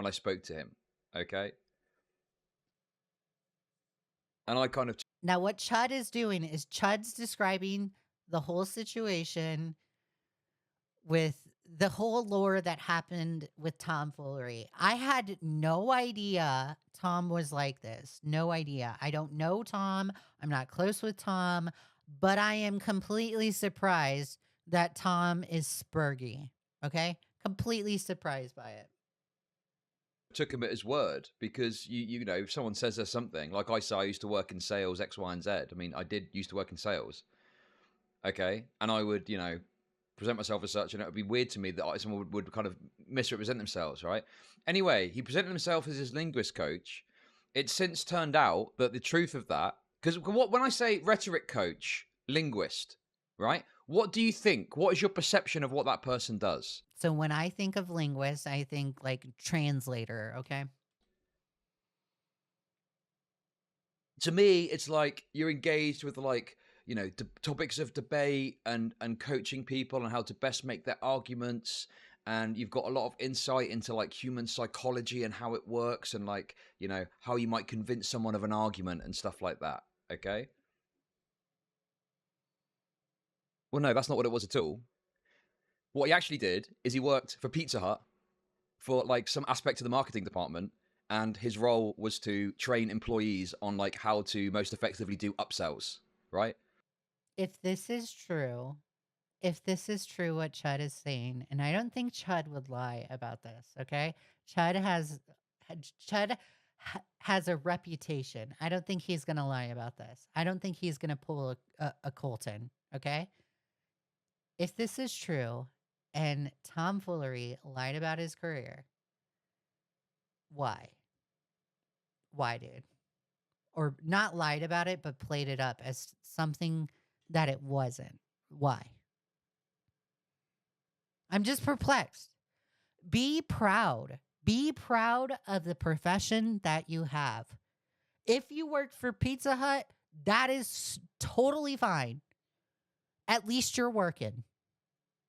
when I spoke to him. Okay. And I kind of... Now, what Chud is doing is Chud's describing the whole situation with the whole lore that happened with Tom Foolery. I had no idea Tom was like this. No idea. I don't know Tom. I'm not close with Tom, but I am completely surprised that Tom is spurgy. Okay? Completely surprised by it. Took him at his word, because you know, if someone says there's something, like I say, I used to work in sales, X, Y, and Z. I mean, I did used to work in sales. Okay. And I would, you know, present myself as such, and it would be weird to me that someone would kind of misrepresent themselves, right? Anyway, he presented himself as his linguist coach. It's since turned out that the truth of that, because when I say rhetoric coach, linguist, right? What do you think? What is your perception of what that person does? So when I think of linguist, I think like translator, okay? To me, it's like you're engaged with, like, you know, topics of debate and coaching people on how to best make their arguments, and you've got a lot of insight into like human psychology and how it works, and like, you know, how you might convince someone of an argument and stuff like that. Okay. Well, no, that's not what it was at all. What he actually did is he worked for Pizza Hut for like some aspect of the marketing department, and his role was to train employees on like how to most effectively do upsells, right? If this is true, what Chud is saying, and I don't think Chud would lie about this, okay? Chud has Chud has a reputation. I don't think he's going to lie about this. I don't think he's going to pull a Colton, okay? If this is true and Tom Foolery lied about his career, why? Why, dude? Or not lied about it, but played it up as something that it wasn't. Why? I'm just perplexed. Be proud. Be proud of the profession that you have. If you worked for Pizza Hut, that is totally fine. At least you're working.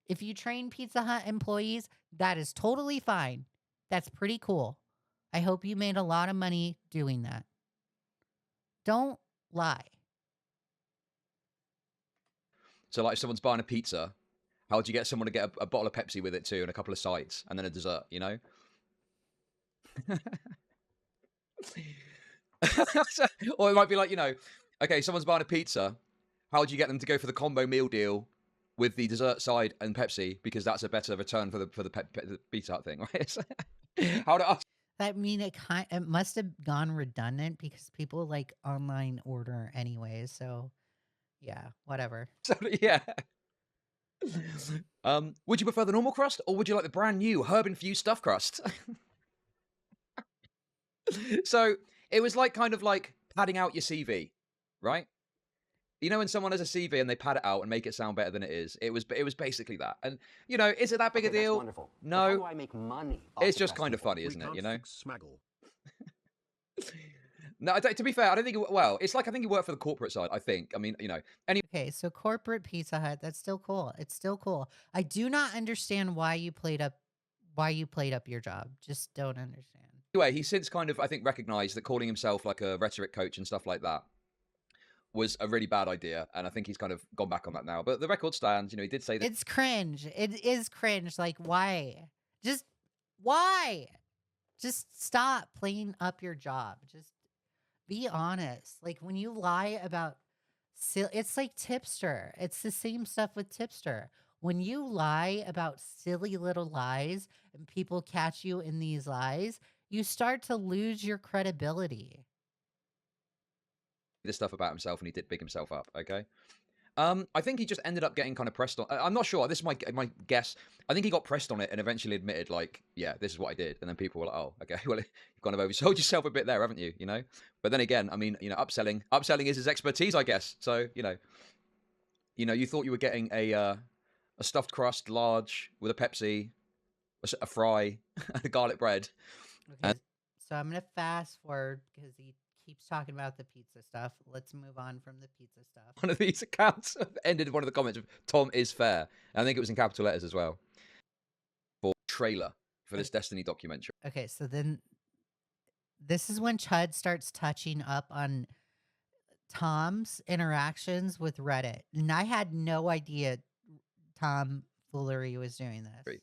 If you train Pizza Hut employees, that is totally fine. That's pretty cool. I hope you made a lot of money doing that. Don't lie. So like if someone's buying a pizza, how would you get someone to get a bottle of Pepsi with it too, and a couple of sides, and then a dessert, you know? Or it might be like, you know, okay, someone's buying a pizza. How would you get them to go for the combo meal deal with the dessert side and Pepsi, because that's a better return for the Pizza Hut thing, right? How do I... That mean it must have gone redundant because people like online order anyways. So yeah, whatever. So, yeah. Would you prefer the normal crust, or would you like the brand new herb infused stuffed crust? So it was like kind of like padding out your CV, right? You know, when someone has a CV and they pad it out and make it sound better than it is, it was basically that. And you know, is it that big a deal? Wonderful. No. How do I make money? It's just kind of funny, isn't it? You know. No, to be fair, I don't think. Well, it's like I think you work for the corporate side. I think. I mean, you know. Okay, so corporate Pizza Hut, that's still cool. It's still cool. I do not understand why you played up your job. Just don't understand. Anyway, he's since kind of, I think, recognized that calling himself like a rhetoric coach and stuff like that was a really bad idea, and I think he's kind of gone back on that now. But the record stands. You know, he did say that it's cringe. It is cringe. Like, why? Why? Just stop playing up your job. Just be honest. Like when you lie about, it's like tipster. It's the same stuff with tipster. When you lie about silly little lies and people catch you in these lies, you start to lose your credibility. this stuff about himself, and he did big himself up. Okay. I think he just ended up getting kind of pressed on. I'm not sure. This is my guess. I think he got pressed on it and eventually admitted, like, yeah, this is what I did. And then people were like, oh, okay, well, you've kind of oversold yourself a bit there, haven't you? You know. But then again, I mean, you know, upselling is his expertise, I guess. So you know, you thought you were getting a stuffed crust large with a Pepsi, a fry, and a garlic bread. Okay, so I'm gonna fast forward because he keeps talking about the pizza stuff. Let's move on from the pizza stuff. One of these accounts ended one of the comments with "Tom is fair." And I think it was in capital letters as well. For trailer. for this Destiny documentary. Okay, so then this is when Chud starts touching up on Tom's interactions with Reddit. And I had no idea Tom Foolery was doing this.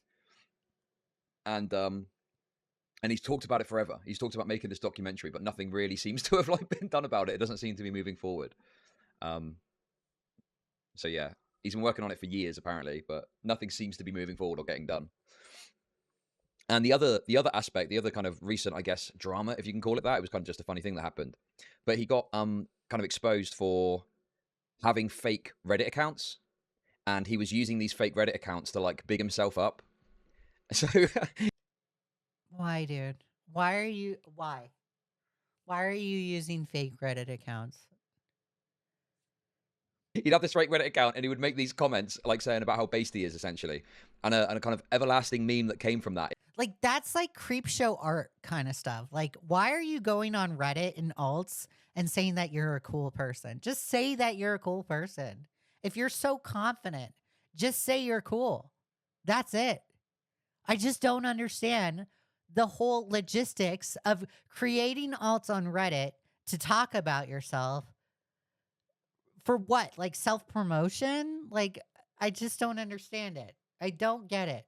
And he's talked about it forever. He's talked about making this documentary, but nothing really seems to have like been done about it. It doesn't seem to be moving forward. So yeah, he's been working on it for years apparently, but nothing seems to be moving forward or getting done. And the other aspect, the other kind of recent, I guess, drama, if you can call it that, it was kind of just a funny thing that happened. But he got kind of exposed for having fake Reddit accounts, and he was using these fake Reddit accounts to like big himself up. So why, dude? Why are you using fake Reddit accounts? He'd have this fake Reddit account and he would make these comments like saying about how based he is essentially, and a kind of everlasting meme that came from that. Like that's like creep show art kind of stuff. Like why are you going on Reddit and alts and saying that you're a cool person? Just say that you're a cool person. If you're so confident, just say you're cool. That's it. I just don't understand the whole logistics of creating alts on Reddit to talk about yourself. For what? Like self-promotion? Like, I just don't understand it. I don't get it.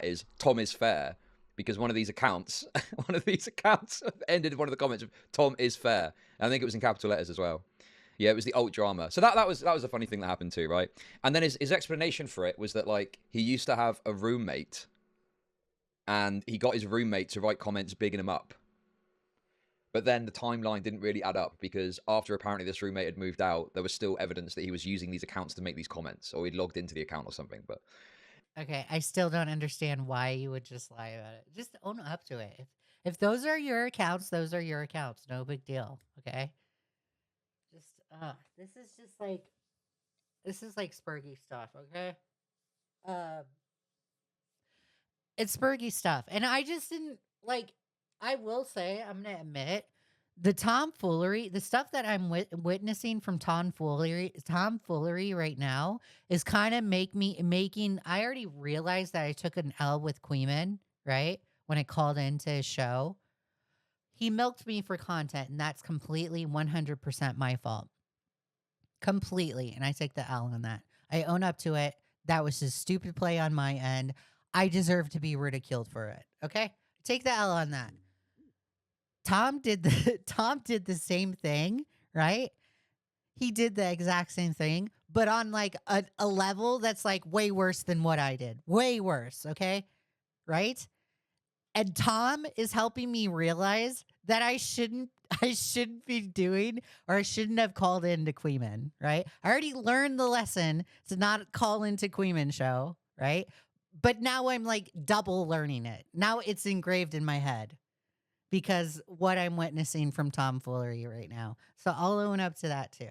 Is Tom is fair, because one of these accounts ended one of the comments of Tom is fair. And I think it was in capital letters as well. Yeah, it was the alt drama. So that was a funny thing that happened too, right? And then his explanation for it was that like he used to have a roommate, and he got his roommate to write comments bigging him up. But then the timeline didn't really add up, because after apparently this roommate had moved out, there was still evidence that he was using these accounts to make these comments, or he'd logged into the account or something. But okay, I still don't understand why you would just lie about it. Just own up to it. If those are your accounts, those are your accounts. No big deal. Okay. Just this is like Spurgy stuff. Okay. It's Spurgy stuff, and I just didn't like. I will say, I'm gonna admit, the tomfoolery, the stuff that I'm witnessing from tomfoolery right now is kind of making. I already realized that I took an L with Queeman, right? When I called into his show, he milked me for content, and that's completely 100% my fault, completely. And I take the L on that. I own up to it. That was a stupid play on my end. I deserve to be ridiculed for it. Okay, take the L on that. Tom did the same thing, right? He did the exact same thing, but on like a level that's like way worse than what I did. Way worse, okay? Right? And Tom is helping me realize that I shouldn't be doing, or I shouldn't have called into Queeman, right? I already learned the lesson to not call into Queeman show, right? But now I'm like double learning it. Now it's engraved in my head, because what I'm witnessing from tomfoolery right now. So I'll own up to that too.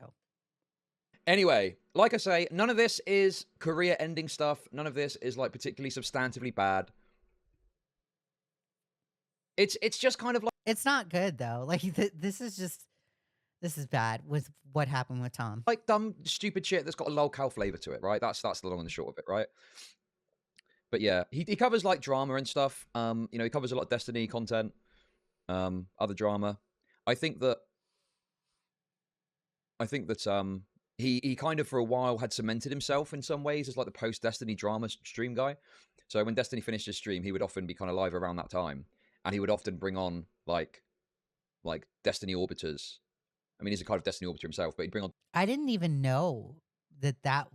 anyway, like I say, none of this is career-ending stuff. None of this is like particularly substantively bad. It's just kind of like, It's not good though. Like this is bad with what happened with Tom. like dumb, stupid shit that's got a lolcow flavor to it, right? That's the long and the short of it, right? But yeah, he covers like drama and stuff. He covers a lot of Destiny content, other drama. I think that he kind of for a while had cemented himself in some ways as like the post Destiny drama stream guy. So when Destiny finished his stream, he would often be kind of live around that time, and he would often bring on like Destiny orbiters. I mean, he's a kind of Destiny orbiter himself, but he'd bring on. I didn't even know that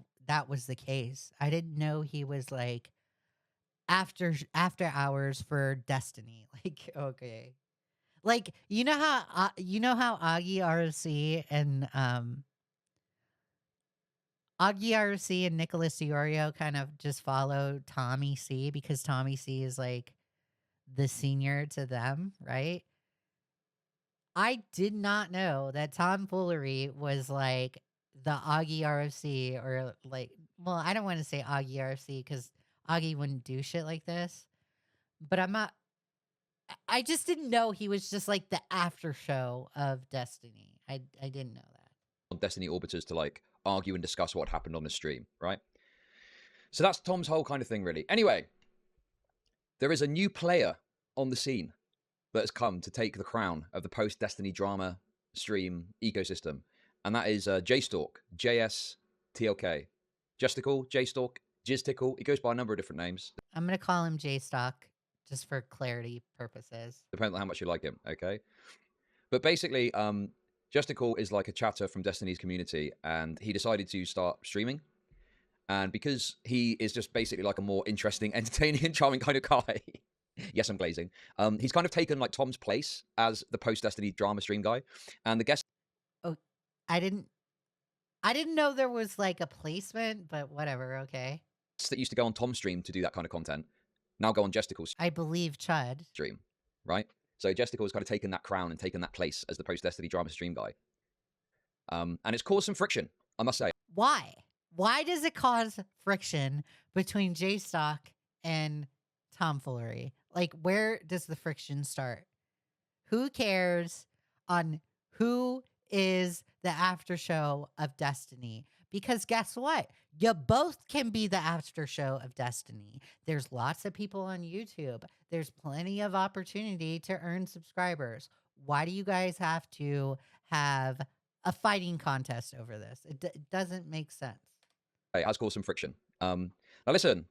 was the case. I didn't know he was like after hours for Destiny. Like, okay. Like, you know how Augie RC and Nicholas Diorio kind of just follow Tommy C, because Tommy C is like the senior to them, right? I did not know that tomfoolery was like the Augie RFC, or like, well, I don't want to say Augie RFC because Augie wouldn't do shit like this. But I just didn't know he was just like the after show of Destiny. I didn't know that. Destiny orbiters to like argue and discuss what happened on the stream, right? So that's Tom's whole kind of thing, really. Anyway, there is a new player on the scene that has come to take the crown of the post-Destiny drama stream ecosystem, and that is Jstok, JSTLK. Jesticle, Jstok, Jiztickle. He goes by a number of different names, I'm going to call him Jstok just for clarity purposes. depending on how much you like him, okay? But basically, Jesticle is like a chatter from Destiny's community, and he decided to start streaming. And because he is just basically like a more interesting, entertaining, and charming kind of guy, yes, I'm glazing. He's kind of taken like Tom's place as the post-Destiny drama stream guy, and the guest Oh, I didn't know there was like a placement, but whatever, okay. that used to go on Tom's stream to do that kind of content now go on Jesticle's I believe Chud. stream, right? So Jesticle has kind of taken that crown and taken that place as the post-Destiny drama stream guy. And it's caused some friction, I must say. Why? Why does it cause friction between Jstok and Tom Foolery? Like, where does the friction start? Who cares on who is the after show of Destiny? Because guess what? You both can be the after show of Destiny. There's lots of people on YouTube. There's plenty of opportunity to earn subscribers. Why do you guys have to have a fighting contest over this? It doesn't make sense. It has caused some friction. Now listen,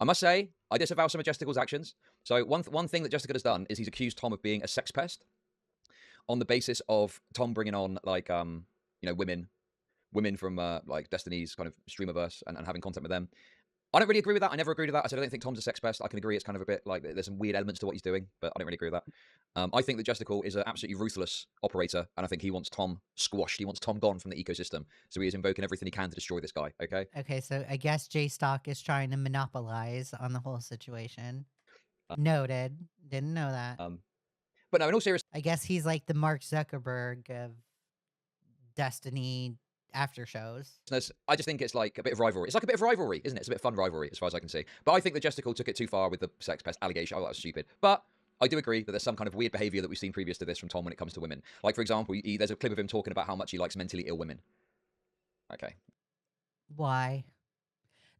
I must say, I disavow some of Jesticle's actions. So one thing that Jesticle has done is he's accused Tom of being a sex pest on the basis of Tom bringing on like, women from like Destiny's kind of streamerverse and having content with them. I don't really agree with that. I never agreed with that. I said I don't think Tom's a sex pest. I can agree it's kind of a bit like there's some weird elements to what he's doing, but I don't really agree with that. I think that Jesticle is an absolutely ruthless operator, and I think he wants Tom squashed. He wants Tom gone from the ecosystem. So he is invoking everything he can to destroy this guy, okay? Okay, so I guess Jstok is trying to monopolize on the whole situation. Noted. Didn't know that. But no, in all seriousness, I guess he's like the Mark Zuckerberg of Destiny after shows. I just think it's like a bit of rivalry. It's like a bit of rivalry, isn't it? It's a bit of fun rivalry, as far as I can see. But I think that Jesticle took it too far with the sex pest allegation. Oh, that was stupid. But I do agree that there's some kind of weird behavior that we've seen previous to this from Tom when it comes to women. Like, for example, there's a clip of him talking about how much he likes mentally ill women. Okay. Why?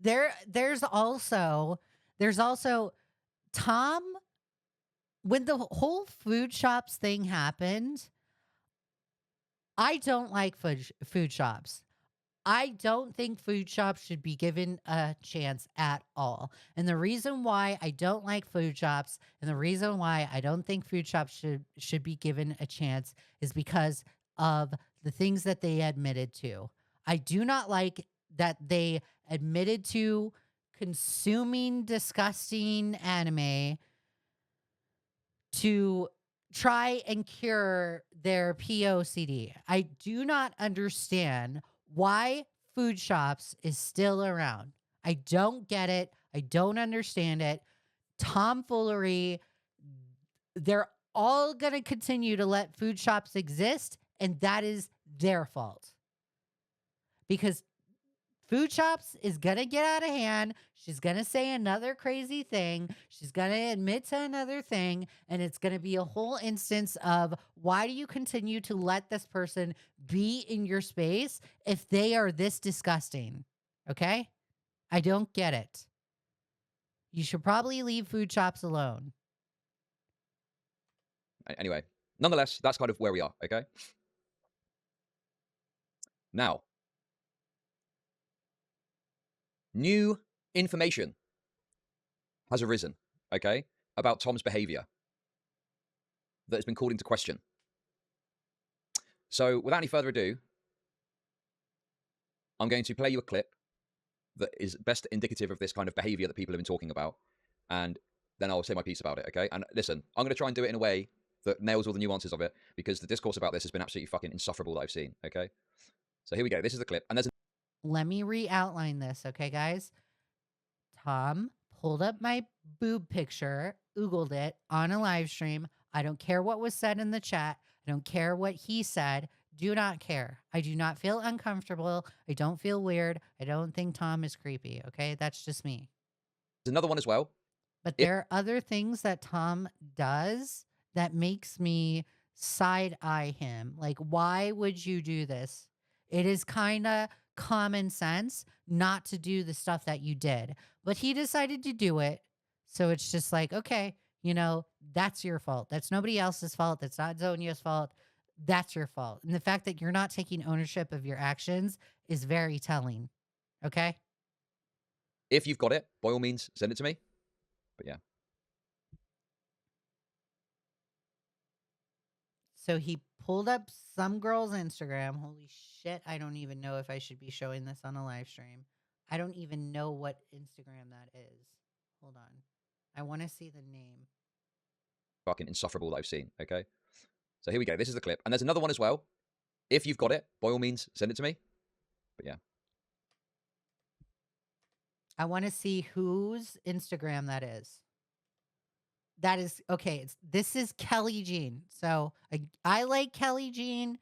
There's also Tom, when the whole food shops thing happened, I don't like food shops. I don't think food shops should be given a chance at all. And the reason why I don't like food shops and the reason why I don't think food shops should be given a chance is because of the things that they admitted to. I do not like that they admitted to consuming disgusting anime to try and cure their POCD. I do not understand why food shops is still around. I don't get it. I don't understand it. Tomfoolery, they're all going to continue to let food shops exist, and that is their fault. Because food shops is going to get out of hand. She's going to say another crazy thing. She's going to admit to another thing. And it's going to be a whole instance of why do you continue to let this person be in your space if they are this disgusting? Okay? I don't get it. You should probably leave food shops alone. Anyway, nonetheless, that's kind of where we are, okay? Now, new information has arisen, okay, about Tom's behavior that has been called into question. So, without any further ado, I'm going to play you a clip that is best indicative of this kind of behavior that people have been talking about, and then I'll say my piece about it, okay? And listen, I'm going to try and do it in a way that nails all the nuances of it, because the discourse about this has been absolutely fucking insufferable that I've seen, okay? So here we go. This is the clip, and there's Let me re-outline this, okay, guys? Tom pulled up my boob picture, oogled it on a live stream. I don't care what was said in the chat. I don't care what he said. Do not care. I do not feel uncomfortable. I don't feel weird. I don't think Tom is creepy, okay? That's just me. There's another one as well. But there are other things that Tom does that makes me side-eye him. Like, why would you do this? It is kind of common sense not to do the stuff that you did. But he decided to do it. So it's just like, okay, that's your fault. That's nobody else's fault. That's not Zonia's fault. That's your fault. And the fact that you're not taking ownership of your actions is very telling. Okay? If you've got it, by all means, send it to me. But yeah. So he pulled up some girl's Instagram. Holy shit, I don't even know if I should be showing this on a live stream. I don't even know what Instagram that is. Hold on. I want to see the name. Fucking insufferable that I've seen, okay? So here we go. This is the clip. And there's another one as well. If you've got it, by all means, send it to me. But yeah. I want to see whose Instagram that is. That is okay. This is Kelly Jean. So I like Kelly Jean.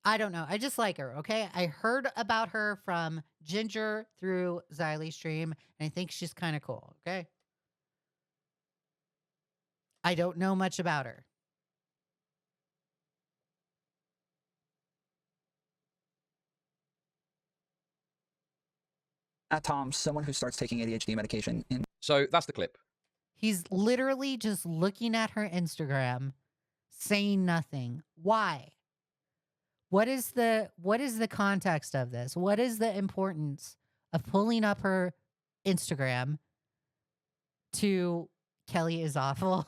I don't know. I just like her. Okay. I heard about her from Ginger through Xylee stream, and I think she's kind of cool. Okay. I don't know much about her. At Tom, someone who starts taking ADHD medication in. So that's the clip. He's literally just looking at her Instagram, saying nothing. Why? What is the context of this? What is the importance of pulling up her Instagram to Kelly is awful?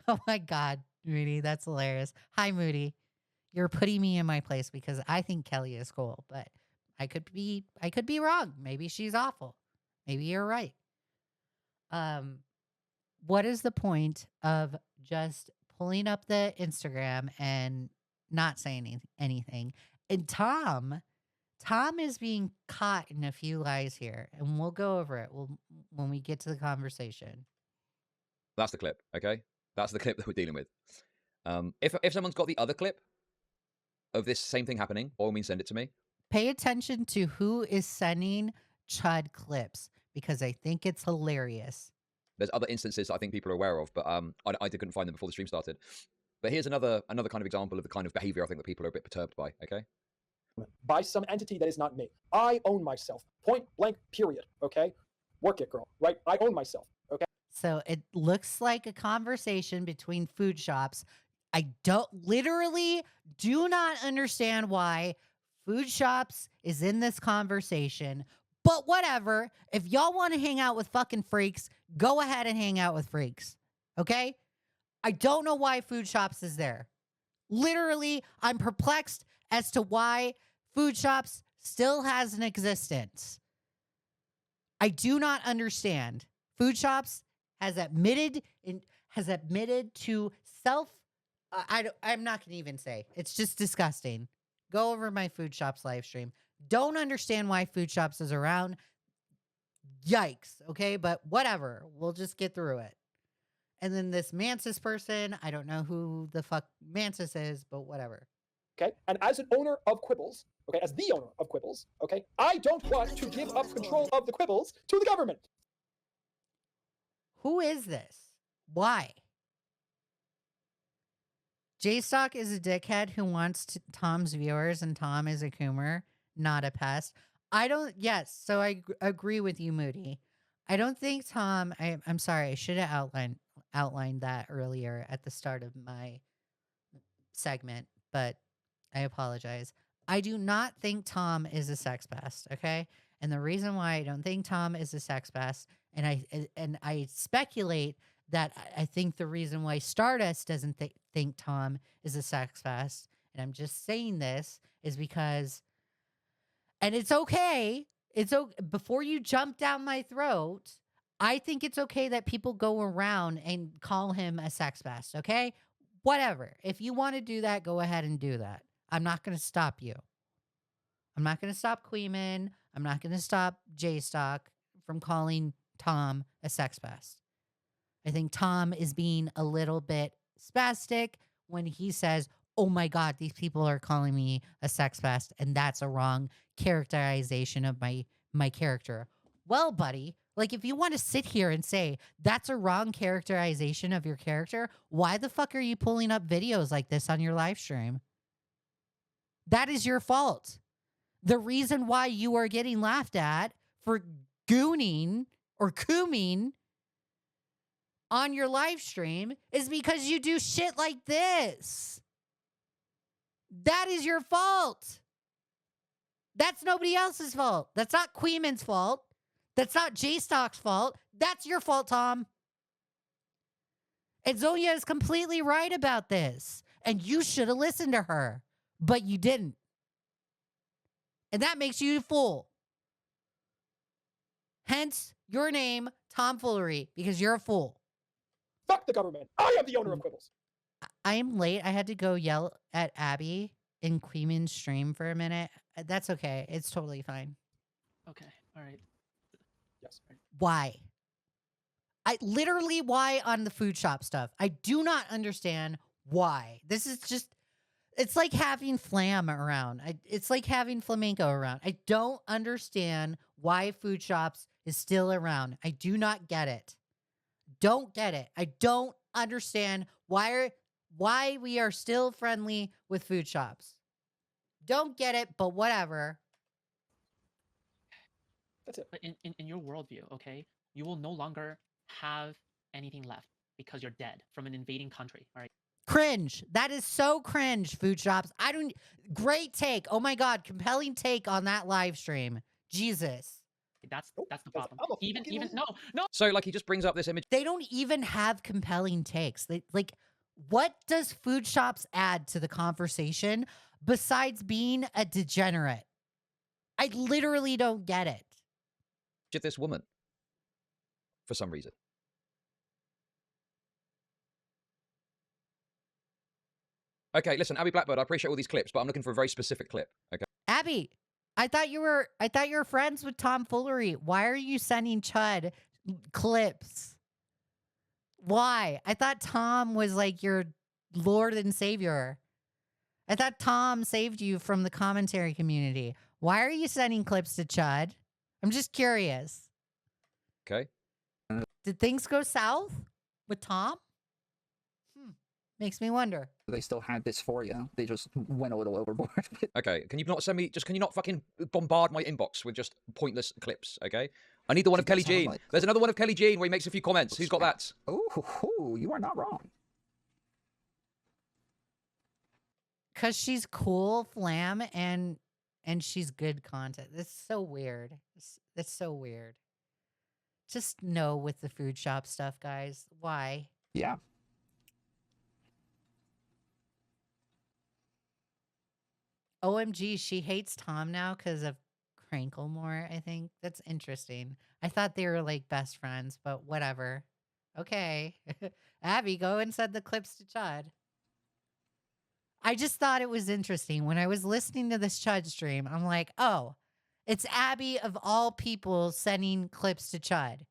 Oh my God, Moody, that's hilarious. Hi, Moody. You're putting me in my place because I think Kelly is cool, but I could be wrong. Maybe she's awful. Maybe you're right. What is the point of just pulling up the Instagram and not saying anything? And Tom is being caught in a few lies here, and we'll go over it when we get to the conversation. That's the clip, okay? That's the clip that we're dealing with. If someone's got the other clip of this same thing happening, by all means, send it to me. Pay attention to who is sending Chud clips because I think it's hilarious. There's other instances I think people are aware of, but I couldn't find them before the stream started. But here's another kind of example of the kind of behavior I think that people are a bit perturbed by, okay? By some entity that is not me. I own myself. Point blank, period. Okay? Work it, girl. Right? I own myself. Okay? So it looks like a conversation between food shops. I literally do not understand why food shops is in this conversation. But whatever. If y'all want to hang out with fucking freaks, go ahead and hang out with freaks. Okay? I don't know why food shops is there. Literally, I'm perplexed as to why food shops still has an existence. I do not understand. Food shops has admitted to I'm not going to even say. It's just disgusting. Go over my food shops live stream. Don't understand why food shops is around. Yikes. Okay, but whatever. We'll just get through it. And then this Mantis person, I don't know who the fuck Mantis is, but whatever. Okay? And as an owner of Quibbles, okay, as the owner of Quibbles, okay, I don't want to give up control of the Quibbles to the government. Who is this? Why? Jstok is a dickhead who wants Tom's viewers, and Tom is a coomer, not a pest. So I agree with you, Moody. I don't think Tom, I'm sorry, I should have outlined that earlier at the start of my segment, but I apologize. I do not think Tom is a sex pest, okay? And the reason why I don't think Tom is a sex pest, and I speculate that I think the reason why Stardust doesn't think Tom is a sex pest, and I'm just saying this, is because, and it's okay, before you jump down my throat, I think it's okay that people go around and call him a sex pest, okay? Whatever. If you want to do that, go ahead and do that. I'm not going to stop you. I'm not going to stop Queeman. I'm not going to stop Jstok from calling Tom a sex pest. I think Tom is being a little bit spastic when he says, oh my God, these people are calling me a sex pest, and that's a wrong characterization of my character. Well, buddy, like if you want to sit here and say that's a wrong characterization of your character, why the fuck are you pulling up videos like this on your live stream? That is your fault. The reason why you are getting laughed at for gooning or cumin on your live stream is because you do shit like this. That is your fault. That's nobody else's fault. That's not Queeman's fault. That's not Jstok's fault. That's your fault, Tom. And Zonia is completely right about this. And you should have listened to her, but you didn't. And that makes you a fool. Hence, your name, Tom Foolery, because you're a fool. Fuck the government. I am the owner of Quibbles. I am late. I had to go yell at Abby in Queeman's stream for a minute. That's okay. It's totally fine. Okay. All right. Yes. Why? Why on the food shop stuff? I do not understand why. This is just, it's like having flam around. It's like having flamenco around. I don't understand why food shops is still around. I do not get it. Don't get it. I don't understand why we are still friendly with food shops. Don't get it, but whatever. That's it. But in your worldview, okay, you will no longer have anything left because you're dead from an invading country. All right. Cringe. That is so cringe, food shops. Great take. Oh my God. Compelling take on that live stream. Jesus. That's Nope, the that's- problem. I'm a Even fucking no. So like he just brings up this image. They don't even have compelling takes. What does food shops add to the conversation besides being a degenerate? I literally don't get it. Of this woman for some reason. Okay, listen, Abby Blackbird, I appreciate all these clips, but I'm looking for a very specific clip. Okay. Abby, I thought you were friends with Tom Foolery. Why are you sending Chud clips? Why? I thought Tom was like your Lord and Savior. I thought Tom saved you from the commentary community. Why are you sending clips to Chud? I'm just curious. Okay. Did things go south with Tom? Makes me wonder. They still had this for you. They just went a little overboard. Okay. Can you not send me can you not fucking bombard my inbox with just pointless clips, okay? I need the one of Kelly Jean. There's another one of Kelly Jean where he makes a few comments. Who's got that? Oh, you are not wrong. Cause she's cool, flam, and she's good content. That's so weird. That's so weird. Just no with the food shop stuff, guys. Why? Yeah. OMG, she hates Tom now because of Cranklemore, I think. That's interesting. I thought they were like best friends, but whatever. Okay. Abby, go and send the clips to Chud. I just thought it was interesting. When I was listening to this Chud stream, I'm like, oh, it's Abby of all people sending clips to Chud.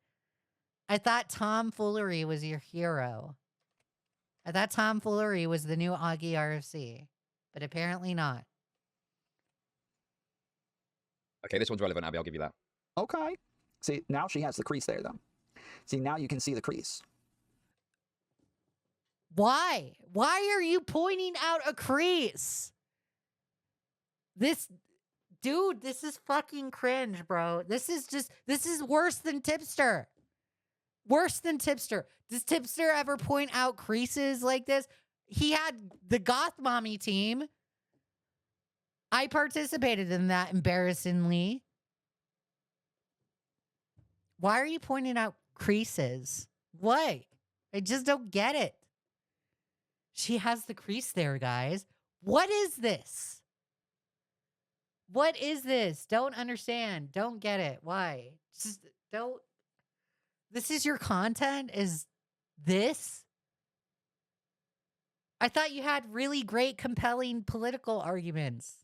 I thought Tom Foolery was your hero. I thought Tom Foolery was the new Augie RFC, but apparently not. Okay, this one's relevant, Abby. I'll give you that. Okay. See, now she has the crease there, though. See, now you can see the crease. Why? Why are you pointing out a crease? This is fucking cringe, bro. This is worse than Tipster. Worse than Tipster. Does Tipster ever point out creases like this? He had the Goth Mommy team. I participated in that embarrassingly. Why are you pointing out creases? Why? I just don't get it. She has the crease there, guys. What is this? What is this? Don't understand. Don't get it. Why? Just don't. This is your content? Is this? I thought you had really great, compelling political arguments.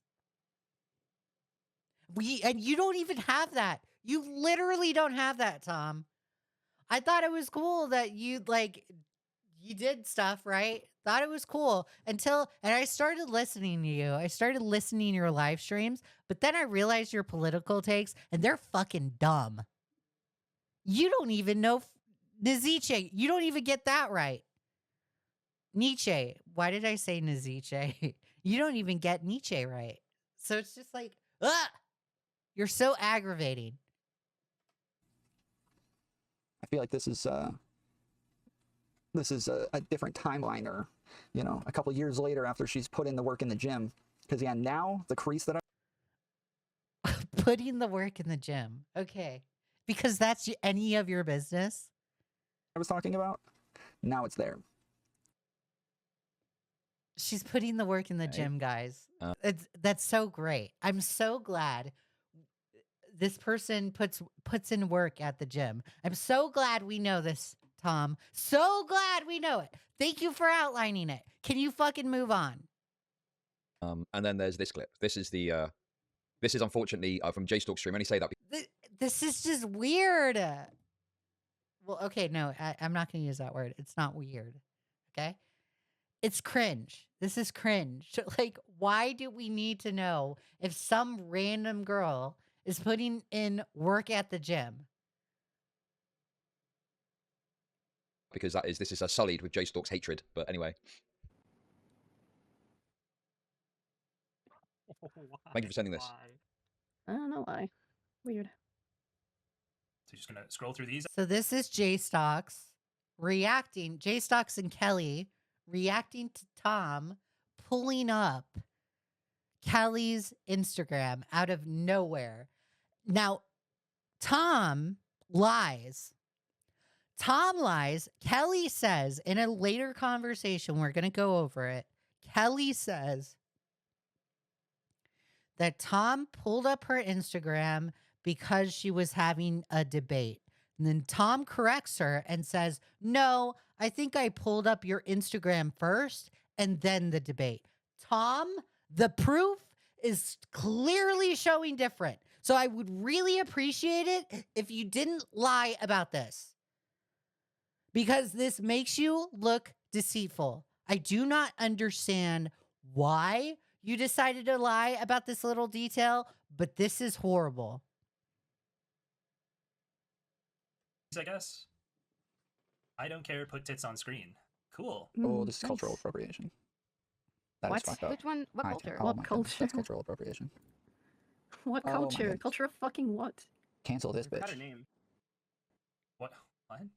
And you don't even have that. You literally don't have that, Tom. I thought it was cool that you did stuff, right? Thought it was cool and I started listening to you. I started listening to your live streams, but then I realized your political takes and they're fucking dumb. You don't even know Nietzsche. You don't even get that right. Nietzsche. Why did I say Nietzsche? You don't even get Nietzsche right. So it's just like, you're so aggravating. I feel like this is a different timeline, or a couple years later after she's put in the work in the gym. Because yeah, now the crease that Putting the work in the gym. Okay. Because that's any of your business. I was talking about, now it's there. She's putting the work in the Okay. gym, guys. That's so great. I'm so glad this person puts in work at the gym. I'm so glad we know this, Tom. So glad we know it. Thank you for outlining it. Can you fucking move on? And then there's this clip. This is the this is unfortunately from Jstok stream. I only say that This is just weird. Well, okay, no, I'm not going to use that word. It's not weird. Okay? It's cringe. This is cringe. Like, why do we need to know if some random girl is putting in work at the gym? because this is sullied with Jstok's hatred. But anyway, thank you for sending this. Why? I don't know why. Weird. So you're just gonna scroll through these. So this is Jstok and Kelly reacting to Tom pulling up Kelly's Instagram out of nowhere. Now, Tom lies. Kelly says in a later conversation, we're going to go over it. Kelly says that Tom pulled up her Instagram because she was having a debate. And then Tom corrects her and says, no, I think I pulled up your Instagram first and then the debate. Tom, the proof is clearly showing different. So I would really appreciate it if you didn't lie about this, because this makes you look deceitful. I do not understand why you decided to lie about this little detail, but this is horrible. I guess. I don't care. Put tits on screen. Cool. Oh, this is cultural appropriation. That is What? fucked up. Which one? What I culture? think- oh What my goodness, culture? That's cultural appropriation. What Oh my culture? goodness. Culture of fucking what? Cancel this Got bitch. her name. What? What What?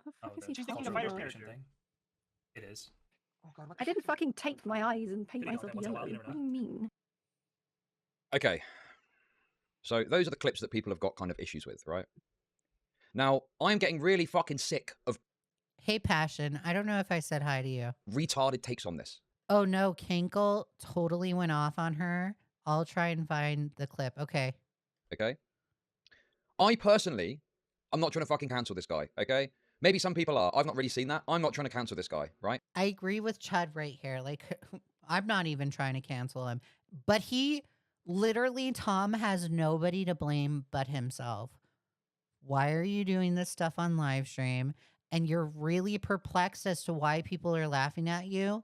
the fuck is the he She's talking thinking cultural of about? Fire's appropriation thing. It is. I didn't fucking tape my eyes and paint Video, myself that once in a yellow. while, you What never do you mean? Okay. So those are the clips that people have got kind of issues with, right? Now, I'm getting really fucking sick of Hey, Passion, I don't know if I said hi to you. retarded takes on this. Oh, no, Kinkle totally went off on her. I'll try and find the clip. Okay. Okay? I personally, I'm not trying to fucking cancel this guy, okay? Maybe some people are. I've not really seen that. I'm not trying to cancel this guy, right? I agree with Chud right here. Like, I'm not even trying to cancel him. But he literally, Tom has nobody to blame but himself. Why are you doing this stuff on live stream? And you're really perplexed as to why people are laughing at you?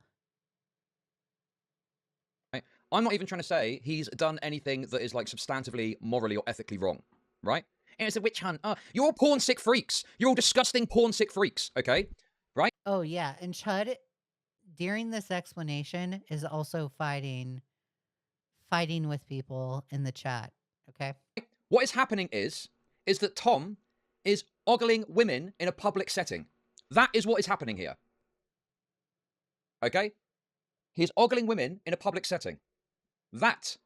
I'm not even trying to say he's done anything that is like substantively, morally, or ethically wrong, right? And it's a witch hunt. You're all porn sick freaks. You're all disgusting porn sick freaks, okay? Right? Oh, yeah. And Chud, during this explanation, is also fighting with people in the chat, okay? What is happening is that Tom is ogling women in a public setting. That is what is happening here. Okay? He's ogling women in a public setting. That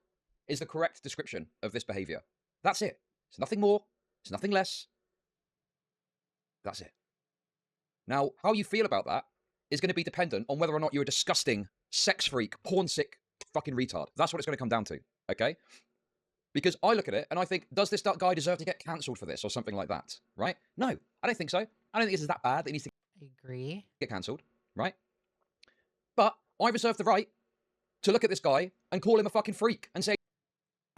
is the correct description of this behavior. That's it. It's nothing more. It's nothing less. That's it. Now, how you feel about that is going to be dependent on whether or not you're a disgusting, sex freak, porn sick fucking retard. That's what it's going to come down to. Okay? Because I look at it and I think, does this guy deserve to get cancelled for this or something like that? Right? No, I don't think so. I don't think this is that bad that he needs to I agree. get cancelled. Right? But I reserve the right to look at this guy and call him a fucking freak and say,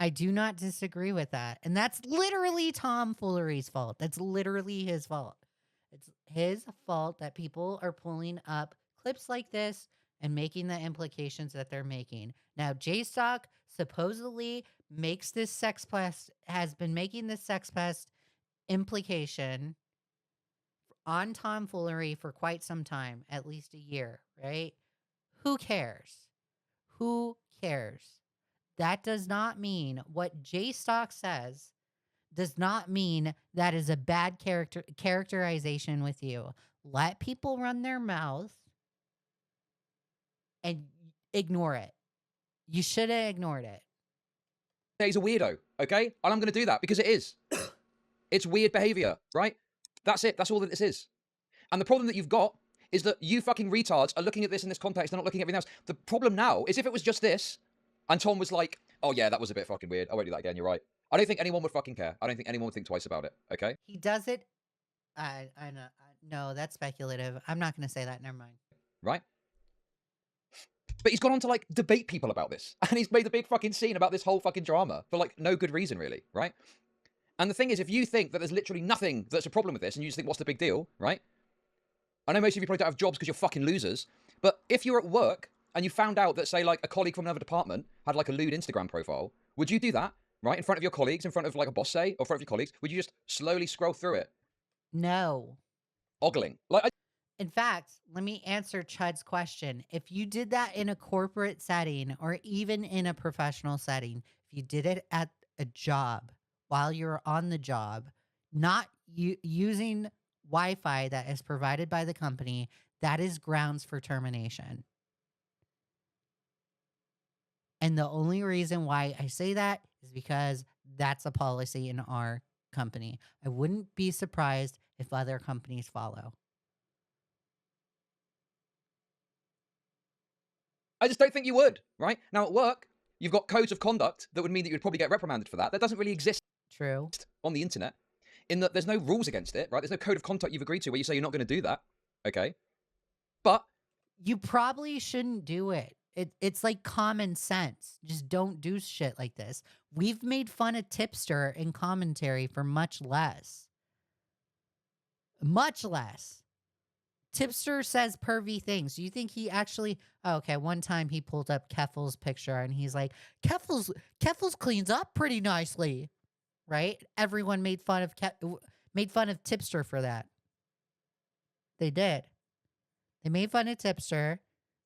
I do not disagree with that. And that's literally Tom Foolery's fault. That's literally his fault. It's his fault that people are pulling up clips like this and making the implications that they're making. Now, Jstok supposedly makes this sex pest, has been making this sex pest implication on Tom Foolery for quite some time, at least a year, right? Who cares? Who cares? That does not mean what Jstok says does not mean that is a bad characterization with you. Let people run their mouth and ignore it. You should have ignored it. He's a weirdo, okay? And I'm going to do that because it is. It's weird behavior, right? That's it. That's all that this is. And the problem that you've got is that you fucking retards are looking at this in this context. They're not looking at everything else. The problem now is if it was just this, and Tom was like, oh yeah, that was a bit fucking weird. I won't do that again. You're right. I don't think anyone would fucking care. I don't think anyone would think twice about it, okay? He does it. I know. No, that's speculative. I'm not going to say that. Never mind. Right? But he's gone on to like debate people about this. And he's made a big fucking scene about this whole fucking drama for like no good reason, really, right? And the thing is, if you think that there's literally nothing that's a problem with this and you just think, what's the big deal, right? I know most of you probably don't have jobs because you're fucking losers. But if you're at work and you found out that, say, like a colleague from another department had like a lewd Instagram profile, would you do that, right? In front of your colleagues, in front of like a boss, say, or in front of your colleagues? Would you just slowly scroll through it? No. Ogling. Like, In fact, let me answer Chud's question. If you did that in a corporate setting or even in a professional setting, if you did it at a job while you're on the job, not using Wi-Fi that is provided by the company, that is grounds for termination. And the only reason why I say that is because that's a policy in our company. I wouldn't be surprised if other companies follow. I just don't think you would, right? Now at work, you've got codes of conduct that would mean that you'd probably get reprimanded for that. That doesn't really exist True. on the internet, in that there's no rules against it, right? There's no code of conduct you've agreed to where you say you're not going to do that, okay? But You probably shouldn't do it. It's like common sense. Just don't do shit like this. We've made fun of Tipster in commentary for much less. Much less. Tipster says pervy things. Do you think he actually... Oh, okay, one time he pulled up Keffel's picture and he's like, Keffel's cleans up pretty nicely. Right? Everyone made fun of Tipster for that. They did. They made fun of Tipster.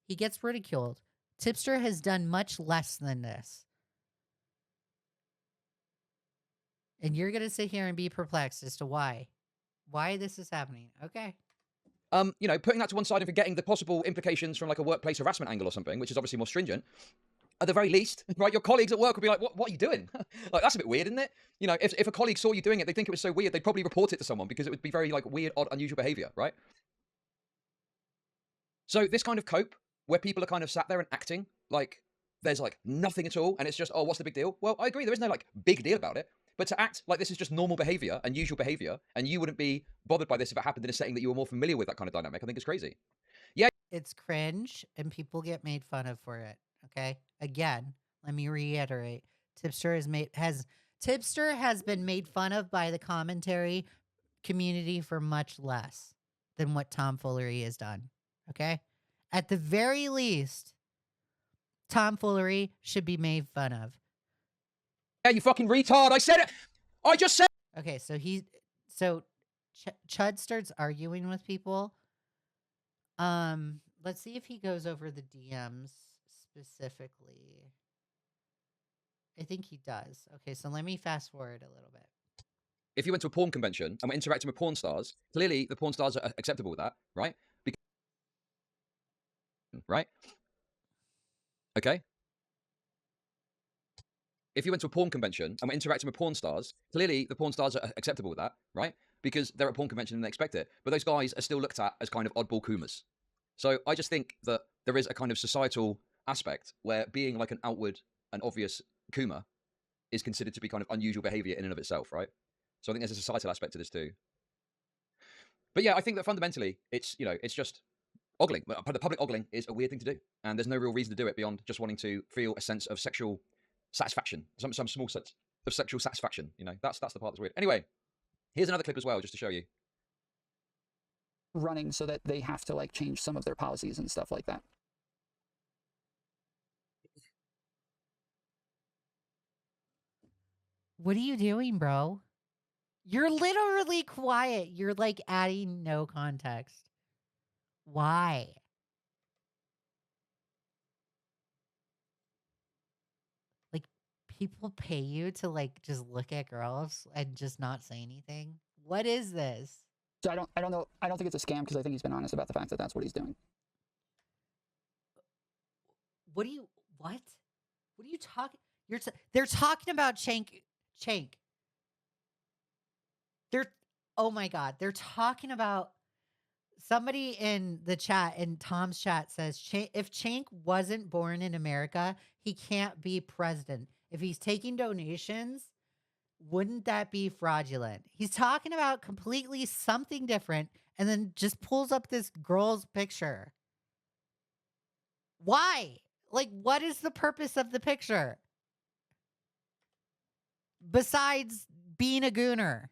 He gets ridiculed. Tipster has done much less than this. And you're going to sit here and be perplexed as to why this is happening. Okay. you know, putting that to one side and forgetting the possible implications from like a workplace harassment angle or something, which is obviously more stringent. At the very least, right, your colleagues at work would be like, what are you doing? Like, that's a bit weird, isn't it? You know, if a colleague saw you doing it, they'd think it was so weird, they'd probably report it to someone because it would be very like weird, odd, unusual behavior, right? So this kind of cope, where people are kind of sat there and acting like there's like nothing at all, and it's just, oh, what's the big deal? Well, I agree, there is no like big deal about it, but to act like this is just normal behavior and usual behavior, and you wouldn't be bothered by this if it happened in a setting that you were more familiar with, that kind of dynamic, I think is crazy. Yeah. It's cringe, and people get made fun of for it. Okay, again, let me reiterate: Tipster has been made fun of by the commentary community for much less than what Tom Foolery has done. Okay, at the very least, Tom Foolery should be made fun of. Yeah, you fucking retard! I said it. I just said. Okay, so Chud starts arguing with people. Let's see if he goes over the DMs specifically. I think he does. Okay, so let me fast forward a little bit. If you went to a porn convention and were interacting with porn stars, clearly the porn stars are acceptable with that, right? Right? Okay. If you went to a porn convention and were interacting with porn stars, clearly the porn stars are acceptable with that, right? Because they're at a porn convention and they expect it. But those guys are still looked at as kind of oddball kumas. So I just think that there is a kind of societal aspect where being like an outward and obvious kuma is considered to be kind of unusual behavior in and of itself, right? So I think there's a societal aspect to this too. But yeah, I think that fundamentally it's, you know, it's just ogling. The public ogling is a weird thing to do. And there's no real reason to do it beyond just wanting to feel a sense of sexual satisfaction, some small sense of sexual satisfaction. You know, that's the part that's weird. Anyway, here's another clip as well, just to show you. Running so that they have to like change some of their policies and stuff like that. What are you doing, bro? You're literally quiet. You're like adding no context. Why? Like, people pay you to like just look at girls and just not say anything? What is this? So I don't know. I don't think it's a scam because I think he's been honest about the fact that that's what he's doing. What? What are you talking? They're talking about Chank. Oh my God. They're talking about somebody in the chat, in Tom's chat says, if Chank wasn't born in America, he can't be president. If he's taking donations, wouldn't that be fraudulent? He's talking about completely something different and then just pulls up this girl's picture. Why? Like, what is the purpose of the picture? Besides being a gooner.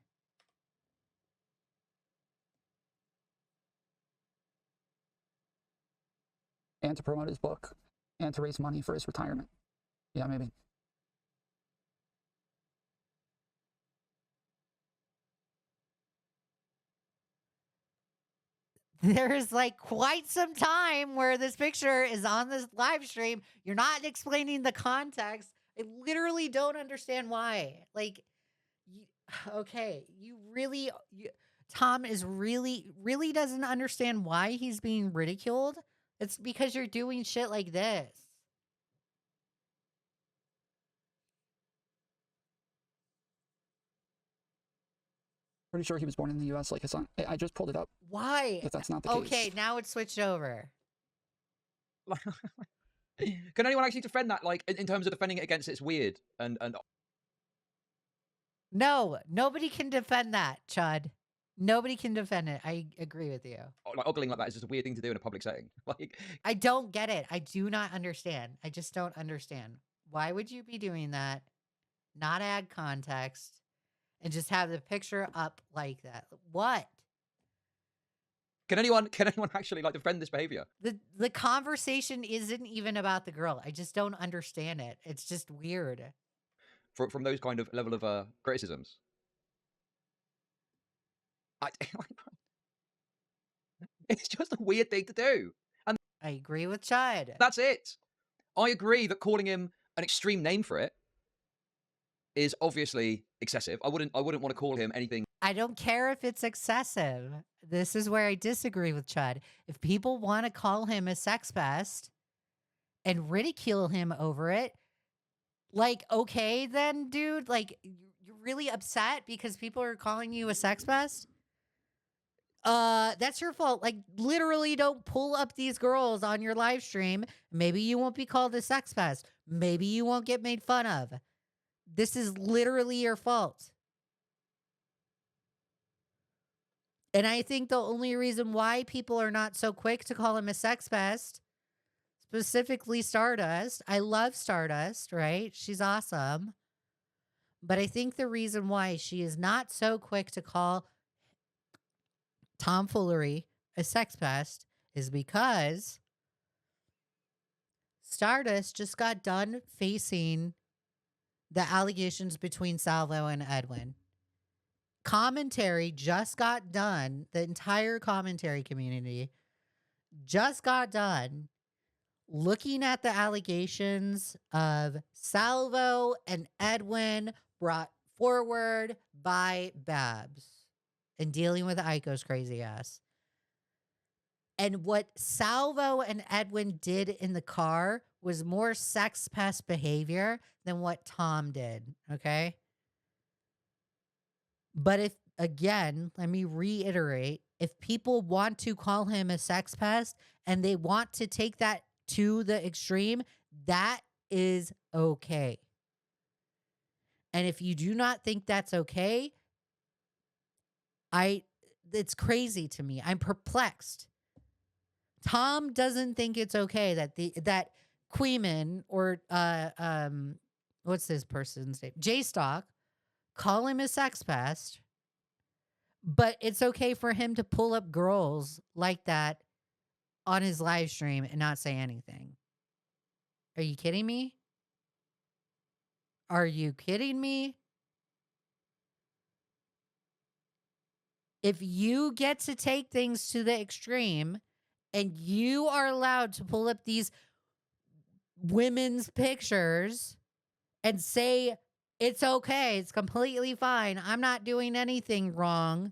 And to promote his book and to raise money for his retirement. Yeah, maybe. There is like quite some time where this picture is on this live stream. You're not explaining the context. I literally don't understand why. Like, Tom is really doesn't understand why he's being ridiculed. It's because you're doing shit like this. Pretty sure he was born in the U.S. like his son. I just pulled it up. Why? If that's not the case. Okay, now it's switched over. Can anyone actually defend that? Like, in terms of defending it against it's weird and No, nobody can defend that, Chud. Nobody can defend it. I agree with you. like ogling like that is just a weird thing to do in a public setting. Like, I don't get it. I do not understand. I just don't understand. Why would you be doing that? Not add context and just have the picture up like that. What? can anyone actually like defend this behavior? The conversation isn't even about the girl. I just don't understand it. It's just weird. From those kind of level of criticisms? It's just a weird thing to do. And I agree with Chad. that's it. I agree that calling him an extreme name for it is obviously excessive. I wouldn't want to call him anything. I don't care if it's excessive. This is where I disagree with Chud. If people want to call him a sex pest and ridicule him over it, like, okay, then, dude, like, you're really upset because people are calling you a sex pest? That's your fault. Like, literally don't pull up these girls on your live stream. Maybe you won't be called a sex pest. Maybe you won't get made fun of. This is literally your fault. And I think the only reason why people are not so quick to call him a sex pest, specifically Stardust. I love Stardust, right? She's awesome. But I think the reason why she is not so quick to call Tom Foolery a sex pest is because Stardust just got done facing the allegations between Salvo and Edwin. Commentary just got done. The entire commentary community just got done looking at the allegations of Salvo and Edwin brought forward by Babs and dealing with Aiko's crazy ass. And what Salvo and Edwin did in the car was more sex pest behavior than what Tom did, okay? But if, again, let me reiterate, if people want to call him a sex pest and they want to take that to the extreme, that is okay. And if you do not think that's okay, it's crazy to me. I'm perplexed. Tom doesn't think it's okay that Queeman or what's this person's name? Jstok call him a sex pest, but it's okay for him to pull up girls like that on his live stream and not say anything. Are you kidding me? Are you kidding me? If you get to take things to the extreme and you are allowed to pull up these women's pictures and say, it's okay. It's completely fine. I'm not doing anything wrong.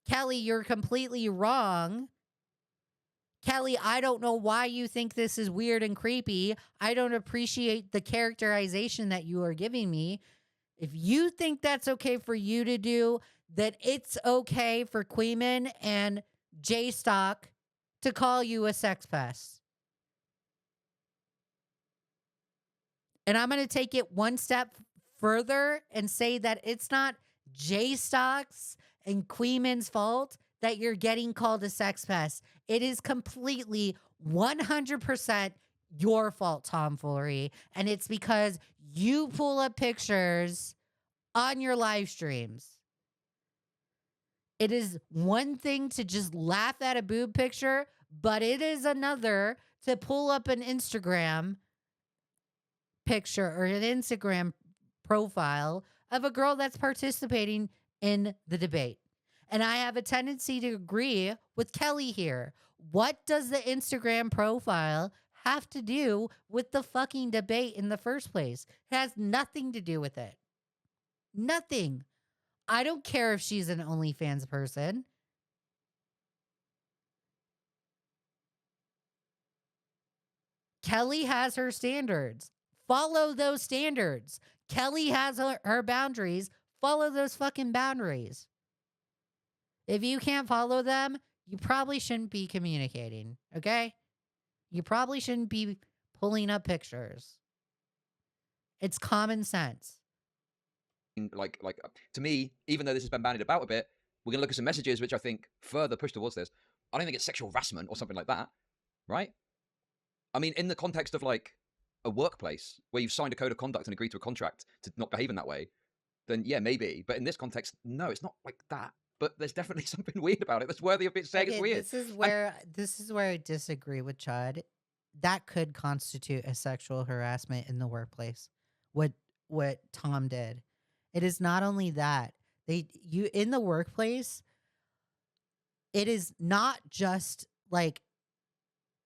Kelly, you're completely wrong. Kelly, I don't know why you think this is weird and creepy. I don't appreciate the characterization that you are giving me. If you think that's okay for you to do, then it's okay for Queeman and Jstok to call you a sex pest. And I'm going to take it one step further and say that it's not Jstok's and Queeman's fault that you're getting called a sex pest. It is completely 100% your fault, Tom Foolery. And it's because you pull up pictures on your live streams. It is one thing to just laugh at a boob picture, but it is another to pull up an Instagram picture or an Instagram profile of a girl that's participating in the debate. And I have a tendency to agree with Kelly here. What does the Instagram profile have to do with the fucking debate in the first place? It has nothing to do with it. Nothing. I don't care if she's an OnlyFans person. Kelly has her standards. Follow those standards. Kelly has her boundaries. Follow those fucking boundaries. If you can't follow them, you probably shouldn't be communicating, okay? You probably shouldn't be pulling up pictures. It's common sense. Like to me, even though this has been bandied about a bit, we're going to look at some messages which I think further push towards this. I don't think it's sexual harassment or something like that, right? I mean, in the context of like a workplace where you've signed a code of conduct and agreed to a contract to not behave in that way, then yeah, maybe. But in this context, no, it's not like that. But there's definitely something weird about it that's worthy of it saying it's weird. This is where I disagree with Chud. That could constitute a sexual harassment in the workplace. What Tom did. It is not only that. You in the workplace, it is not just like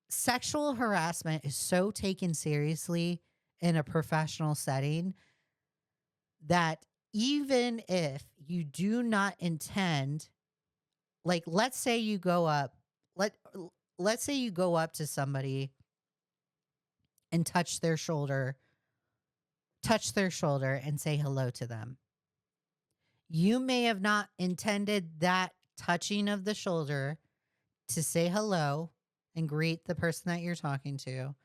sexual harassment is so taken seriously in a professional setting that even if you do not intend, like let's say you go up to somebody and touch their shoulder and say hello to them. You may have not intended that touching of the shoulder to say hello and greet the person that you're talking to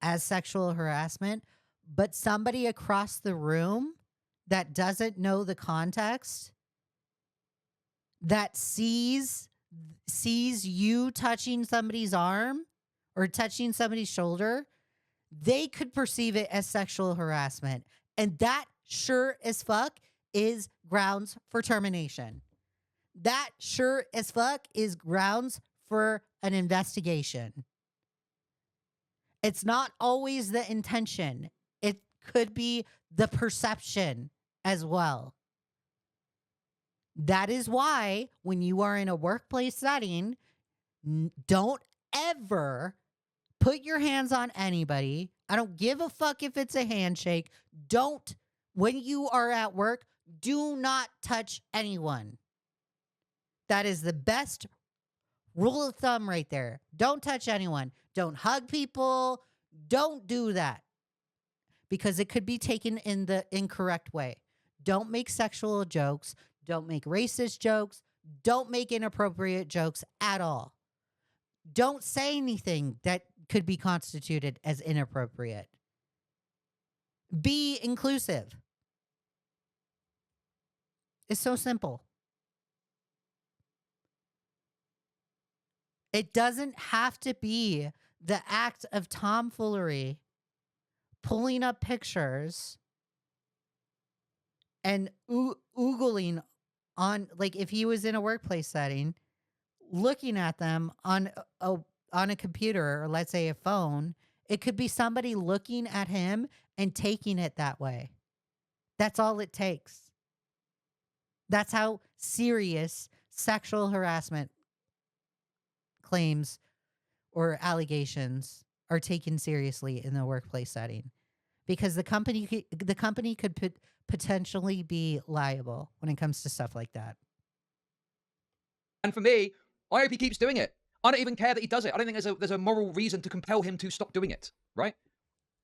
as sexual harassment, but somebody across the room that doesn't know the context, that sees you touching somebody's arm or touching somebody's shoulder, they could perceive it as sexual harassment. And that sure as fuck is grounds for termination. That sure as fuck is grounds for an investigation. It's not always the intention. It could be the perception as well. That is why when you are in a workplace setting, don't ever put your hands on anybody. I don't give a fuck if it's a handshake. When you are at work, do not touch anyone. That is the best rule of thumb right there. Don't touch anyone. Don't hug people. Don't do that because it could be taken in the incorrect way. Don't make sexual jokes. Don't make racist jokes. Don't make inappropriate jokes at all. Don't say anything that could be constituted as inappropriate. Be inclusive. It's so simple. It doesn't have to be the act of tomfoolery, pulling up pictures and oogling on, like if he was in a workplace setting, looking at them on a computer or let's say a phone. It could be somebody looking at him and taking it that way. That's all it takes. That's how serious sexual harassment claims or allegations are taken seriously in the workplace setting. because the company could potentially be liable when it comes to stuff like that. And for me, I hope he keeps doing it. I don't even care that he does it. I don't think there's a moral reason to compel him to stop doing it, right?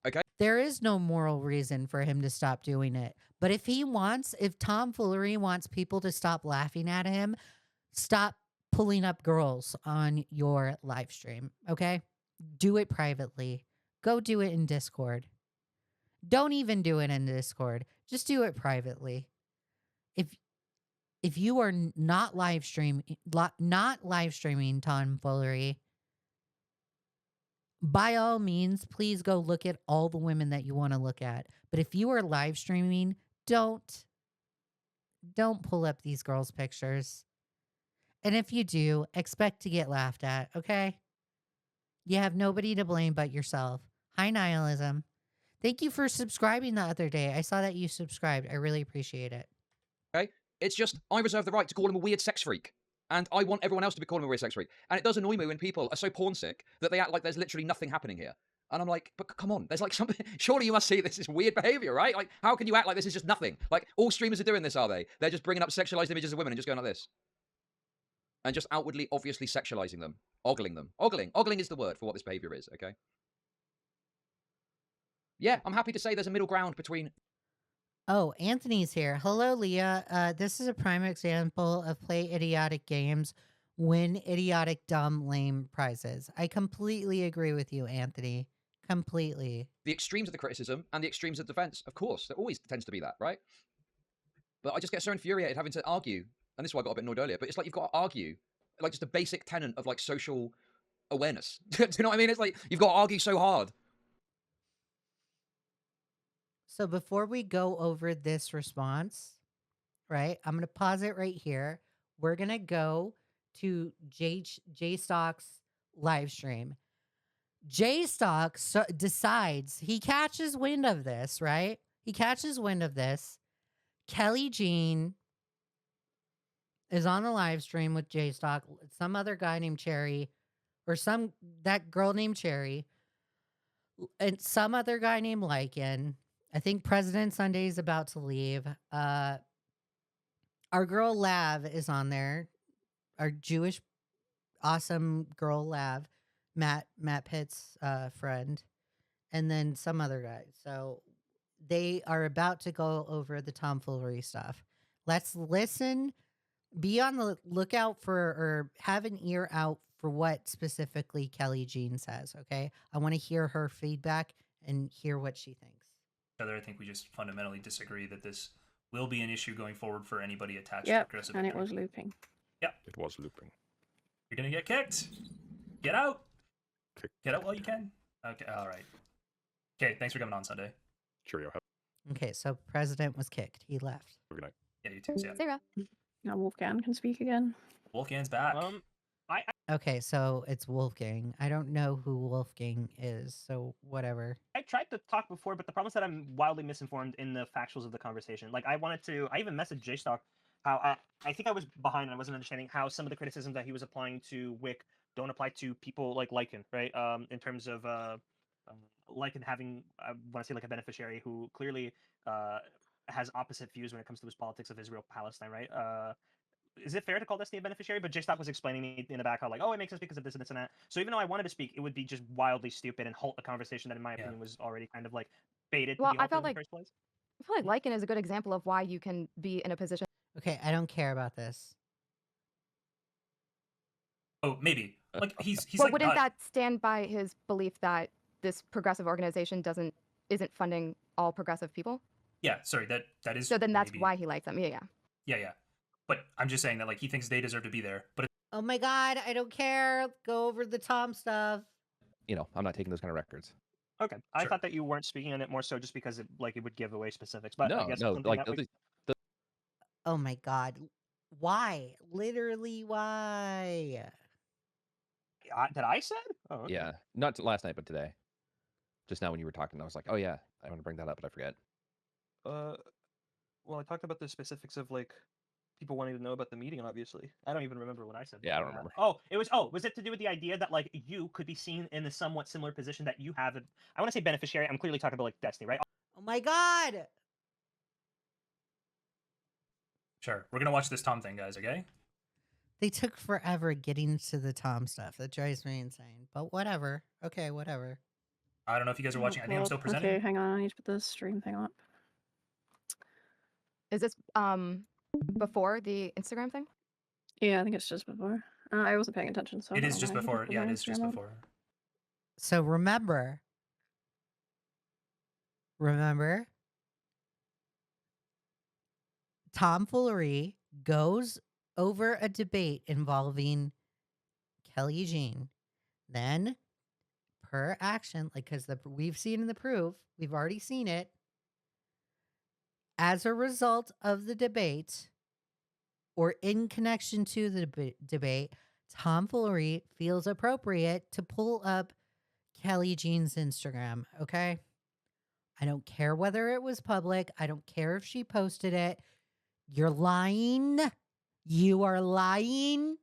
Okay. There is no moral reason for him to stop doing it. But if Tom Foolery wants people to stop laughing at him, stop pulling up girls on your live stream, okay? Do it privately. Go do it in Discord. Don't even do it in Discord. Just do it privately. If you are not live streaming Tom Foolery, by all means, please go look at all the women that you want to look at. But if you are live streaming, don't pull up these girls' pictures. And if you do, expect to get laughed at, okay? You have nobody to blame but yourself. Hi, Nihilism. Thank you for subscribing the other day. I saw that you subscribed. I really appreciate it. Okay? It's just, I reserve the right to call him a weird sex freak. And I want everyone else to be calling him a weird sex freak. And it does annoy me when people are so porn sick that they act like there's literally nothing happening here. And I'm like, but come on, there's like something, surely you must see this is weird behavior, right? Like, how can you act like this is just nothing? Like, all streamers are doing this, are they? They're just bringing up sexualized images of women and just going like this. And just outwardly, obviously sexualizing them. Ogling them. Ogling is the word for what this behavior is, okay? Yeah, I'm happy to say there's a middle ground between... Oh, Anthony's here. Hello, Leah. This is a prime example of play idiotic games, win idiotic, dumb, lame prizes. I completely agree with you, Anthony. Completely. The extremes of the criticism and the extremes of defense, of course. There always tends to be that, right? But I just get so infuriated having to argue, and this is why I got a bit annoyed earlier, but it's like you've got to argue, like just a basic tenet of like social awareness. Do you know what I mean? It's like you've got to argue so hard. So before we go over this response, right, I'm going to pause it right here. We're going to go to Jstok's live stream. Jstok decides, he catches wind of this, right? He catches wind of this. Kelly Jean is on the live stream with Jstok, some other guy named Cherry, or that girl named Cherry, and some other guy named Lycan. I think President Sunday is about to leave. Our girl Lav is on there. Our Jewish awesome girl Lav, Matt Pitt's friend, and then some other guy. So they are about to go over the tomfoolery stuff. Let's listen. Be on the lookout for, or have an ear out for what specifically Kelly Jean says, okay? I want to hear her feedback and hear what she thinks. I think we just fundamentally disagree that this will be an issue going forward for anybody attached to Yep, aggressive. and it was looping. Yep. It was looping. You're gonna get kicked. Get out. Kick. Get out while you can. Okay. All right. Okay. Thanks for coming on Sunday. Cheerio. Have Okay, so President was kicked. He left. a good night. Yeah, you too. Yeah. Sarah. Now Wolfgang can speak again. Wolfgang's back. Okay, so it's Wolfgang. I don't know who Wolfgang is, so whatever. I tried to talk before, but the problem is that I'm wildly misinformed in the factuals of the conversation. Like, I even messaged Jstok how I think I was behind and I wasn't understanding how some of the criticisms that he was applying to Wick don't apply to people like Lycan, right? In terms of Lycan having, I want to say, like a beneficiary who clearly has opposite views when it comes to his politics of Israel-Palestine, right? Is it fair to call Destiny a beneficiary? But Jstok was explaining me in the back how, like, oh, it makes sense because of this and this and that. So even though I wanted to speak, it would be just wildly stupid and halt a conversation that, in my opinion, was already kind of like baited to Well, be I halted felt in the like first place. I feel like Lycan is a good example of why you can be in a position. Okay, I don't care about this. Oh, maybe. Like he's Well, like wouldn't not- that stand by his belief that this progressive organization isn't funding all progressive people? Yeah, sorry, that is. So then that's maybe- why he likes them. Yeah. Yeah. But I'm just saying that like he thinks they deserve to be there. But Oh my god, I don't care. Go over the Tom stuff. You know, I'm not taking those kind of records. Okay, I Sure. thought that you weren't speaking on it more so just because it would give away specifics. But I No, guess no, something like that we- Oh my god. Why? Literally, why? that I said? Oh, okay. Yeah, not last night, but today. Just now when you were talking, I was like, oh yeah, I want to bring that up, but I forget. Well, I talked about the specifics of like people wanting to know about the meeting. Obviously, I don't even remember what I said. Yeah, I don't before that. remember. Was it to do with the idea that like you could be seen in a somewhat similar position that you have? I want to say beneficiary. I'm clearly talking about like Destiny, right? Oh my God. Sure, we're gonna watch this Tom thing, guys. Okay. They took forever getting to the Tom stuff. That drives me insane. But whatever. Okay, whatever. I don't know if you guys are watching. I think I'm still presenting. Okay, hang on. I need to put the stream thing up. Is this before the Instagram thing? Yeah, I think it's just before. I wasn't paying attention, so I It don't is know just why he before. put the Yeah, it is just Instagram up. before. So remember, Tom Foolery goes over a debate involving Kelly Jean. Then, per action, like, because we've seen in the proof, we've already seen it. As a result of the debate, or in connection to the debate, Tom Foolery feels appropriate to pull up Kelly Jean's Instagram, okay? I don't care whether it was public. I don't care if she posted it. You're lying. You are lying,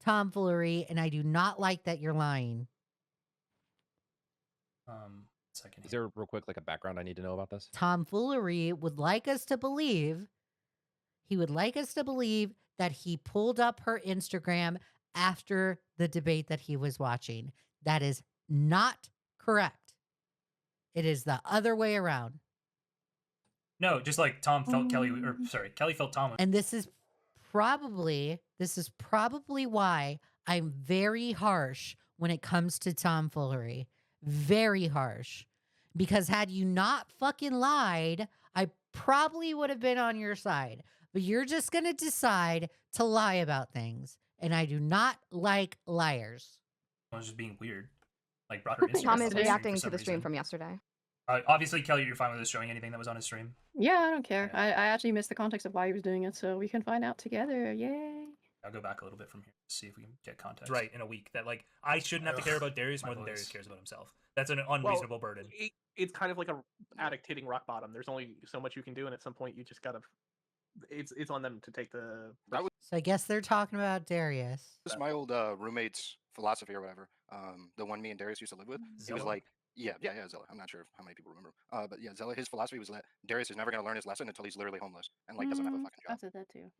Tom Foolery, and I do not like that you're lying. Second. Is there real quick like a background I need to know about this? Tom Foolery would like us to believe, that he pulled up her Instagram after the debate that he was watching. That is not correct. It is the other way around. No, just like Tom felt Kelly, or sorry, Kelly felt Tom. And this is probably why I'm very harsh when it comes to Tom Foolery. Very harsh. Because had you not fucking lied, I probably would have been on your side. But you're just going to decide to lie about things. And I do not like liars. I was just being weird. Like, brought her Instagram Tom up is on the stream reacting for to some the stream reason. from yesterday. Obviously, Kelly, you're fine with us showing anything that was on his stream. Yeah, I don't care. I actually missed the context of why he was doing it, so we can find out together. Yay. I'll go back a little bit from here to see if we can get context. Right, in a week. That, like, I shouldn't have to care about Darius more than Darius cares about himself. That's an unreasonable burden. It's kind of like a addict hitting rock bottom. There's only so much you can do, and at some point you just gotta. It's on them to take the. So I guess they're talking about Darius. This is my old roommate's philosophy or whatever. The one me and Darius used to live with. He was Zella? like, yeah, Zella. I'm not sure how many people remember. But yeah, Zella, his philosophy was that Darius is never going to learn his lesson until he's literally homeless and like doesn't have a fucking I job. said that too.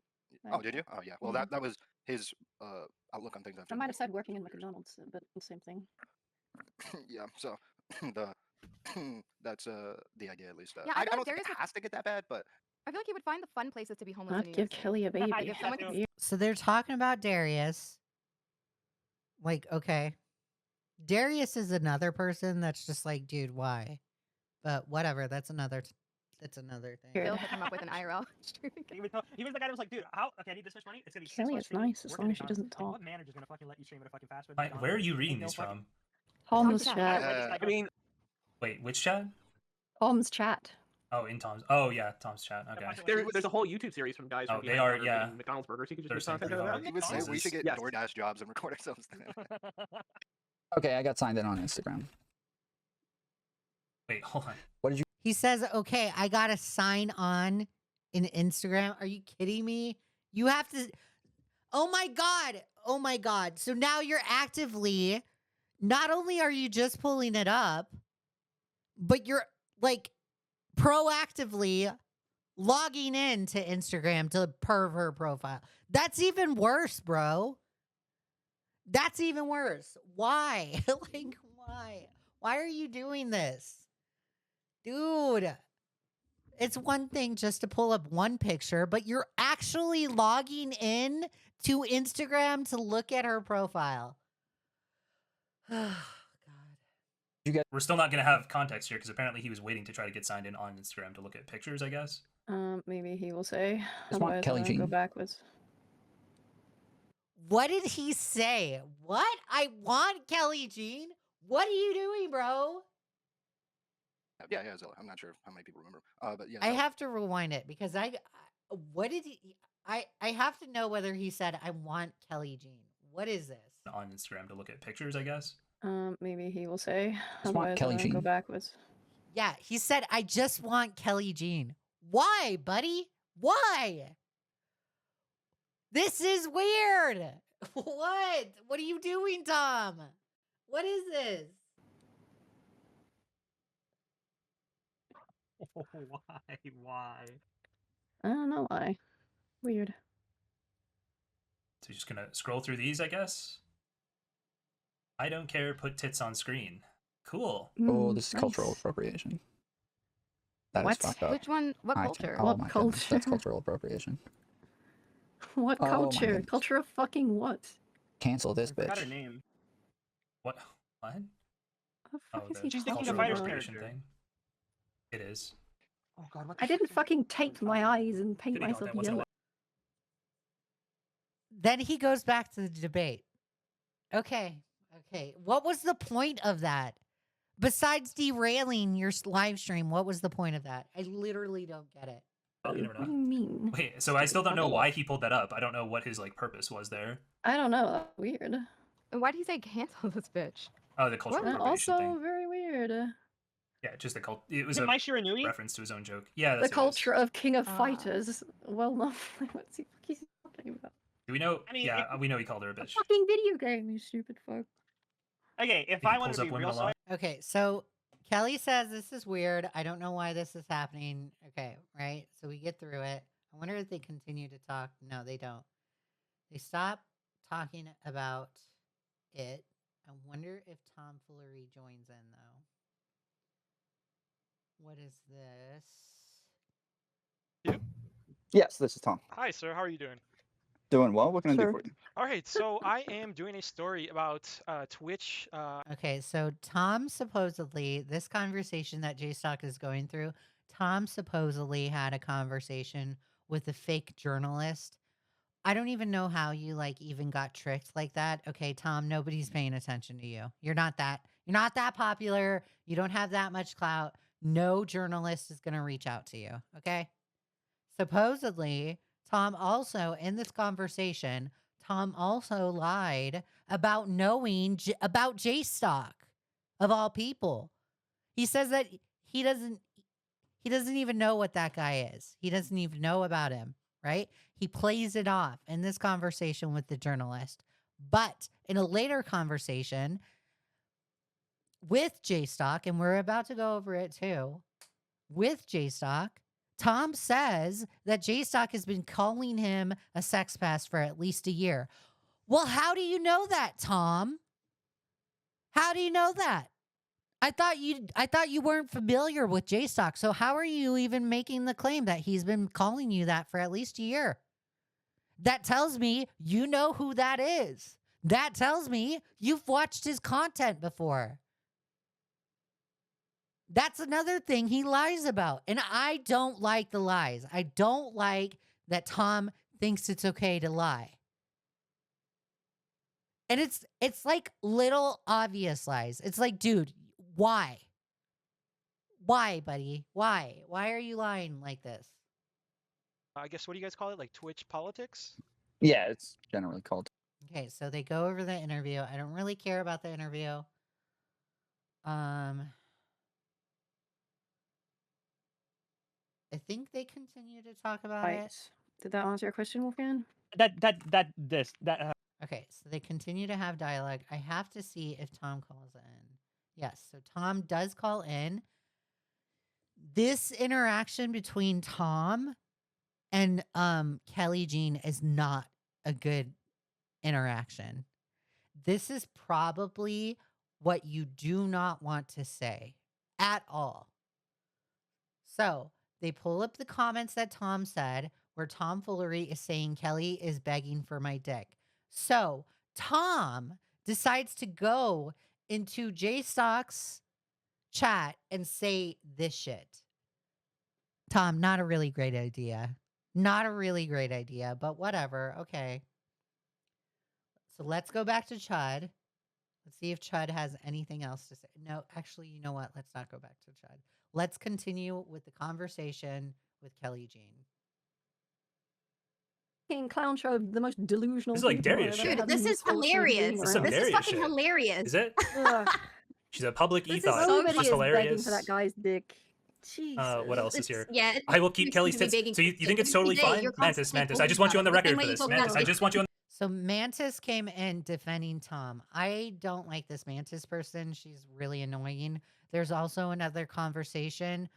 Oh, did you? Oh, yeah. Well, that was his outlook on things after. I might have said working in McDonald's, but the same thing. Yeah. So that's the idea at least. Yeah, I I feel don't like think Darius it has to get that bad, but I feel like he would find the fun places to be homeless. I'd in New give York City. Kelly a baby. If someone could- Yeah. So they're talking about Darius. Like, okay. Darius is another person that's just like, dude, why? But whatever, that's another thing. They'll hook him up with an IRL. He was the guy that was like, dude, how? Okay, I need this much money. It's gonna be Kelly is nice as long as she doesn't talk. What manager's gonna fucking let you stream at a fucking fast food? Where are you reading these from? Tom's chat. chat. I mean, Wait, which chat? Tom's chat. Oh, in Tom's. Oh, yeah, Tom's chat. Okay. there's a whole YouTube series from guys. Oh, from they behind are, counter yeah. eating McDonald's burgers. You could They're just do something pretty like hard. that. he would say we should get Yes. DoorDash jobs and record ourselves. Okay, I got signed in on Instagram. Wait, hold on. What did you? He says, okay, I got to sign on in Instagram. Are you kidding me? You have to. Oh my God. Oh my God. So now you're actively, not only are you just pulling it up, but you're like proactively logging in to Instagram to perv her profile. That's even worse, bro. That's even worse. Why? Like, why? Why are you doing this? Dude, it's one thing just to pull up one picture, but you're actually logging in to Instagram to look at her profile. We're still not going to have context here because apparently he was waiting to try to get signed in on Instagram to look at pictures, I guess. Maybe he will say. Just want Otherwise, Kelly I'll Jean. go backwards. What did he say? What? I want Kelly Jean? What are you doing, bro? Yeah, Zella. I'm not sure how many people remember. But yeah, I Zella. have to rewind it because what did he, I have to know whether he said, I want Kelly Jean. What is this? On Instagram to look at pictures, I guess. Maybe he will say. Just want Otherwise, Kelly I'll go Jean. backwards. Yeah, he said, I just want Kelly Jean. Why, buddy? Why? This is weird. What? What are you doing, Tom? What is this? Why? I don't know why. Weird. So you're just gonna scroll through these, I guess. I don't care. Put tits on screen. Cool. Oh, this is cultural appropriation. That is What? fucked up. Which one? What I culture? Oh What my goodness, that's culture? cultural appropriation. What Oh my culture? goodness. Culture of fucking what? Cancel this I forgot her bitch. name. What? What? What the fuck is the he She's thinking talking of cultural Fighter's about? appropriation character. thing. It is. Oh god, what I didn't fucking tape my eyes and paint Did he not? myself That wasn't a yellow. Then he goes back to the debate. Okay. What was the point of that? Besides derailing your live stream, what was the point of that? I literally don't get it. Well, you never What do know. you mean? Wait, so I still don't know why he pulled that up. I don't know what his like purpose was there. I don't know. That's weird. And why did he say cancel this bitch? Oh, the cultural appropriation Also thing. very weird. Yeah, just the cult. It was Is it a Mai Shiranui? reference to his own joke. Yeah, The that's culture of King of Ah. Fighters. Well, no. What's he talking about? Do we know? I mean, yeah, we know he called her a A bitch. fucking video game, you stupid fuck. Okay, if He I wanted pulls to up be women real a lot. sorry, Okay, so Kelly says this is weird. I don't know why this is happening. Okay, right? So we get through it. I wonder if they continue to talk. No, they don't. They stop talking about it. I wonder if Tom Foolery joins in, though. What is this? Yes, this is Tom. Hi, sir. How are you doing? Doing well. What can I do Sure. for you? All right, so I am doing a story about Twitch. Okay, so Tom supposedly, this conversation that Jstok is going through, Tom supposedly had a conversation with a fake journalist. I don't even know how you like even got tricked like that. Okay, Tom, nobody's paying attention to you. You're not that popular. You don't have that much clout. No journalist is going to reach out to you, okay? Supposedly, Tom also in this conversation, Tom also lied about knowing about Jstok of all people. He says that he doesn't even know what that guy is. He doesn't even know about him, right? He plays it off in this conversation with the journalist. But in a later conversation with Jstok, and we're about to go over it too, with Jstok, Tom says that Jstok has been calling him a sex pest for at least a year. Well, how do you know that, Tom? How do you know that? I thought you weren't familiar with Jstok. So how are you even making the claim that he's been calling you that for at least a year? That tells me you know who that is. That tells me you've watched his content before. That's another thing he lies about. And I don't like the lies. I don't like that Tom thinks it's okay to lie. And it's like little obvious lies. It's like, dude, why? Why, buddy? Why? Why are you lying like this? I guess, what do you guys call it? Like Twitch politics? Yeah, it's generally called. Okay, so they go over the interview. I don't really care about the interview. I think they continue to talk about Right. it. Did that answer your question, Wolfgang? Okay, so they continue to have dialogue. I have to see if Tom calls in. Yes, so Tom does call in. This interaction between Tom and Kelly Jean is not a good interaction. This is probably what you do not want to say at all. So they pull up the comments that Tom said, where Tom Foolery is saying Kelly is begging for my dick. So Tom decides to go into Jstok's chat and say this shit. Tom, not a really great idea. Not a really great idea, but whatever. Okay. So let's go back to Chud. Let's see if Chud has anything else to say. No, actually, you know what? Let's not go back to Chud. Let's continue with the conversation with Kelly Jean. Fucking clown show, the most delusional. This is like people Darius I've shit. ever had Dude, this in is whole stream hilarious. being This is some around. This is Darius fucking shit. hilarious. Is it? Ugh. She's a public This is ethos. so Somebody She's is begging hilarious. for that guy's dick. Jesus. What else is here? Yeah, I will keep it's Kelly's gonna be tits. begging So you for think it's dick. totally Today, fine? you're Mantis, constantly I just want you on the quoting record about for it. this. The same way Mantis, you I just want you on. So Mantis came in defending Tom. I don't like this Mantis person. She's really annoying. There's also another conversation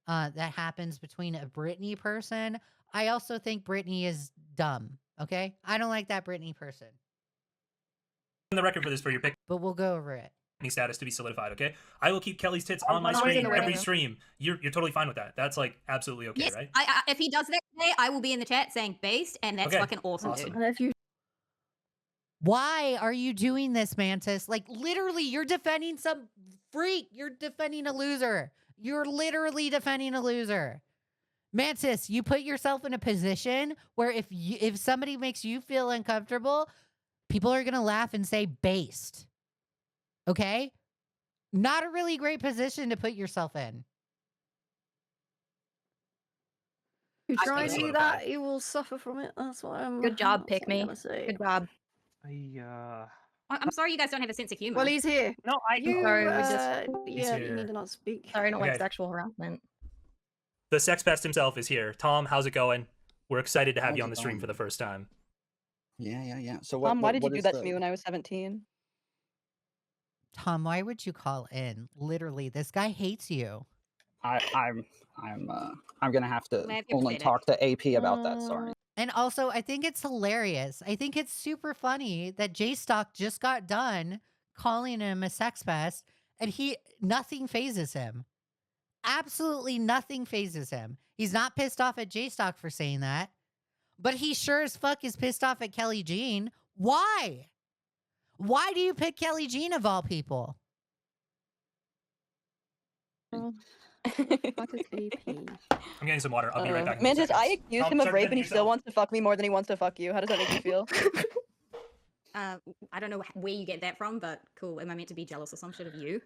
that happens between a Britney person. I also think Britney is dumb. Okay, I don't like that Britney person. On the record for this for your pick But we'll go over it. status to be solidified. Okay, I will keep Kelly's tits on my I'm always in screen the every window. stream. You're totally fine with that. That's like absolutely okay, Yes, right? if he does that today, I will be in the chat saying based, and that's Okay, fucking awesome, awesome. dude. And if you Why are you doing this, Mantis? Like, literally, you're defending some freak. You're defending a loser. You're literally defending a loser. Mantis, you put yourself in a position where if somebody makes you feel uncomfortable, people are going to laugh and say based. Okay? Not a really great position to put yourself in. you I try think to do solidified. that, you will suffer from it. That's what I'm. Good job, that's pick what I'm me. gonna say. Good job. I I'm sorry you guys don't have a sense of humor. Well, he's here. No, You, Sorry, we yeah, you here. need to not speak. Sorry, not Okay. like sexual harassment. The sex pest himself is here. Tom, how's it going? We're excited to have How's you it on the stream going? for the first time. Yeah. So what? Tom, why did you what do is that to the- me when I was 17? Tom, why would you call in? Literally, this guy hates you. I'm gonna have to May I be only pathetic? talk to AP about that. Sorry. And also, I think it's hilarious. I think it's super funny that Jstok just got done calling him a sex pest, and nothing phases him. Absolutely nothing phases him. He's not pissed off at Jstok for saying that, but he sure as fuck is pissed off at Kelly Jean. Why? Why do you pick Kelly Jean of all people? What is AP? I'm getting some water. I'll be right back. in 2 Mantis, I seconds. accused Tom, him of start rape defending and he still yourself. wants to fuck me more than he wants to fuck you. How does that make you feel? I don't know where you get that from, but cool. Am I meant to be jealous or some shit of you?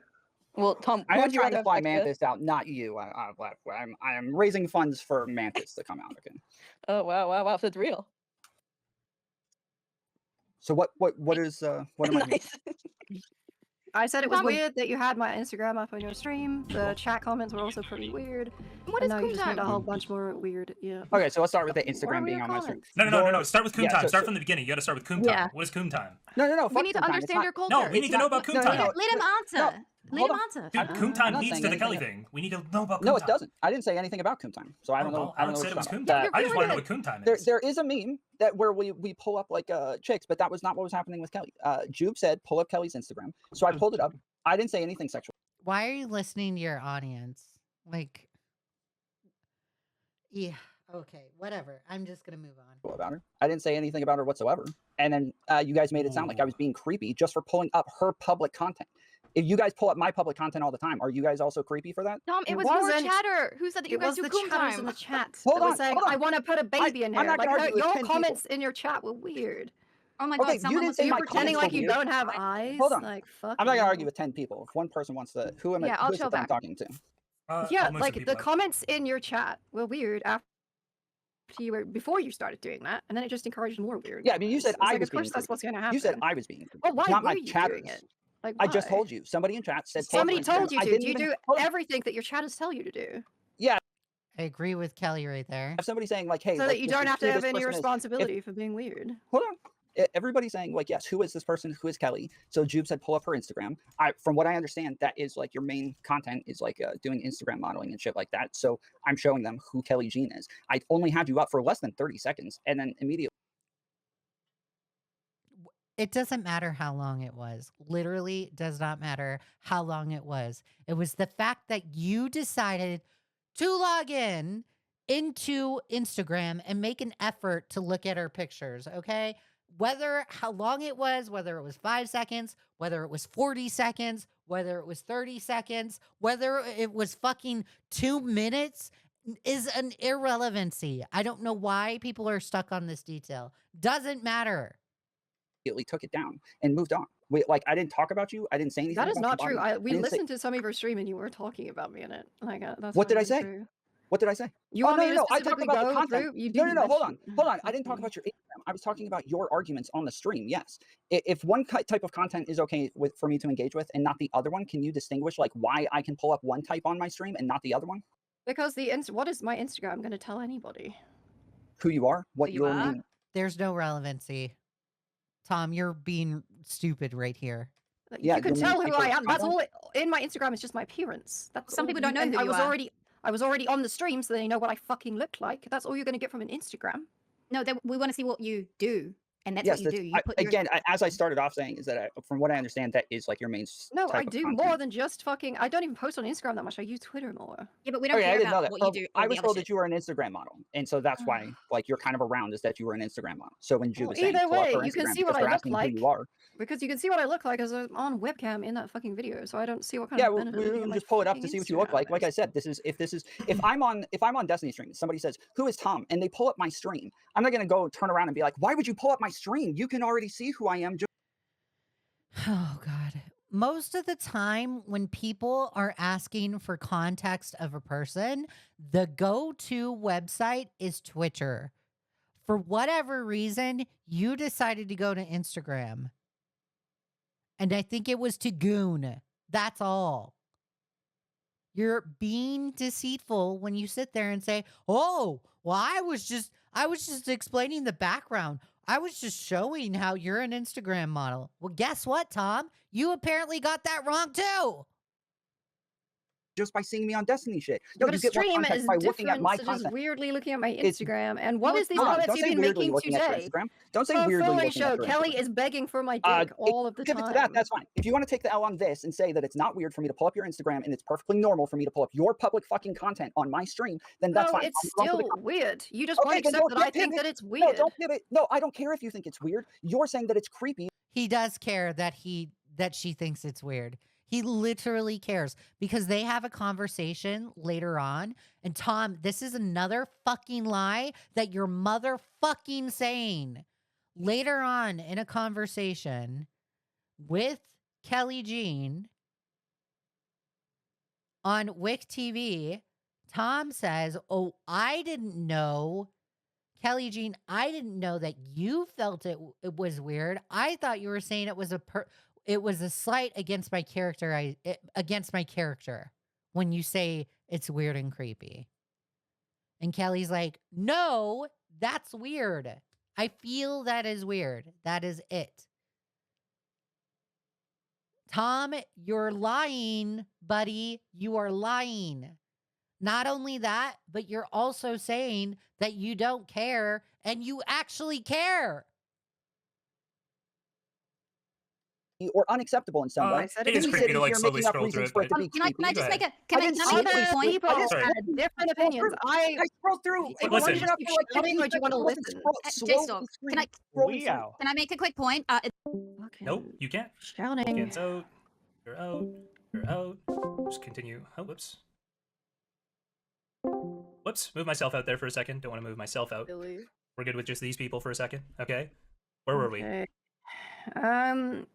Well, Tom, I who am would you trying rather to fly have sex with? Mantis out, not you. I am raising funds for Mantis to come out. Okay. Oh, wow. So it's real. So what is what am I? Nice. I said it was Tom- weird that you had my Instagram up on your stream. The chat comments were also pretty weird. What and is now you just made a Kuntan? whole bunch more weird. Yeah. Okay, so let's start with the What are Instagram being your on my stream. comments? No. Start with Coom Yeah, Time. so- Start so- from the beginning. You got to start with Coom Yeah. Time. What is Coom Time? No. We fuck need to Coom Time. It's understand not- your culture. No, we need to know about Coom Time. Let him answer. Let him answer. Dude, Coom Time I'm not leads saying to the Kelly anything. thing. We need to know about Coom No, Time. it doesn't. I didn't say anything about Coom Time, so I don't know. Well, I don't Alex know said it what was you're Coom talking Time. about. I just want to know what Coom Time is. There is a meme that where we pull up like chicks, but that was not what was happening with Kelly. Jube said pull up Kelly's Instagram, so I pulled it up. I didn't say anything sexual Why are you listening to your audience? Like, yeah, okay, whatever. I'm just gonna move on. about her. I didn't say anything about her whatsoever. And then you guys made it sound like I was being creepy just for pulling up her public content. If you guys pull up my public content all the time, are you guys also creepy for that? Tom, it It was your wasn't- chatter who said that you It guys was do the cool chatters time. in the chat. Hold that were on, saying, hold on. I want to put a baby in I'm here. not gonna Like, argue with your 10 people. comments in your chat were weird. Oh my Okay, god, you someone didn't was say You're my pretending comments like were you weird. don't have eyes. Hold on. Like, fuck. I'm not gonna you. argue with 10 people. If one person wants to, who am I? Yeah, I'll who is chill it that I'm back. talking to? Yeah, I'll move some like people the out. comments in your chat were weird before you started doing that, and then it just encouraged more weird. Yeah, I mean, you said It's I like, was of course being that's what's creepy. going to happen. You said I was being creepy. Well, why not were my you chatters. doing it? Like, I just why? told you. Somebody in chat said pull up Somebody my Instagram. told you I to. didn't You even- do hold on. everything that your chatters tell you to do. Yeah. I agree with Kelly right there. If somebody's saying like, hey, So like, that you this don't is have to who have this any person is. responsibility for being weird. Hold on. Everybody's saying like, yes, who is this person? Who is Kelly? So Jube said pull up her Instagram. From what I understand, that is like your main content is like doing Instagram modeling and shit like that. So I'm showing them who Kelly Jean is. I only had you up for less than 30 seconds, and then immediately. It doesn't matter how long it was. Literally does not matter how long it was. It was the fact that you decided to log in into Instagram and make an effort to look at her pictures, okay? Whether how long it was, whether it was 5 seconds, whether it was 40 seconds, whether it was 30 seconds, whether it was fucking 2 minutes is an irrelevancy. I don't know why people are stuck on this detail. Doesn't matter. Took it down and moved on. I didn't talk about you. I didn't say anything. That is about not your true. body. We didn't say- listened to some of your stream and you were talking about me in it. Like, that's What did not I even say? true. What did I say? You Oh, want no, me to no, I talked specifically about the go content. through? You No, didn't hold on, mention- hold on. I didn't talk about your Instagram. I was talking about your arguments on the stream. Yes, if one type of content is okay for me to engage with and not the other one, can you distinguish like why I can pull up one type on my stream and not the other one? Because what is my Instagram going to tell anybody? Who you are, what Who you your are? main. There's no relevancy. Tom, you're being stupid right here. Yeah, You can your main tell who type I of am. That's content? all. In my Instagram is just my appearance. That's Some all people you- don't know and who I you was are. already. I was already on the stream, so they know what I fucking look like. That's all you're going to get from an Instagram. No, we want to see what you do, and that's Yes, what you do. You put your... again, as I started off saying, is that from what I understand, that is like your main No, type I of do content. more than just fucking. I don't even post on Instagram that much. I use Twitter more. Yeah, but we don't Okay, I care didn't know about that. what So you do. I over was the other told shit. that you were an Instagram model, and so that's why like you're kind of around is that you were an Instagram model. So when Ju Well, was saying either pull up way, her you can Instagram see what because I they're look asking like. who you are. Because you can see what I look like as I'm on webcam in that fucking video, so I don't see what kind Yeah, of we benefit looking at my just pull it up to fucking see what you look like. Instagram Like I is. said, if I'm on Destiny stream, somebody says, "Who is Tom?" and they pull up my stream, I'm not gonna go turn around and be like, "Why would you pull up my stream? You can already see who I am." Oh, God. Most of the time, when people are asking for context of a person, the go-to website is Twitter. For whatever reason, you decided to go to Instagram. And I think it was to goon. That's all. You're being deceitful when you sit there and say, "Oh, well, I was just explaining the background. I was just showing how you're an Instagram model." Well, guess what, Tom? You apparently got that wrong too. Just by seeing me on Destiny shit. Yeah, No, but you a get more stream context is by looking at different my to just content. weirdly looking at my It's Instagram. And what is these Tom, comments don't you've say been weirdly making looking at your today? Instagram. Don't say Tom weirdly Foolery looking at Show, your Kelly Instagram. is begging for my dick all of the Pivot time. to that, that's fine. If you want to take the L on this and say that it's not weird for me to pull up your Instagram and it's perfectly normal for me to pull up your public fucking content on my stream, then that's No, fine. it's I'll move on to the still weird. You just Okay, won't then accept that I don't think pivot. that it's No, weird. don't pivot. No, I don't care if you think it's weird. You're saying that it's creepy. He does care that she thinks it's weird. He literally cares because they have a conversation later on. And Tom, this is another fucking lie that you're motherfucking saying. Later on in a conversation with Kelly Jean on Wick TV, Tom says, "Oh, I didn't know, Kelly Jean, I didn't know that you felt it was weird. I thought you were saying it was a slight against my character. Against my character when you say it's weird and creepy." And Kelly's like, "No, that's weird. I feel that is weird. That is it." Tom, you're lying, buddy. You are lying. Not only that, but you're also saying that you don't care and you actually care. Or unacceptable in some way. I said it is He creepy said to like you're slowly making up scroll through reasons it. for it to But be Can I creepy. just make a I can I didn't can I say make it a was point? creepy. People I just Sorry. had scrolled different through. opinions. I I scrolled through. It wasn't Listen. loaded up for like shouting 15 like you want to seconds. listen. Jstok, can I Scrolling can I make a quick point? Nope, you can't. Shouting. Can't out. You're out. You're out. Just continue. Oh, whoops. Whoops. Move myself out there for a second. Don't want to move myself out. Really? We're good with just these people for a second. Okay. Where were we? Okay.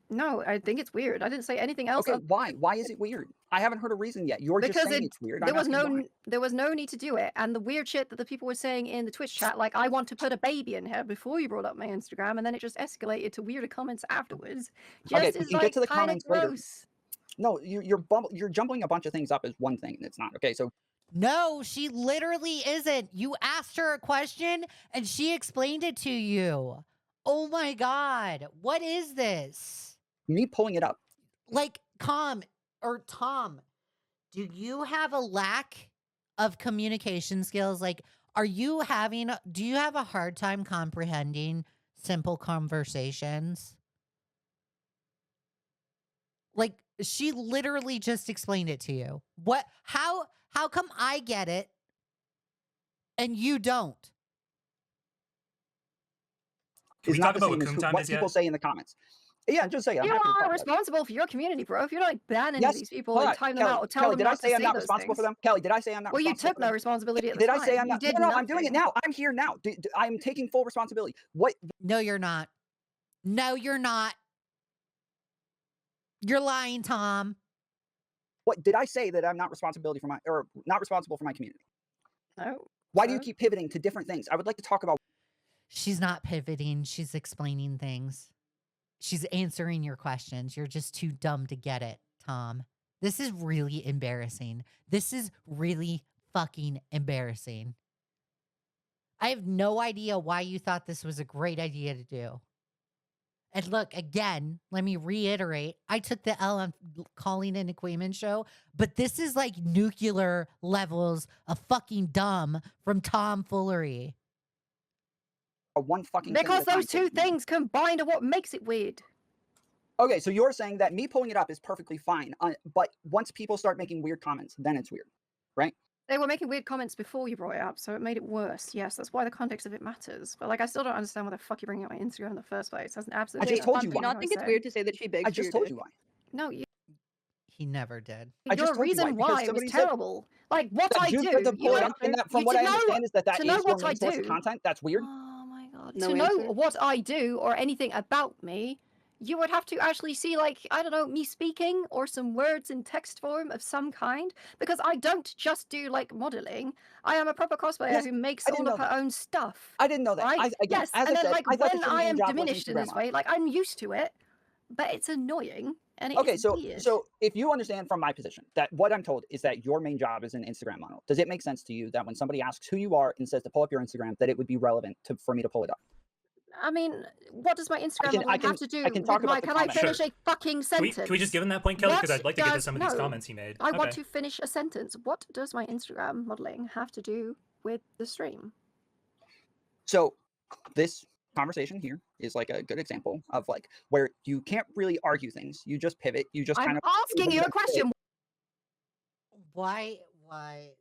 No, I think it's weird. I didn't say anything else. Okay, why? Why is it weird? I haven't heard a reason yet. You're just Because saying it's weird. there I'm was asking no why. there was no need to do it, and the weird shit that the people were saying in the Twitch chat, like I want to put a baby in here before you brought up my Instagram, and then it just escalated to weirder comments afterwards. Just Okay, we is can like get to the kind of comments later. gross. No, you're jumbling a bunch of things up as one thing, and it's not. Okay, so No, she literally isn't. You asked her a question and she explained it to you. Oh my God. What is this? me pulling it up. Like, Tom, do you have a lack of communication skills? Like, do you have a hard time comprehending simple conversations? Like, she literally just explained it to you. How come I get it and you don't? Can Is we not talk the about same what as Coon Time what is people yet? say in the comments. Yeah, just say it. I'm You happy to talk are about it. responsible for your community, bro. If you're not banning Yes, these people hold and on, time them Kelly, out or tell Kelly, them did I not say to I'm say not those responsible for things. them? Kelly, did I say I'm not Well, you responsible took for no them? responsibility at the Did I time. say I'm You not? did No, I'm doing it nothing. now. I'm here now. I'm taking full responsibility. What? No, you're not. No, you're not. You're lying, Tom. What did I say that I'm not responsible for my community? No. Why do you keep pivoting to different things? I would like to talk about. She's not pivoting. She's explaining things. She's answering your questions. You're just too dumb to get it, Tom. This is really embarrassing. This is really fucking embarrassing. I have no idea why you thought this was a great idea to do. And look, again, let me reiterate, I took the L on calling in a Quayman show, but this is like nuclear levels of fucking dumb from Tom Foolery. One fucking thing Because at a time, those two things combined are what makes it weird. Okay, so you're saying that me pulling it up is perfectly fine, but once people start making weird comments, then it's weird, right? They were making weird comments before you brought it up, so it made it worse. Yes, that's why the context of it matters. But like, I still don't understand why the fuck you're bringing up my Instagram in the first place. That's absolutely. I just told you Do you why. not think it's weird to say that she begs I for your just told dick? you why. No, you. He never did. I just Your told you reason because why was somebody said- terrible. Like what That I Jude do. said to pull it you up, and that, from you what to I know- understand is that to is know your what main I source of do. content. That's weird. Oh my god! No to know answer. what I do or anything about me, you would have to actually see, like, I don't know, me speaking or some words in text form of some kind. Because I don't just do like modeling. I am a proper cosplayer Yes, who makes I didn't all of know her own stuff. I didn't know that. Right? Again, Yes, as and I then said, like I thought when that your I main am job was diminished in Instagram this model. way, like I'm used to it, but it's annoying and it's Okay, so weird. if you understand from my position that what I'm told is that your main job is an Instagram model, does it make sense to you that when somebody asks who you are and says to pull up your Instagram, that it would be relevant for me to pull it up? I mean, what does my Instagram can- I have can- to do I can with talk my? about the Can I comments. finish Sure. a fucking Can sentence? we just give him that point, Kelly? Because I'd like to get to does- some of these no, comments he made. I want Okay. to finish a sentence. What does my Instagram modeling have to do with the stream? So this conversation here is like a good example of like where you can't really argue things. You just pivot. You just I'm kind of asking you a question. Why?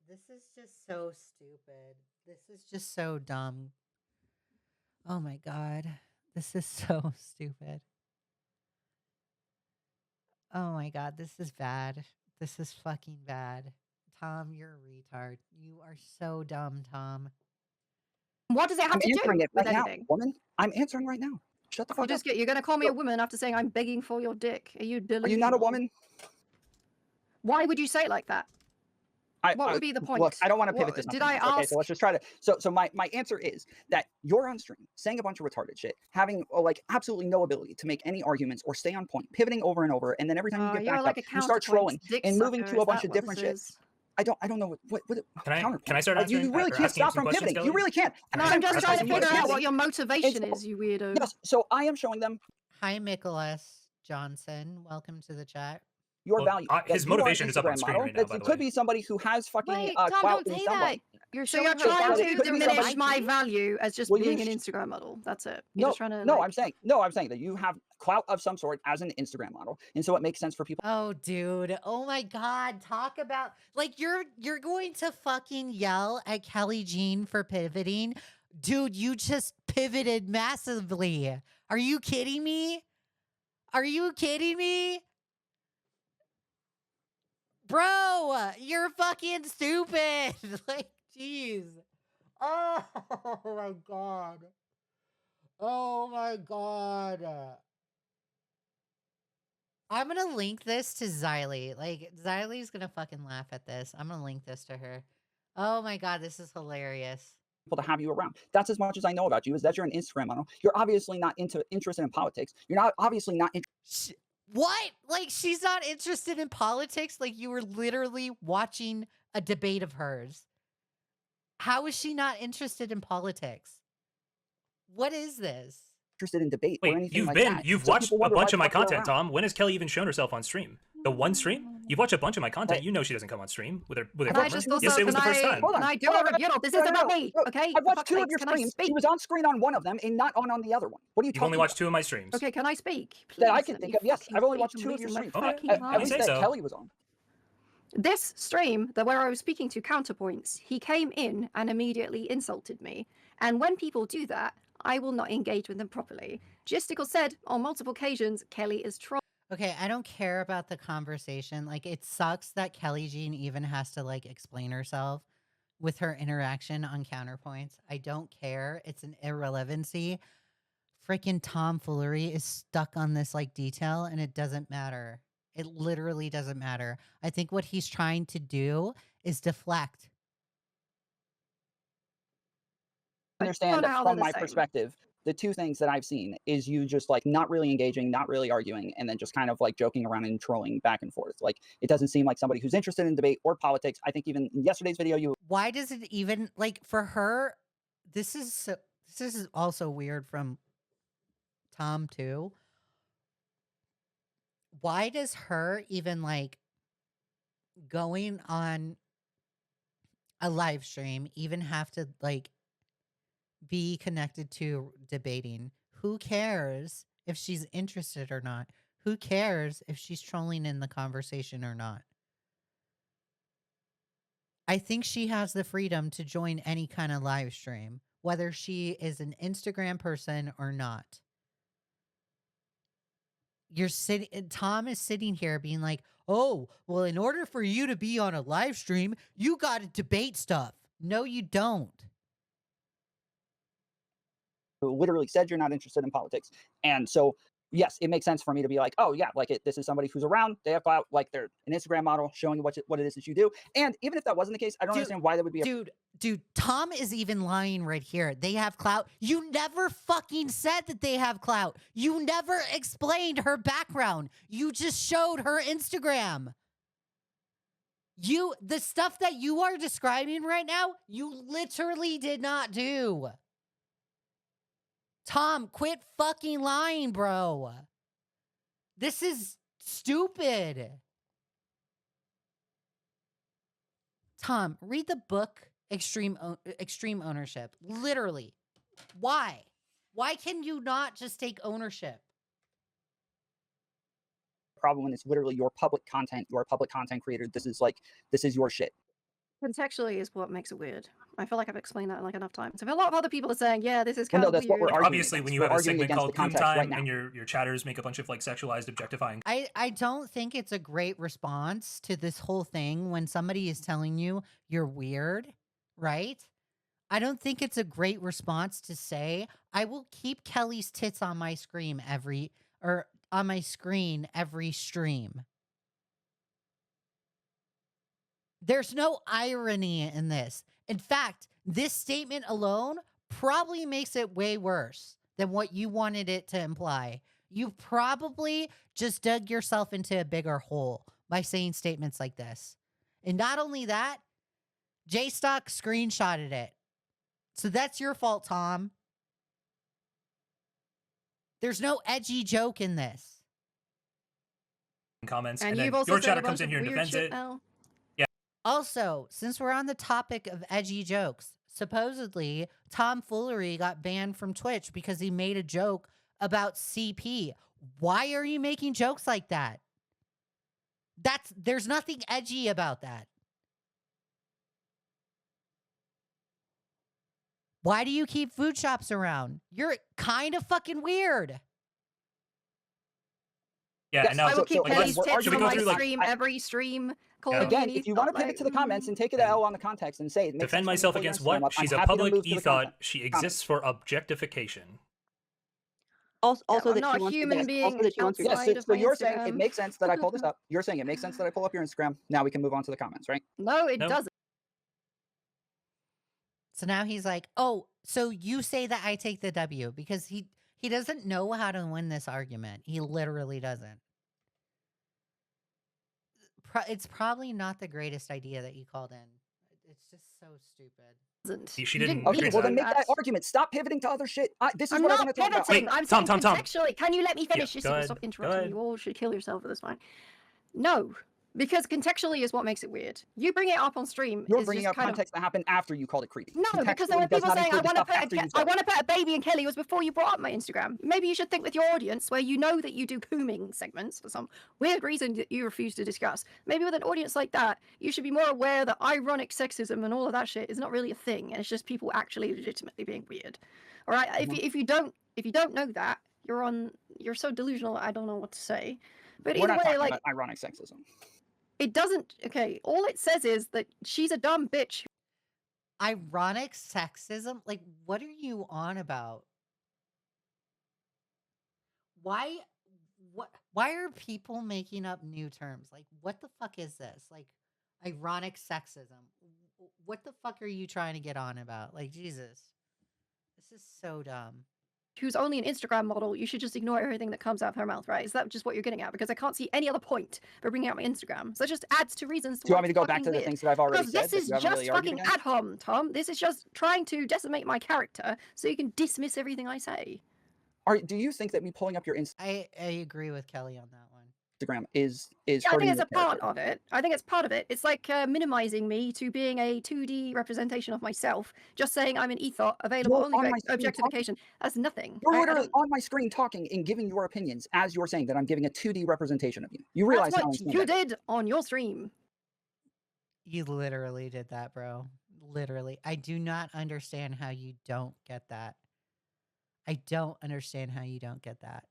This is just so stupid. This is just so dumb. Oh my god. This is so stupid. Oh my god, this is bad. This is fucking bad. Tom, you're a retard. You are so dumb, Tom. What does it have I'm to do answering it with right now, anything? woman. I'm answering right now. Shut the fuck up. You're gonna call me a woman after saying I'm begging for your dick? Are you delusional? Are you not a woman? Why would you say it like that? What would be the point? Look, I don't want to pivot What- this. did I Okay, ask? so let's just try to. So my answer is that you're on stream saying a bunch of retarded shit, having like absolutely no ability to make any arguments or stay on point, pivoting over and over, and then every time you get you're back like up, a you start trolling counterpoint dick and moving sucker, to a is bunch that of what different this shit. is? I don't know what Can I start Like, you answering really or can't asking you stop some from questions, pivoting. Kelly? You really can't. No, And I'm just trying to asking you figure out questions. what your motivation And so- is, you weirdo. Yes, so I am showing them Hi, Nicholas Johnson. Welcome to the chat. your Well, value. that his you are an motivation is up on Instagram screen model. right now, That by it the could way. be somebody who has fucking Wait, Tom, clout don't in say some that. way. You're So trying you're trying to to- could be diminish somebody- my value as just Well, you being an sh- Instagram model. That's it. No, You're just trying to. no, like- I'm saying that you have clout of some sort as an Instagram model, and so it makes sense for people. Oh, dude. Oh my god. Talk about like you're going to fucking yell at Kelly Jean for pivoting. Dude, you just pivoted massively. Are you kidding me? Are you kidding me? Bro, you're fucking stupid. Like, jeez. Oh my god. Oh my god. I'm gonna link this to Xylee. Like, Xylee's gonna fucking laugh at this. I'm gonna link this to her. Oh my god, this is hilarious. To have you around. That's as much as I know about you, is that you're an Instagram model. You're obviously not interested in politics. You're not obviously not What? Like, she's not interested in politics? Like, you were literally watching a debate of hers. How is she not interested in politics? What is this? interested in debate or Wait, anything you've like been that. you've So watched people a wonder why bunch of the my fuck you're content, around. Tom. When has Kelly even shown herself on stream? The one stream? You've watched a bunch of my content. You know she doesn't come on stream with her Can I camera. just Yesterday was the first time. Hold on. Can I do Hold a on. rebuttal? This No, isn't no, about no. me, Look, okay? I've For watched fuck's 2 of sakes, your can I streams. She speak? was on screen on one of them and not on the other one. What are you You've talking only watched about? 2 of my streams. Okay, can I speak? That I Please can let think me of. Yes, fucking I've only speak watched and 2 of your reason my streams. fucking At mind. least say that so. Kelly was on. This stream, where I was speaking to counterpoints, he came in and immediately insulted me. And when people do that, I will not engage with them properly. Jistical said on multiple occasions, Kelly is trolling. Okay, I don't care about the conversation. Like, it sucks that Kelly Jean even has to, like, explain herself with her interaction on counterpoints. I don't care. It's an irrelevancy. Freaking Tom Foolery is stuck on this, like, detail, and it doesn't matter. It literally doesn't matter. I think what he's trying to do is deflect. Understand know how from they're the my same. perspective, the 2 things that I've seen is you just like not really engaging, not really arguing, and then just kind of like joking around and trolling back and forth. Like it doesn't seem like somebody who's interested in debate or politics. I think even in yesterday's video, you Why does it even, like, for her, this is also weird from Tom too. Why does her even like going on a live stream even have to like be connected to debating? Who cares if she's interested or not? Who cares if she's trolling in the conversation or not? I think she has the freedom to join any kind of live stream, whether she is an Instagram person or not. Tom is sitting here being like, oh, well, in order for you to be on a live stream, you got to debate stuff. No, you don't. Literally said you're not interested in politics. And so, yes, it makes sense for me to be like, oh, yeah, like this is somebody who's around. They have clout, like they're an Instagram model showing what it is that you do. And even if that wasn't the case, I don't understand why that would be. Dude, Tom is even lying right here. They have clout. You never fucking said that they have clout. You never explained her background. You just showed her Instagram. The stuff that you are describing right now, you literally did not do. Tom, quit fucking lying, bro. This is stupid. Tom, read the book Extreme Ownership. Literally. Why? Why can you not just take ownership? Problem when it's literally your public content. You're a public content creator. This is your shit. Contextually is what makes it weird. I feel like I've explained that like enough times. I feel a lot of other people are saying, yeah, this is kind of that's weird. what we're arguing Obviously, when you have a segment called Poom context Time right now. and your chatters make a bunch of like sexualized, objectifying. I don't think it's a great response to this whole thing when somebody is telling you you're weird, right? I don't think it's a great response to say, I will keep Kelly's tits on my screen every stream. There's no irony in this. In fact, this statement alone probably makes it way worse than what you wanted it to imply. You probably just dug yourself into a bigger hole by saying statements like this. And not only that, Jstok screenshotted it. So that's your fault, Tom. There's no edgy joke in this. Comments, And then you've also your said chatter a comes bunch in here of and weird defends shit it. now. Also, since we're on the topic of edgy jokes, supposedly Tom Foolery got banned from Twitch because he made a joke about CP. Why are you making jokes like that? There's nothing edgy about that. Why do you keep food shops around? You're kind of fucking weird. Yeah, Yes, and now I will keep again, Kelly's we're tits arguing on my through, like, stream every stream. Calling Again, me if you want to pivot to the comments and take it L on the context and say it makes defend sense for me to myself pull your against Instagram what? up, She's I'm a happy to public move to the ethot. content. She exists for objectification. Also, I'm that not she a wants human to being also that she wants to Yes, outside of so my you're saying it Instagram. makes sense that I pull this up. You're saying it makes sense that I pull up your Instagram. Now we can move on to the comments, right? No, it No. doesn't. So now he's like, oh, so you say that I take the W because he doesn't know how to win this argument. He literally doesn't. It's probably not the greatest idea that you called in. It's just so stupid. She You didn't Okay, agree to well then that. make that argument. Stop pivoting to other shit. This is I'm what I not want to talk about. pivoting. Wait, I'm Tom, saying Tom. contextually. Can you let me finish? Yeah, Just go ahead, stop go interrupting ahead. me. You all should kill yourself at this point. No, because contextually is what makes it weird. You bring it up on stream. You're is bringing just up kind context that happened after you called it creepy. No, because there were Contextually does people not saying I include the want to stuff after you put said I it. want to put a baby in Kelly was before you brought up my Instagram. Maybe you should think with your audience where you know that you do cooming segments for some weird reason that you refuse to discuss. Maybe with an audience like that, you should be more aware that ironic sexism and all of that shit is not really a thing, and it's just people actually legitimately being weird. All right, if you don't know that, you're so delusional. I don't know what to say. But We're either not way, talking like about ironic sexism. it doesn't. Okay, all it says is that she's a dumb bitch. Ironic sexism? Like, what are you on about? Why are people making up new terms? Like, what the fuck is this? Like, ironic sexism. What the fuck are you trying to get on about? Like, Jesus. This is so dumb. Who's only an Instagram model, you should just ignore everything that comes out of her mouth, right? Is that just what you're getting at? Because I can't see any other point for bringing out my Instagram. So that just adds to reasons. Do you want me to go back to the things that I've already Because said? this that is you haven't just really argued fucking against? ad hom, Tom. This is just trying to decimate my character so you can dismiss everything I say. Do you think that me pulling up your I agree with Kelly on that one. Instagram is Yeah, I hurting think it's your a part character? of it. I think it's part of it. It's like minimizing me to being a 2D representation of myself. Just saying I'm an ethos available You're only on for my screen talking. objectification. That's nothing. You're I literally don't- on my screen talking and giving your opinions as you're saying that I'm giving a 2D representation of you. You realize That's how what insane you that is. did on your stream. You literally did that, bro. Literally. I do not understand how you don't get that. I don't understand how you don't get that.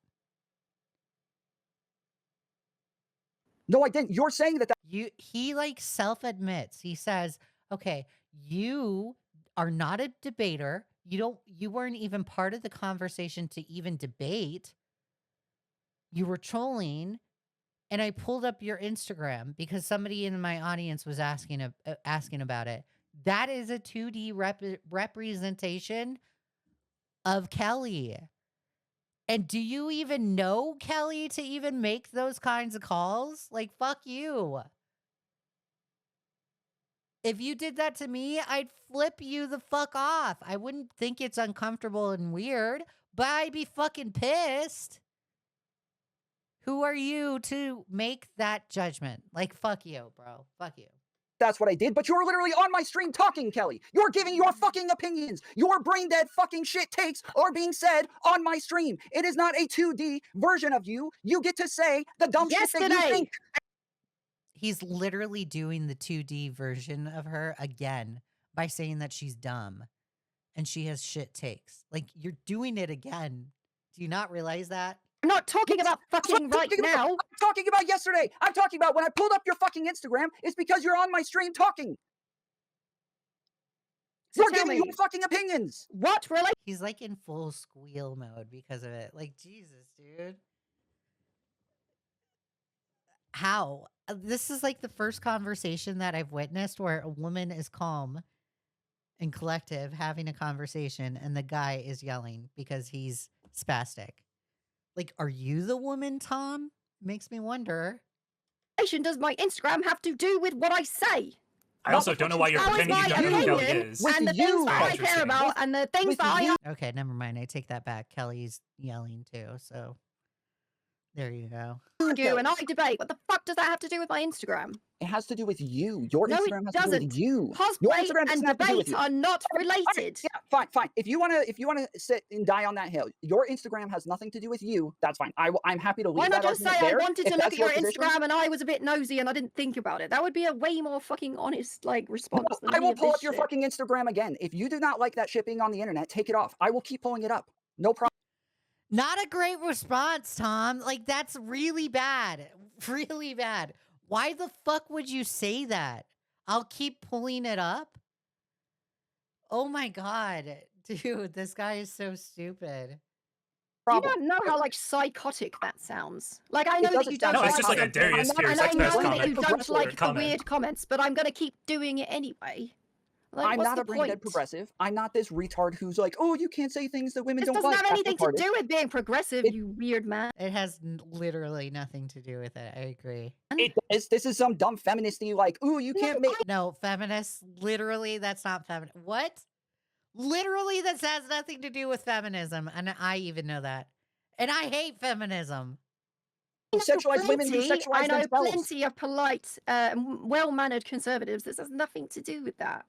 No, I didn't. You're saying that. He like self-admits. He says, "Okay, you are not a debater. You weren't even part of the conversation to even debate. You were trolling, and I pulled up your Instagram because somebody in my audience was asking about it. That is a 2D representation of Kelly. And do you even know Kelly to even make those kinds of calls? Like, fuck you. If you did that to me, I'd flip you the fuck off. I wouldn't think it's uncomfortable and weird, but I'd be fucking pissed. Who are you to make that judgment? Like, fuck you, bro. Fuck you. That's what I did, but you're literally on my stream talking, Kelly. You're giving your fucking opinions. Your brain dead fucking shit takes are being said on my stream. It is not a 2D version of you. You get to say the dumb shit that you think. He's literally doing the 2D version of her again by saying that she's dumb and she has shit takes. Like, you're doing it again. Do you not realize that? I'm not talking about fucking right now. I'm talking about yesterday. I'm talking about when I pulled up your fucking Instagram. It's because you're on my stream talking. So you're tell giving me, your fucking opinions. What really? He's like in full squeal mode because of it. Like, Jesus, dude. How? This is like the first conversation that I've witnessed where a woman is calm and collective having a conversation and the guy is yelling because he's spastic. Like, are you the woman, Tom? Makes me wonder. Does my Instagram have to do with what I say? I also don't know why you're pretending you don't know who Kelly is. And the things that I care about and the things that I... Okay, never mind. I take that back. Kelly's yelling too, so there you go. argue and I debate. What the fuck does that have to do with my Instagram? It has to do with you. Your No, Instagram it has to do with doesn't. you. Your Cosplay Instagram doesn't and have to do with debate you. are not related. Yeah, fine. If you wanna sit and die on that hill, your Instagram has nothing to do with you. That's fine. I'm happy to leave Why not that just say argument I there, wanted if to look that's at your position. Instagram and I was a bit nosy and I didn't think about it? That would be a way more fucking honest response. Than I any will of pull this up your shit. fucking Instagram again. If you do not like that shit being on the internet, take it off. I will keep pulling it up. No problem. Not a great response, Tom. Like, that's really bad. Really bad. Why the fuck would you say that? I'll keep pulling it up. Oh my God. Dude, this guy is so stupid. You don't know how psychotic that sounds. Like, I know that you don't. No, it's like just like a something, Darius and Pierce I X know Pass that comment. you don't like the comment. weird comments, but I'm gonna keep doing it anyway. Like, I'm what's not the a brain dead point? progressive. I'm not this retard who's like, oh, you can't say things that women This don't doesn't like. have That's anything to retarded. do with being progressive, you weird man. It has literally nothing to do with it. I agree. This is some dumb feministy like, ooh, you can't make. No, feminists, literally, that's not feminist. What? Literally, this has nothing to do with feminism. And I even know that. And I hate feminism. Sexualize women who sexualize I know themselves. plenty of polite, well-mannered conservatives. This has nothing to do with that.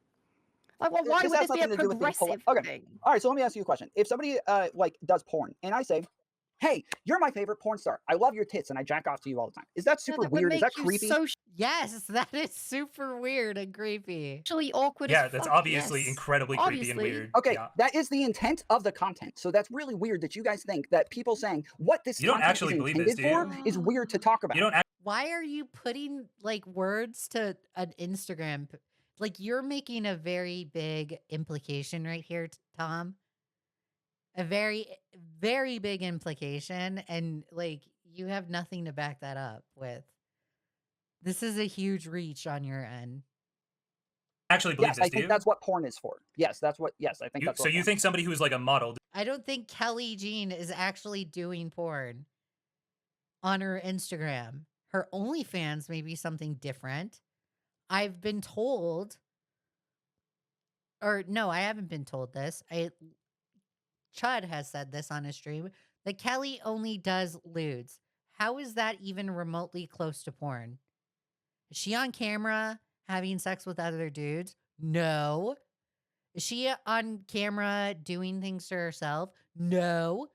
Like, well, why This would has this be a nothing to do with being progressive okay. thing? All right, so let me ask you a question. If somebody does porn and I say, hey, you're my favorite porn star. I love your tits and I jack off to you all the time. Is that super weird? Is that creepy? Yes, that is super weird and creepy. Actually awkward. Yeah, that's obviously incredibly creepy and weird. Okay, Yeah. that is the intent of the content. So that's really weird that you guys think that people saying what this You don't content actually is believe this, intended do for is weird to talk about. You don't Why are you putting like words to an Instagram? Like, you're making a very big implication right here, Tom. A very, very big implication. And like, you have nothing to back that up with. This is a huge reach on your end. actually believe Yes, this, I do think you? that's what porn is for. Yes, that's what. Yes, I think that's. So what you porn think somebody who's like a model? I don't think Kelly Jean is actually doing porn on her Instagram. Her OnlyFans may be something different. I've been told, or no, I haven't been told this. Chud has said this on his stream, that Kelly only does lewds. How is that even remotely close to porn? Is she on camera having sex with other dudes? No. Is she on camera doing things to herself? No.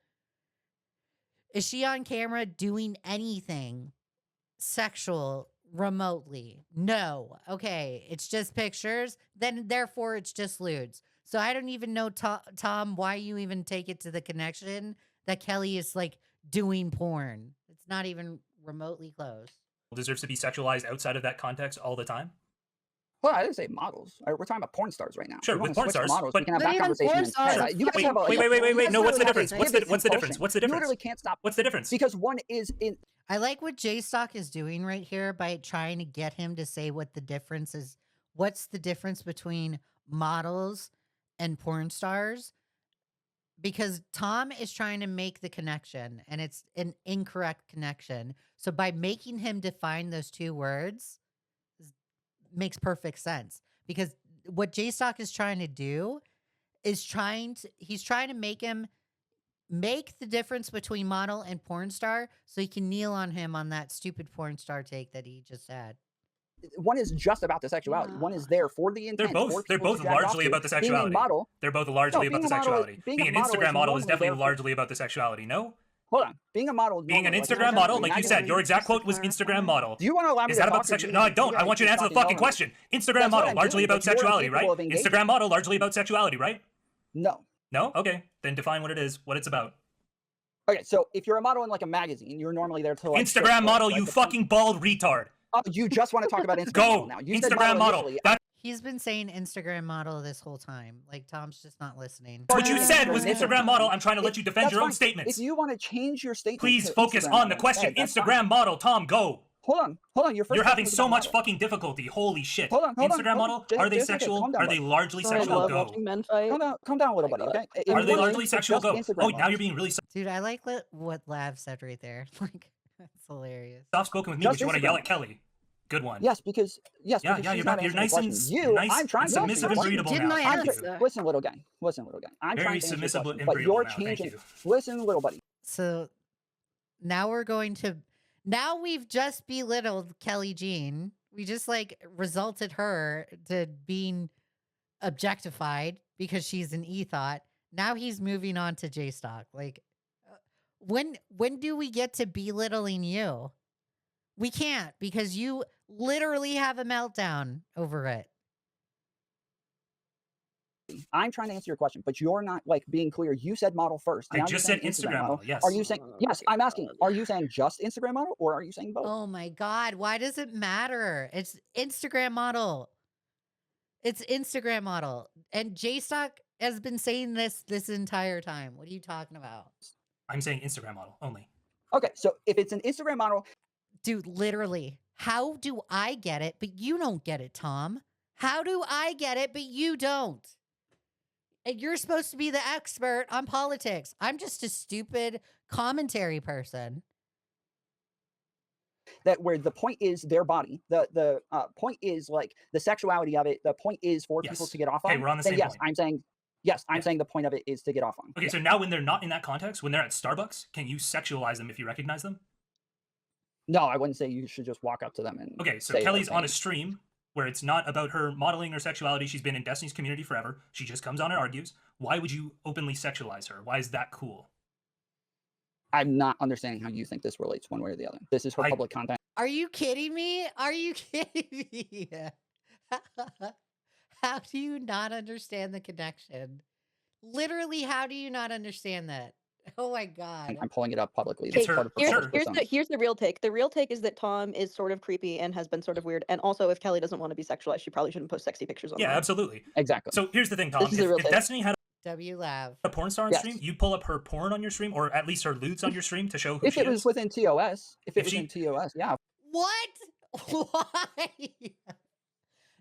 Is she on camera doing anything sexual remotely? No. Okay, it's just pictures. Then, therefore, it's just lewds. So I don't even know, Tom, why you even take it to the connection that Kelly is like doing porn. It's not even remotely close. Deserves to be sexualized outside of that context all the time. Well, I didn't say models. We're talking about porn stars right now. Sure, You with wanna porn switch to stars, models, but we can have that conversation. Sure. You guys have a, Wait. you No, what's the guys difference? have What's a the difference? impulsion. What's the difference? You literally can't stop. What's the difference? Because one is in. I like what Jstok is doing right here by trying to get him to say what the difference is. What's the difference between models and porn stars? Because Tom is trying to make the connection, and it's an incorrect connection. So by making him define those two words makes perfect sense. Because what Jstok is trying to do is he's trying to make him make the difference between model and porn star so he can kneel on him on that stupid porn star take that he just had. One is just about the sexuality. One is there for the intent. They're both largely about the sexuality. Being a model, they're both largely about the sexuality. Being an Instagram model is definitely there largely about the sexuality. No? Hold on. Being a model. Being an Instagram model, like you said, your exact quote was Instagram model. Do you want to allow me Is to that talk about or sexuality? do No, you I don't. I want you to answer the fucking question. Instagram model, largely about sexuality, right? Instagram model, largely about sexuality, right? No. No? Okay. Then define what it is, what it's about. Okay, so if you're a model in like a magazine, you're normally there to like Instagram model, you fucking bald retard. Oh, you just want to talk about Instagram Go. model now. You said Instagram model. He's been saying Instagram model this whole time. Like, Tom's just not listening. What you said was Instagram model. I'm trying to let you defend your own statements. If you want to change your statement, Please to focus Instagram on the model, question. okay, that's Instagram fine. model, Tom, go. Hold on. Your first You're having question was so about much model. fucking difficulty. Holy shit. Hold on, Instagram model, are they Just sexual? calm down, Are they buddy. largely sexual? Go. Calm down a little, buddy. Okay. If Are you they wanna largely use sexual? just Go. Instagram Oh, now models. you're being really Dude, I like what Lav said right there. Like, that's hilarious. soft spoken with me, Just but you want to yell Instagram. at Kelly. Good one. Yes, because Yeah, because you're she's not- not you're answering nice the and question. you're nice I'm trying and to answer submissive your and question. breedable now. I'm Thank you. Listen, little guy. I'm Very trying to answer your submissive question, and but breedable you're now. Thank changing. you. Listen, little buddy. So now we're going to. Now we've just belittled Kelly Jean. We just like resulted her to being objectified because she's an e-thought. Now he's moving on to Jstok. Like, when do we get to belittling you? We can't, because you literally have a meltdown over it. I'm trying to answer your question, but you're not like being clear. You said model first. I Now just you're said saying Instagram model, yes. Are you saying yes? I'm asking. Are you saying just Instagram model, or are you saying both? Oh my God. Why does it matter? It's Instagram model. It's Instagram model. And Jstok has been saying this entire time. What are you talking about? I'm saying Instagram model only. Okay, so if it's an Instagram model, dude, literally, how do I get it, but you don't get it, Tom? How do I get it, but you don't? And you're supposed to be the expert on politics. I'm just a stupid commentary person. that where the point is their body, the point is like the sexuality of it. The point is for people to get off on. Okay, we're on the then same yes, point. I'm saying yes. I'm saying the point of it is to get off on. Okay, so now when they're not in that context, when they're at Starbucks, can you sexualize them if you recognize them? No, I wouldn't say you should just walk up to them and. Okay, so say Kelly's those on a things. stream where it's not about her modeling or sexuality. She's been in Destiny's community forever. She just comes on and argues. Why would you openly sexualize her? Why is that cool? I'm not understanding how you think this relates one way or the other. This is her public content. Are you kidding me? Are you kidding me? How do you not understand the connection? Literally, how do you not understand that? Oh my God. I'm pulling it up publicly. Okay, That's part of her public persona. here's the real take. The real take is that Tom is sort of creepy and has been sort of weird. And also, if Kelly doesn't want to be sexualized, she probably shouldn't post sexy pictures on. Yeah, absolutely. Exactly. So here's the thing, Tom. This is the real If take. Destiny had W Lav. a porn star on Yes. stream, you pull up her porn on your stream, or at least her lewds on your stream to show who If she it was is. within TOS, if it If was she- in TOS, yeah. What? Why?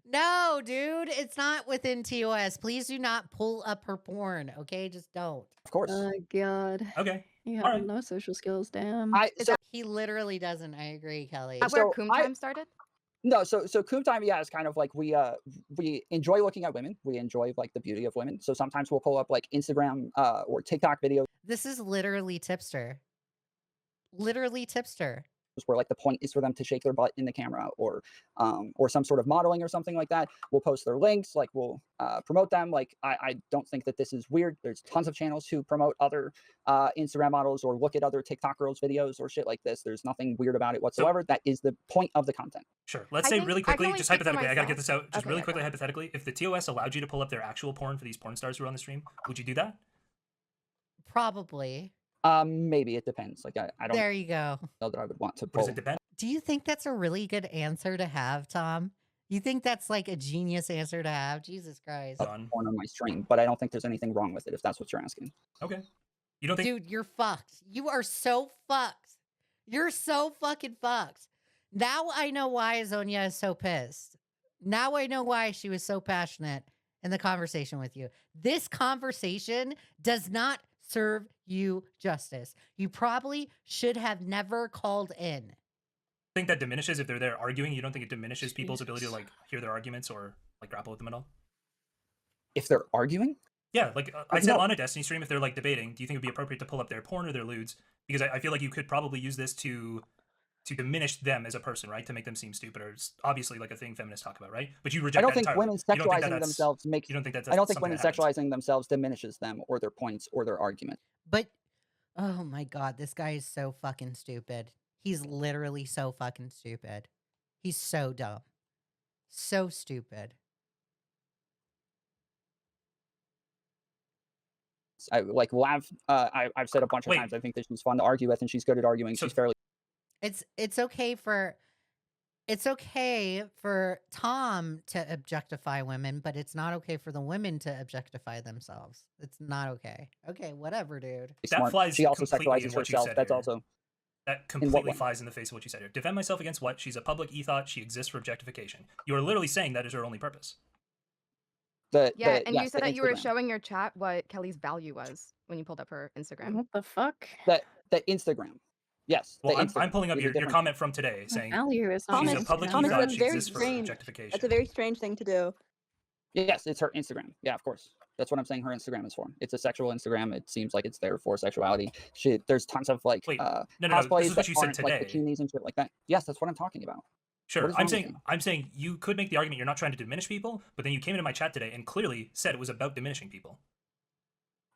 No, dude, it's not within TOS. Please do not pull up her porn, okay? Just don't. Of course. Oh God. Okay. You All have right. no social skills, damn. He literally doesn't. I agree, Kelly. Is that where Coom Time started? No, so Coop time, yeah, is kind of like we enjoy looking at women. We enjoy like the beauty of women. So sometimes we'll pull up like Instagram or TikTok videos This is literally tipster. Literally tipster. where like the point is for them to shake their butt in the camera or some sort of modeling or something like that. We'll post their links, like we'll promote them. Like I don't think that this is weird. There's tons of channels who promote other Instagram models or look at other TikTok girls videos or shit like this. There's nothing weird about it whatsoever. That is the point of the content. Sure. Let's say really quickly, just hypothetically, I gotta get this out. Just really quickly, hypothetically, if the TOS allowed you to pull up their actual porn for these porn stars who are on the stream, would you do that? Probably. Maybe it depends. Like I don't There you go. know that I would want to Does pull. it depend? Do you think that's a really good answer to have, Tom? You think that's like a genius answer to have? Jesus Christ. Porn on my stream, but I don't think there's anything wrong with it if that's what you're asking. Okay. You don't think? Dude, you're fucked. You are so fucked. You're so fucking fucked. Now I know why Zonia is so pissed. Now I know why she was so passionate in the conversation with you. This conversation does not serve you justice. You probably should have never called in. Think that diminishes if they're there arguing? You don't think it diminishes people's ability to like hear their arguments or like grapple with them at all? If they're arguing? Yeah, like I said on a Destiny stream, if they're like debating, do you think it would be appropriate to pull up their porn or their lewds? Because I feel like you could probably use this to diminish them as a person, right? To make them seem stupid, or it's obviously like a thing feminists talk about, right? But you reject. I don't that think entirely. women You don't think that sexualizing that's- themselves makes. You don't think that's I don't think something women that happens? sexualizing themselves diminishes them or their points or their argument. But, oh my God, this guy is so fucking stupid. He's literally so fucking stupid. He's so dumb. So stupid. I like Lav. I've said a bunch of times. I think that she's fun to argue with, and she's good at arguing. She's fairly. It's okay for Tom to objectify women, but it's not okay for the women to objectify themselves. It's not okay. Okay, whatever, dude. That flies She also completely in sexualizes what you herself. said That's here. also. That In what completely way? flies in the face of what you said here. Defend myself against what? She's a public ethot. She exists for objectification. You are literally saying that is her only purpose. And you yes, said the that you were Instagram. showing your chat what Kelly's value was when you pulled up her Instagram. What the fuck? The Instagram. Yes. Well, the I'm Instagram pulling up is a your different- comment from today saying value is she's a Thomas, public Thomas, ethot. that's She very exists for strange. objectification. That's a very strange thing to do. Yes, it's her Instagram. Yeah, of course. That's what I'm saying. Her Instagram is for. It's a sexual Instagram. It seems like it's there for sexuality. There's tons of like no, cosplays this is what that you said aren't, like today. bikinis and shit like that. Yes, that's what I'm talking about. Sure, What is I'm wrong with saying you could make the argument you're not trying to diminish people, but then you came into my chat today and clearly said it was about diminishing people.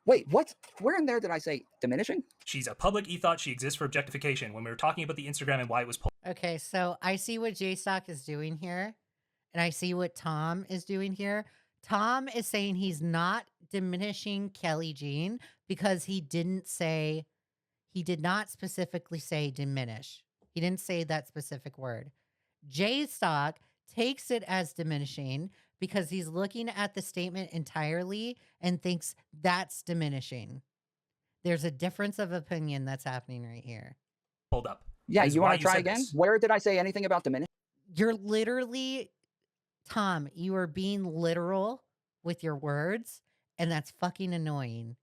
Wait, what? Where in there did I say diminishing? She's a public ethot. She exists for objectification. When we were talking about the Instagram and why it was pulled. Okay, so I see what Jstok is doing here, and I see what Tom is doing here. Tom is saying he's not diminishing Kelly Jean because he did not specifically say diminish. He didn't say that specific word. Jstok takes it as diminishing because he's looking at the statement entirely and thinks that's diminishing. There's a difference of opinion that's happening right here. Pulled up. Yeah, That is you why want to try said again? this. Where did I say anything about diminish? You're literally, Tom, you are being literal with your words, and that's fucking annoying.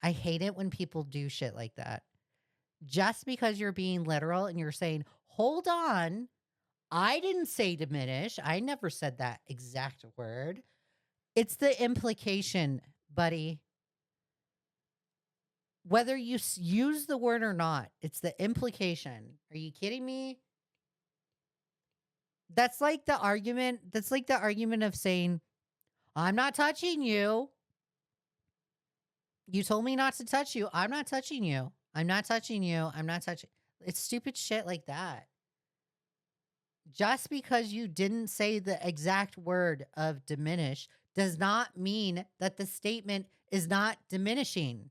I hate it when people do shit like that. Just because you're being literal and you're saying, hold on, I didn't say diminish. I never said that exact word. It's the implication, buddy. Whether you use the word or not, it's the implication. Are you kidding me? That's like the argument. That's like the argument of saying, I'm not touching you. You told me not to touch you. I'm not touching you. I'm not touching you. I'm not touching. It's stupid shit like that. Just because you didn't say the exact word of diminish does not mean that the statement is not diminishing.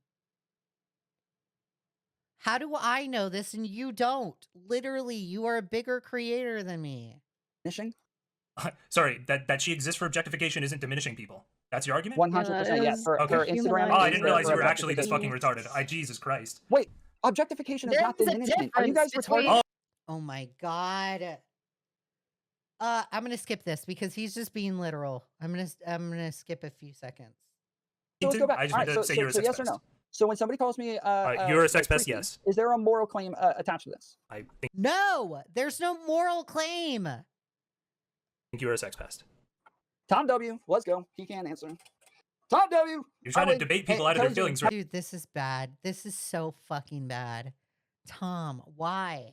How do I know this and you don't? Literally, you are a bigger creator than me. Diminishing? Sorry, that she exists for objectification isn't diminishing people. That's your argument? 100%. Yeah, her Instagram. Oh, I is didn't there realize for you were actually this fucking objectification. retarded. Jesus Christ. Wait, objectification is not diminishment. Are you guys retarded? Oh my God. I'm gonna skip this because he's just being literal. I'm gonna skip a few seconds. So let's go back. I just All meant right, to so, say you're a so sex yes or pest. no? So when somebody calls me You're a sex pest, creepy, yes. Is there a moral claim attached to this? I think No, there's no moral claim. think you were a sex pest. Tom W, let's go. He can't answer. Tom W. You're trying to debate people out of their feelings, right? Dude, this is bad. This is so fucking bad. Tom, why?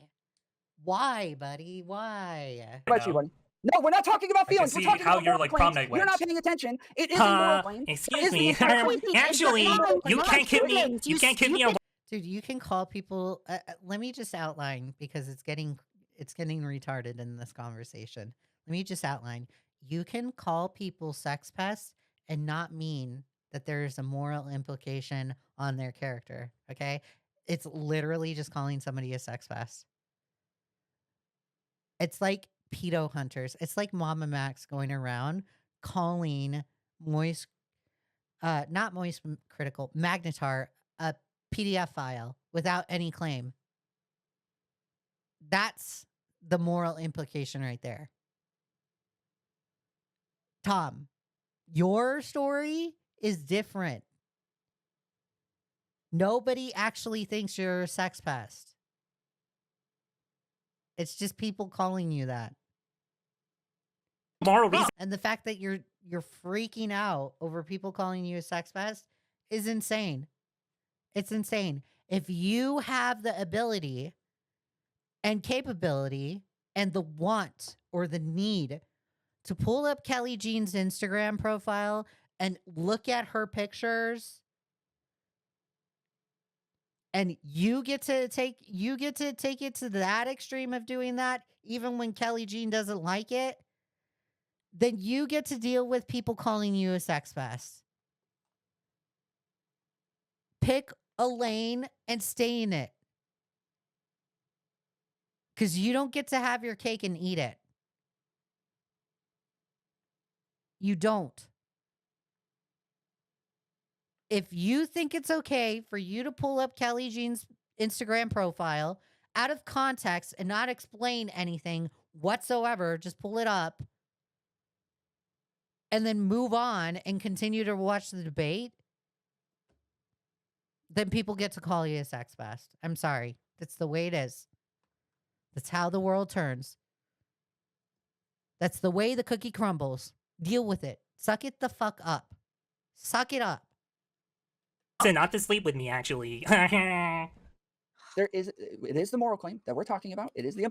Why, buddy? Why? What about you, buddy? No, we're not talking about I can feelings. We're see talking how about your moral like claims. prom night You're went. not paying attention. It is a moral claim. Excuse me. Actually, you can't hit me. You can't hit me on. Dude, you can call people. Let me just outline because it's getting retarded in this conversation. Let me just outline. You can call people sex pests and not mean that there is a moral implication on their character. Okay, it's literally just calling somebody a sex pest. It's like pedo hunters. It's like Mama Max going around calling not moist critical, Magnetar a PDF file without any claim. That's the moral implication right there. Tom, your story is different. Nobody actually thinks you're a sex pest. It's just people calling you that. Moral reason. And the fact that you're freaking out over people calling you a sex pest is insane. It's insane. If you have the ability and capability and the want or the need to pull up Kelly Jean's Instagram profile and look at her pictures, and you get to take it to that extreme of doing that, even when Kelly Jean doesn't like it, then you get to deal with people calling you a sex pest. Pick a lane and stay in it. Because you don't get to have your cake and eat it. You don't. If you think it's okay for you to pull up Kelly Jean's Instagram profile out of context and not explain anything whatsoever, just pull it up and then move on and continue to watch the debate, then people get to call you a sex pest. I'm sorry. That's the way it is. That's how the world turns. That's the way the cookie crumbles. Deal with it. Suck it the fuck up. Suck it up. Not to sleep with me, actually. It is the moral claim that we're talking about. It is the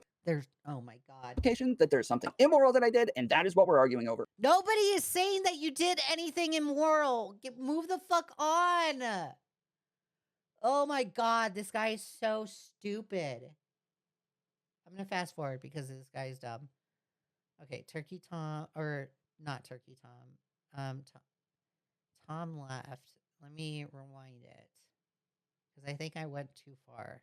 oh my God. implication that there's something immoral that I did, and that is what we're arguing over. Nobody is saying that you did anything immoral. Move the fuck on. Oh my God, this guy is so stupid. I'm going to fast forward because this guy is dumb. Okay, Turkey Tom, or not Turkey Tom. Tom left. Let me rewind it because I think I went too far.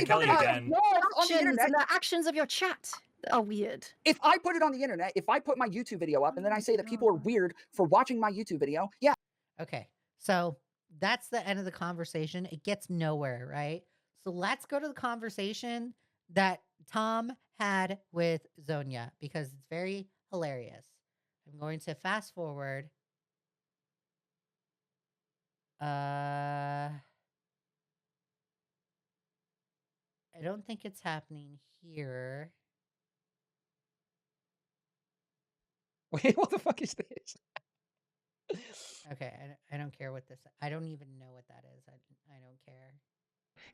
Kelly again. The actions of your chat are weird. If I put it on the internet, if I put my YouTube video up and then I say that people are weird for watching my YouTube video, yeah. Okay, so that's the end of the conversation. It gets nowhere, right? So let's go to the conversation that Tom had with Zonia because it's very hilarious. I'm going to fast forward. I don't think it's happening here. Wait, what the fuck is this? Okay, I don't care what this. I don't even know what that is. I don't care.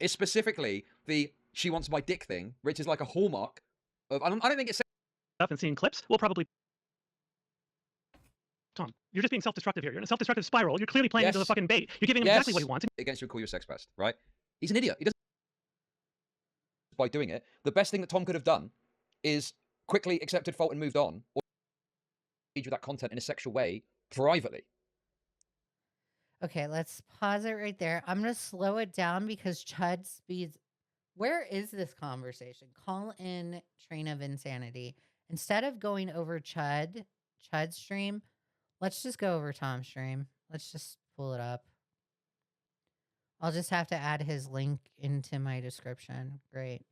It's specifically the "she wants my dick" thing, which is like a hallmark of. I don't think it's up and seeing clips. We'll probably. Tom, you're just being self-destructive here. You're in a self-destructive spiral. You're clearly playing into the fucking bait. You're giving him exactly what he wants. Against you, call you a sex pest, right? He's an idiot. He doesn't. By doing it, the best thing that Tom could have done is quickly accepted fault and moved on, or engage with that content in a sexual way privately. Okay, let's pause it right there. I'm going to slow it down because Chud speeds. Where is this conversation? Call in Train of Insanity. Instead of going over Chud's stream, let's just go over Tom's stream. Let's just pull it up. I'll just have to add his link into my description. Great.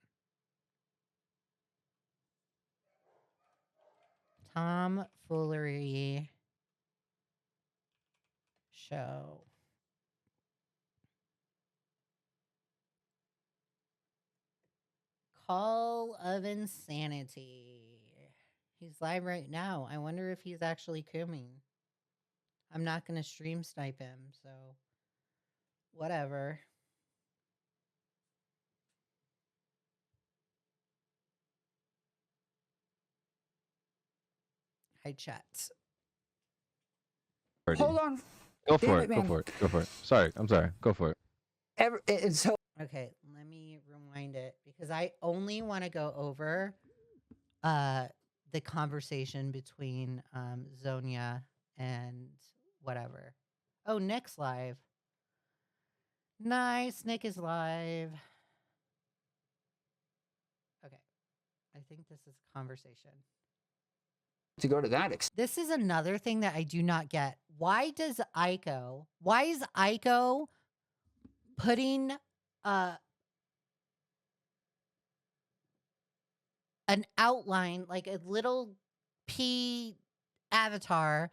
Tom Foolery Show. Call of Insanity. He's live right now. I wonder if he's actually coming. I'm not going to stream snipe him, so whatever. Hi, chat. Hold on. Go Damn for it, it. Go man. for it. Go for it. Sorry. I'm sorry. Go for it. So Okay, let me rewind it because I only want to go over the conversation between Zonia and whatever. Oh, Nick's live. Nice, Nick is live. Okay, I think this is conversation. to go to that extent. This is another thing that I do not get. Why is Aiko putting an outline, like a little P avatar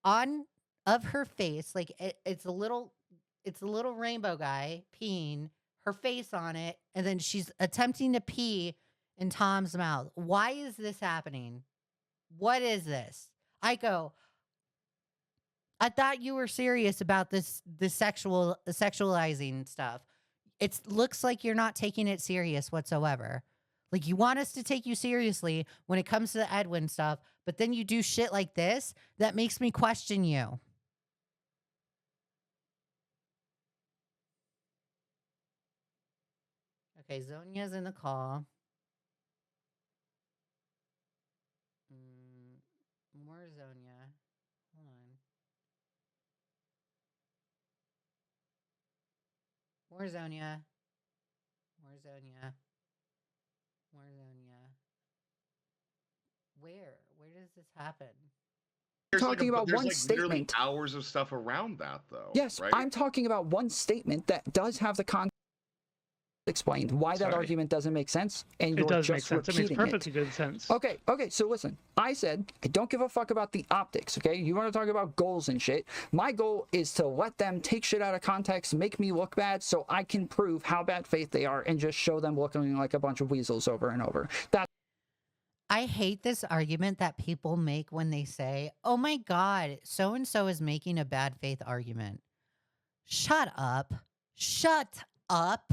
on of her face, like it's a little rainbow guy peeing, her face on it, and then she's attempting to pee in Tom's mouth. Why is this happening? What is this? Aiko, I thought you were serious about the sexualizing stuff. It looks like you're not taking it serious whatsoever. Like, you want us to take you seriously when it comes to the Edwin stuff, but then you do shit like this that makes me question you. Okay, Zonia's in the call. More Zonia. Hold on. More Zonia. More Zonia. More Zonia. Where? Where does this happen? I'm talking about there's one like literally statement. hours of stuff around that, though. Yes, right? I'm talking about one statement that does have the context explained. Why that argument doesn't make sense, and you're It does just make sense. It makes repeating perfectly good sense. Okay, so listen. I said I don't give a fuck about the optics, okay? You want to talk about goals and shit. My goal is to let them take shit out of context, make me look bad, so I can prove how bad faith they are and just show them looking like a bunch of weasels over and over. I hate this argument that people make when they say, oh my God, so-and-so is making a bad faith argument. Shut up. Shut up.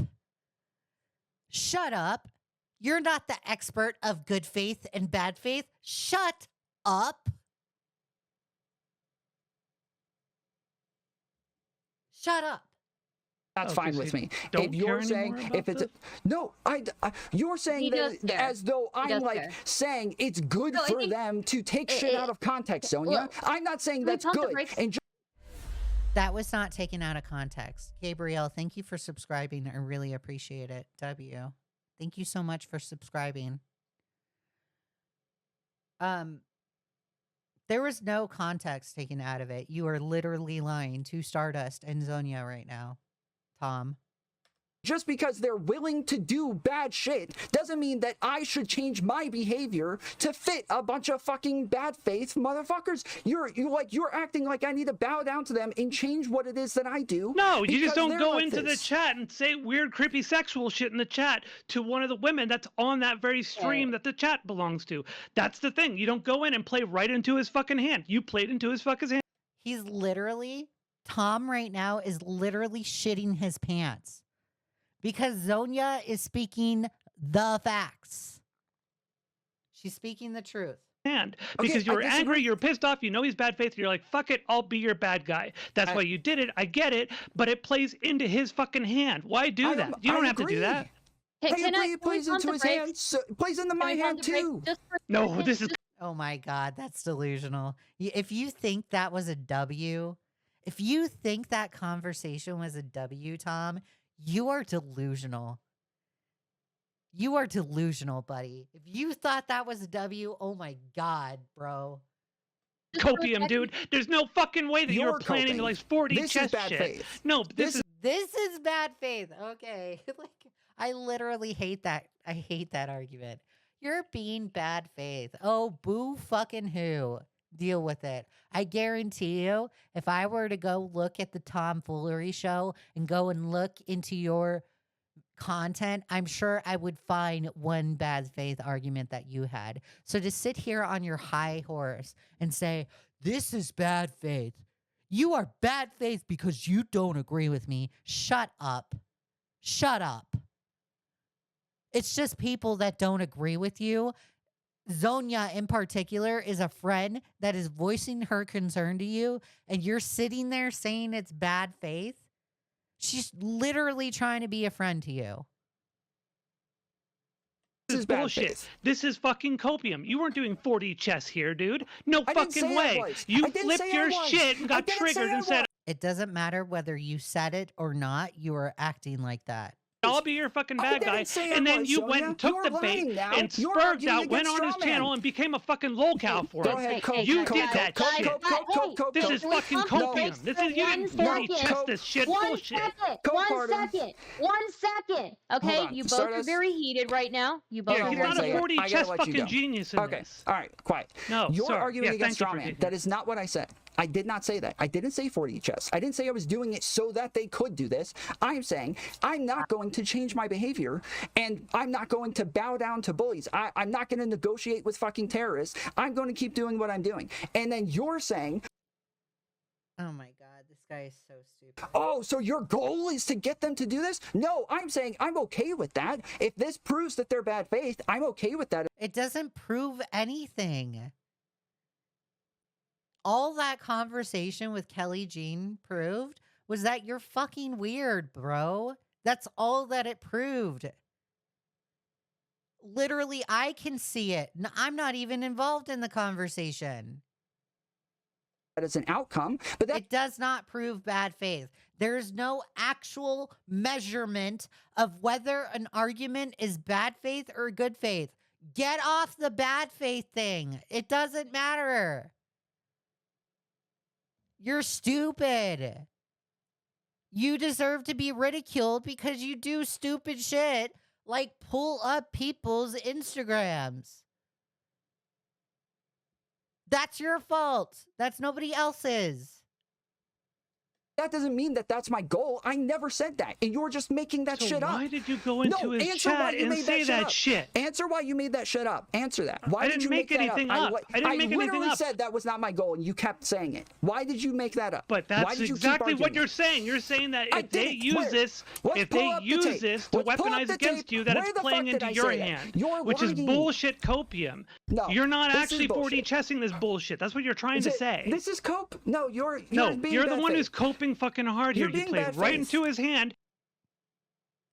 Shut up. You're not the expert of good faith and bad faith. Shut up. Shut up. That's fine with me. don't If you're care saying, anymore if it's about no, you're saying He does that care. as though He I'm does like care. saying it's good No, I for think them to take shit out of context, Sonia. Look, I'm not saying can we that's pump the good. brakes? And That was not taken out of context. Gabrielle, thank you for subscribing. I really appreciate it. W. Thank you so much for subscribing. There was no context taken out of it. You are literally lying to Stardust and Zonia right now, Tom. just because they're willing to do bad shit doesn't mean that I should change my behavior to fit a bunch of fucking bad faith motherfuckers. You're acting like I need to bow down to them and change what it is that I do. No, you because just don't they're go like into the this. chat and say weird, creepy, sexual shit in the chat to one of the women that's on that very stream that the chat belongs to. That's the thing. You don't go in and play right into his fucking hand. You played into his fucking hand. He's literally, Tom right now is literally shitting his pants. Because Zonia is speaking the facts. She's speaking the truth. Hand because you're angry, you're pissed off, you know he's bad faith, you're like, fuck it, I'll be your bad guy. That's why you did it. I get it, but it plays into his fucking hand. Why do that? You don't have to do that. Hey, it plays into his hand. So it plays into my hand too. No, this is. Oh my God, that's delusional. If you think that was a W, if you think that conversation was a W, Tom, you are delusional. You are delusional, buddy. If you thought that was a W, oh my God, bro. Copium, dude. There's no fucking way that you're planning coping. like 40 This is chess bad shit. faith. No, this is. This is bad faith. Okay. Like, I literally hate that. I hate that argument. You're being bad faith. Oh, boo fucking who. Deal with it. I guarantee you, if I were to go look at the Tom Foolery Show and go and look into your content, I'm sure I would find one bad faith argument that you had. So to sit here on your high horse and say, this is bad faith, you are bad faith because you don't agree with me. Shut up. Shut up. It's just people that don't agree with you. Zonia in particular is a friend that is voicing her concern to you, and you're sitting there saying it's bad faith. She's literally trying to be a friend to you. This is bullshit. This is fucking copium. You weren't doing 4D chess here, dude. No fucking way. You flipped your shit and got triggered and said, it doesn't matter whether you said it or not, you are acting like that. I'll be your fucking bad guy. And then you went and took the bait and spurged out, went on his channel and became a fucking lolcow for him. You did that shit. This is fucking copium. This is, you didn't 4D chess this shit bullshit. One second. Okay, you both are very heated right now. You both Yeah, are he's very not a heated. 4D chess fucking genius in Okay, this. all right, quiet. No, You're sorry. arguing Yeah, against thank you for strawman. taking That is not what I said. I did not say that. I didn't say 4D chess. I didn't say I was doing it so that they could do this. I'm saying I'm not going to change my behavior, and I'm not going to bow down to bullies. I'm not going to negotiate with fucking terrorists. I'm going to keep doing what I'm doing. And then you're saying, oh my God, this guy is so stupid. oh, so your goal is to get them to do this? No, I'm saying I'm okay with that. If this proves that they're bad faith, I'm okay with that. It doesn't prove anything. All that conversation with Kelly Jean proved was that you're fucking weird, bro. That's all that it proved. Literally, I can see it. I'm not even involved in the conversation. That is an outcome, but that it does not prove bad faith. There's no actual measurement of whether an argument is bad faith or good faith. Get off the bad faith thing. It doesn't matter. You're stupid. You deserve to be ridiculed because you do stupid shit like pull up people's Instagrams. That's your fault. That's nobody else's. That doesn't mean that that's my goal. I never said that. And you're just making that shit up. Why did you go into his chat and say that shit? Answer why you made that shit up. Answer that. Why I did didn't you make anything up. I didn't make anything literally up. said that was not my goal, and you kept saying it. Why did you make that up? But Why that's did you keep exactly what arguing you're it? saying. You're saying that I if they didn't. use Where? this, Let's if pull they up the use tape. this to Let's pull up weaponize the against tape. you, that Where it's the playing fuck did into I your say that? hand, You're which is lying. bullshit copium. No, you're not this is actually 4D bullshit. chessing this bullshit. That's what you're trying to say. This is cope. No, you're No, being you're the bad one faith. who's coping fucking hard You're here. You being played bad right faith. into his hand.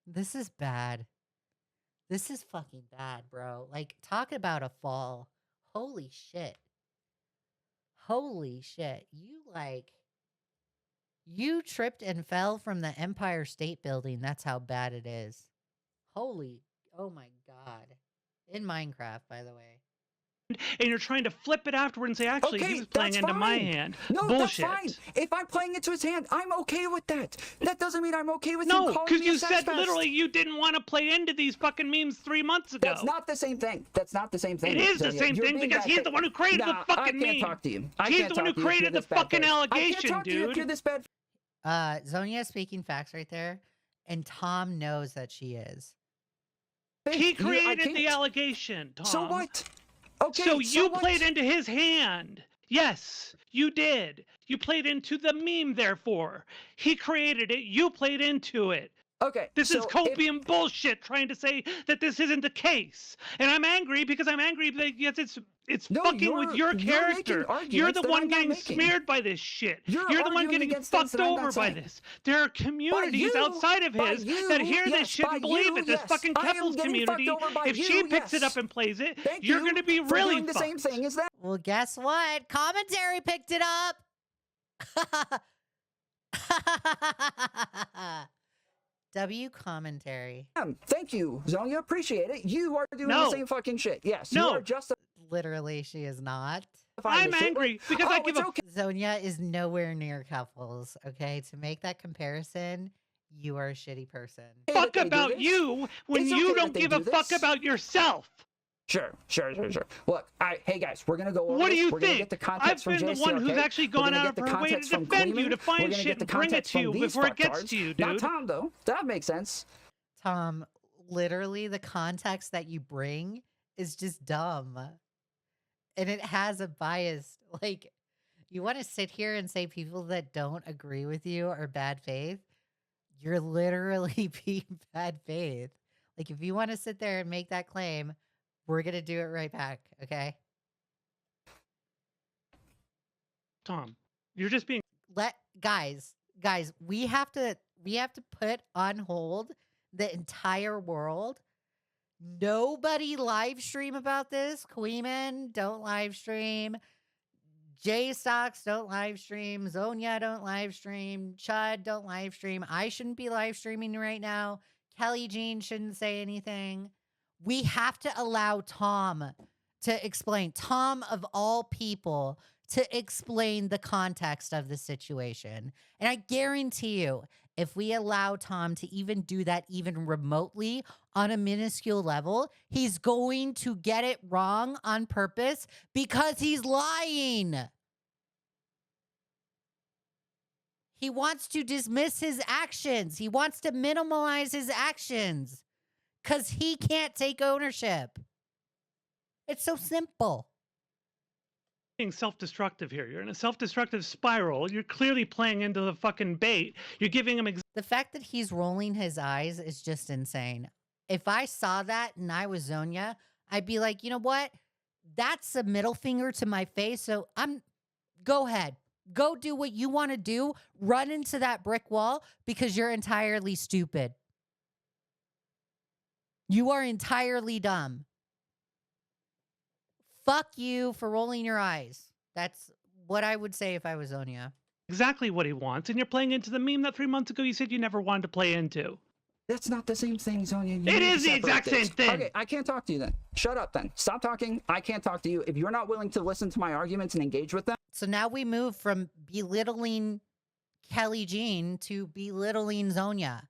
This is bad. This is fucking bad, bro. Like, talk about a fall. Holy shit. Holy shit. You tripped and fell from the Empire State Building. That's how bad it is. Holy, oh my God. In Minecraft, by the way. And you're trying to flip it afterward and say, actually, Okay, he was playing that's into my fine. hand. No, Bullshit. that's fine. If I'm playing into his hand, I'm okay with that. That doesn't mean I'm okay with him No, calling because me you a sex said pest. literally you didn't want to play into these fucking memes 3 months ago. That's not the same thing. That's not the same thing. It is the Zonia. same You're thing being because bad he's faith. the one who created Nah, the fucking I can't meme. talk to you. He's the one who created the fucking allegation, I can't talk to you if dude. you're this bad. Zonia speaking facts right there. And Tom knows that she is. He created the allegation, Tom. So what? Okay, so so you what? played into his hand. Yes, you did. You played into the meme, therefore. He created it. You played into it. Okay. This is copium bullshit trying to say that this isn't the case. And I'm angry because I'm angry that yes, it's fucking with your character. You're the one getting smeared by this shit. You're the one getting fucked over by this. There are communities outside of his that hear this shit and believe it. This fucking Keppel's community. If she picks it up and plays it, you're going to be really doing the fucked. same thing as that. Well, guess what? Commentary picked it up. W commentary. Thank you, Zonia. Appreciate it. You are doing No. the same fucking shit. Yes. No. You are just. Literally, she is not. I'm angry because I give a Zonia is nowhere near Couples. Okay, to make that comparison, you are a shitty person. fuck about you when It's you okay don't that they give a do fuck this. about yourself. Sure. Look, hey guys, we're gonna go over What do this. you We're gonna think? get the context I've from been the JC, one who's okay? actually We're gone gonna out get of the her way to context from defend you, Gleeman. to find We're gonna shit get and the bring it context to you from these before it gets fucktards. to you, Not dude. Tom though. That makes sense. Tom, literally the context that you bring is just dumb. And it has a bias. Like, you want to sit here and say people that don't agree with you are bad faith? You're literally being bad faith. Like, if you want to sit there and make that claim, we're going to do it right back, okay? Tom, you're just being Guys, we have to put on hold the entire world. Nobody live stream about this. Queeman, don't live stream. Jstok, don't live stream. Zonia, don't live stream. Chud, don't live stream. I shouldn't be live streaming right now. Kelly Jean shouldn't say anything. We have to allow Tom to explain. Tom, of all people, to explain the context of the situation. And I guarantee you, if we allow Tom to even do that even remotely on a minuscule level, he's going to get it wrong on purpose because he's lying. He wants to dismiss his actions. He wants to minimize his actions because he can't take ownership. It's so simple. being self-destructive here. You're in a self-destructive spiral. You're clearly playing into the fucking bait. You're giving him the fact that he's rolling his eyes is just insane. If I saw that and I was Zonia, I'd be like, you know what? That's a middle finger to my face. So go ahead. Go do what you want to do. Run into that brick wall because you're entirely stupid. You are entirely dumb. Fuck you for rolling your eyes. That's what I would say if I was Zonia. exactly what he wants, and you're playing into the meme that 3 months ago you said you never wanted to play into. That's not the same thing, Zonia. It is the exact same thing. Okay, I can't talk to you then. Shut up then. Stop talking. I can't talk to you. If you're not willing to listen to my arguments and engage with them. So now we move from belittling Kelly Jean to belittling Zonia.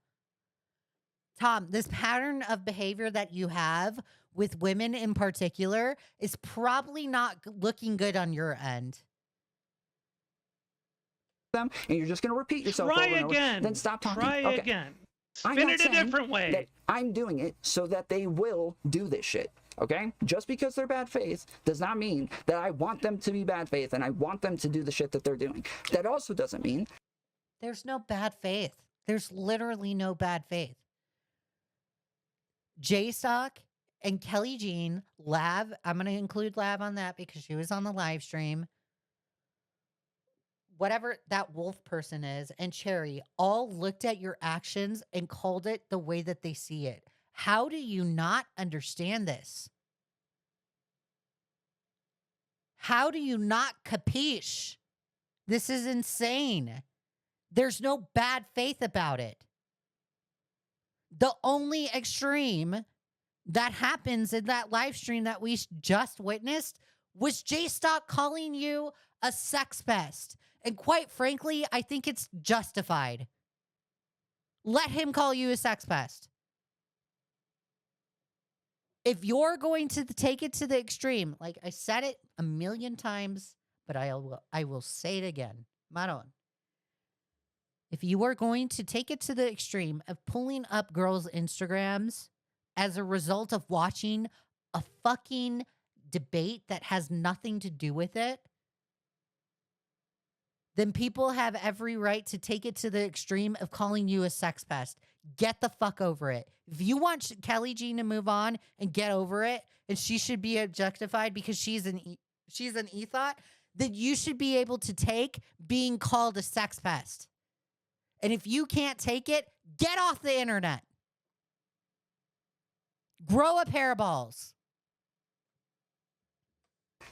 Tom, this pattern of behavior that you have with women in particular is probably not looking good on your end. Them, and you're just going to repeat yourself Try over and over, again. then stop talking. Try Okay. again. I'm Spin not it a saying different way. that I'm doing it so that they will do this shit. Okay? Just because they're bad faith does not mean that I want them to be bad faith and I want them to do the shit that they're doing. That also doesn't mean there's no bad faith. There's literally no bad faith. Jstok and Kelly Jean, Lav, I'm going to include Lav on that because she was on the live stream. Whatever that wolf person is, and Cherry all looked at your actions and called it the way that they see it. How do you not understand this? How do you not capiche? This is insane. There's no bad faith about it. The only extreme that happens in that live stream that we just witnessed was Jstok calling you a sex pest. And quite frankly, I think it's justified. Let him call you a sex pest. If you're going to take it to the extreme, like I said it a million times, but I will say it again. Maron. If you are going to take it to the extreme of pulling up girls' Instagrams as a result of watching a fucking debate that has nothing to do with it, then people have every right to take it to the extreme of calling you a sex pest. Get the fuck over it. If you want Kelly Jean to move on and get over it, and she should be objectified because she's an ethot, then you should be able to take being called a sex pest. And if you can't take it, get off the internet. Grow a pair of balls.